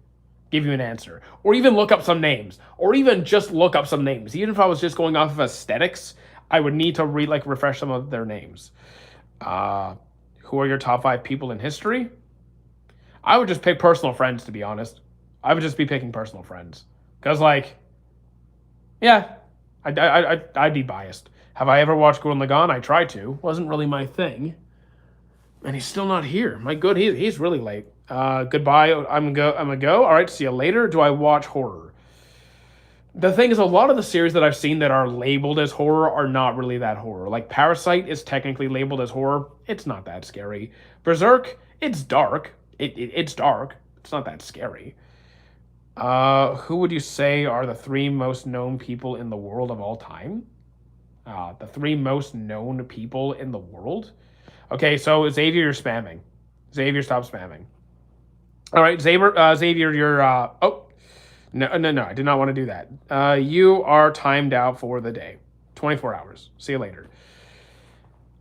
give you an answer, or even look up some names, or even just look up some names. Even if I was just going off of aesthetics, I would need to refresh some of their names. Who are your top 5 people in history? I would just pick personal friends, to be honest. I would just be picking personal friends. Because, like, yeah, I'd be biased. Have I ever watched Gurren Lagann? I tried to. Wasn't really my thing. And he's still not here. My good, he's really late. Goodbye. I'm gonna go. All right, see you later. Do I watch horror? The thing is, a lot of the series that I've seen that are labeled as horror are not really that horror. Like Parasite is technically labeled as horror. It's not that scary. Berserk, it's dark. It's dark. It's not that scary. Who would you say are the 3 most known people in the world of all time? The 3 most known people in the world? Okay, so Xavier, you're spamming. Xavier, stop spamming. All right, Xavier, you're... oh, no, I did not want to do that. You are timed out for the day. 24 hours. See you later.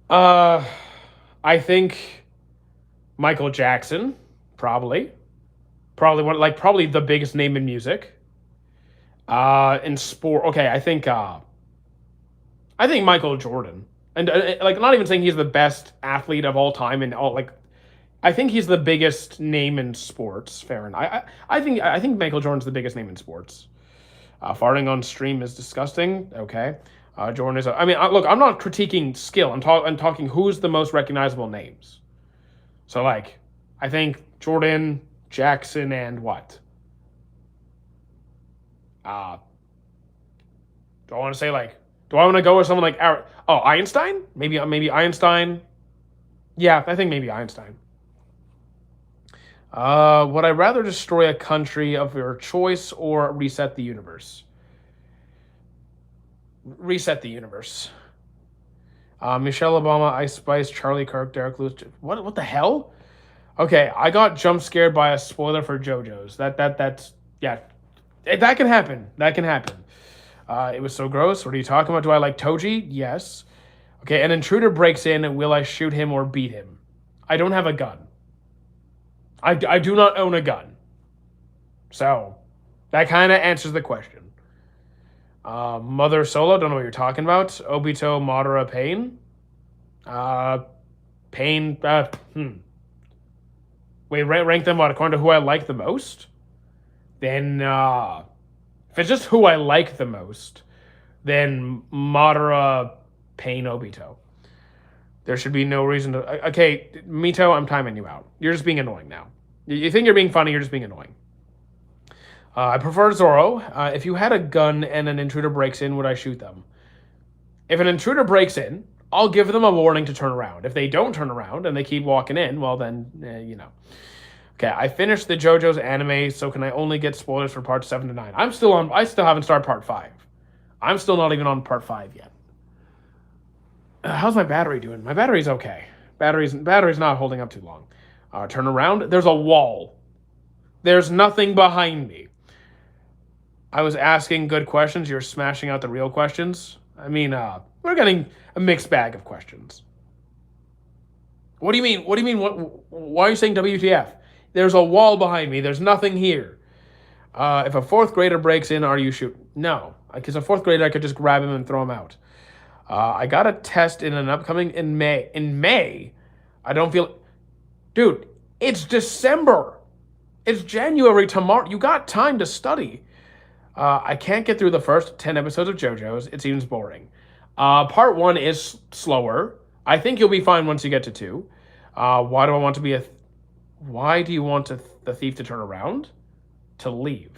I think Michael Jackson, probably the biggest name in music. In sport, okay, I think Michael Jordan, and like not even saying he's the best athlete of all time and all like. I think he's the biggest name in sports. Fair enough. I think Michael Jordan's the biggest name in sports. Farting on stream is disgusting. Okay. Jordan is. Look, I'm not critiquing skill. I'm talking who's the most recognizable names. So, like, I think Jordan, Jackson, and what? Do I want to say, like, do I want to go with someone like Einstein? Maybe Einstein. Yeah, I think maybe Einstein. Would I rather destroy a country of your choice or reset the universe? Reset the universe. Michelle Obama, Ice Spice, Charlie Kirk, Derek Lewis. What the hell? Okay, I got jump scared by a spoiler for JoJo's. That's yeah. That can happen. That can happen. It was so gross. What are you talking about? Do I like Toji? Yes. Okay, an intruder breaks in. Will I shoot him or beat him? I don't have a gun. I do not own a gun. So, that kind of answers the question. Mother Solo, don't know what you're talking about. Obito, Madara, Pain. Pain, Wait, rank them according to who I like the most? Then, if it's just who I like the most, then Madara, Pain, Obito. There should be no reason to... Okay, Mito, I'm timing you out. You're just being annoying now. You think you're being funny, you're just being annoying. I prefer Zoro. If you had a gun and an intruder breaks in, would I shoot them? If an intruder breaks in, I'll give them a warning to turn around. If they don't turn around and they keep walking in, well then, Okay, I finished the JoJo's anime, so can I only get spoilers for parts 7 to 9? I still haven't started part 5. I'm still not even on part 5 yet. How's my battery doing? My battery's okay. Battery's not holding up too long. Turn around. There's a wall. There's nothing behind me. I was asking good questions. You're smashing out the real questions. We're getting a mixed bag of questions. What do you mean? Why are you saying WTF? There's a wall behind me. There's nothing here. If a fourth grader breaks in, are you shooting? No. Because a fourth grader, I could just grab him and throw him out. I got a test in May. In May? I don't feel... Dude, it's December. It's January tomorrow. You got time to study. I can't get through the first 10 episodes of JoJo's. It seems boring. Part 1 is slower. I think you'll be fine once you get to 2. Why do you want the thief to turn around? To leave.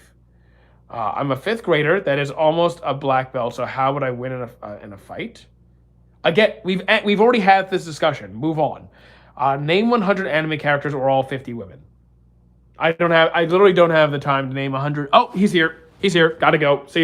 I'm a 5th grader that is almost a black belt, so how would I win in a fight? Again, we've already had this discussion. Move on. Name 100 anime characters or all 50 women. I literally don't have the time to name 100. Oh, he's here. Gotta go. See ya.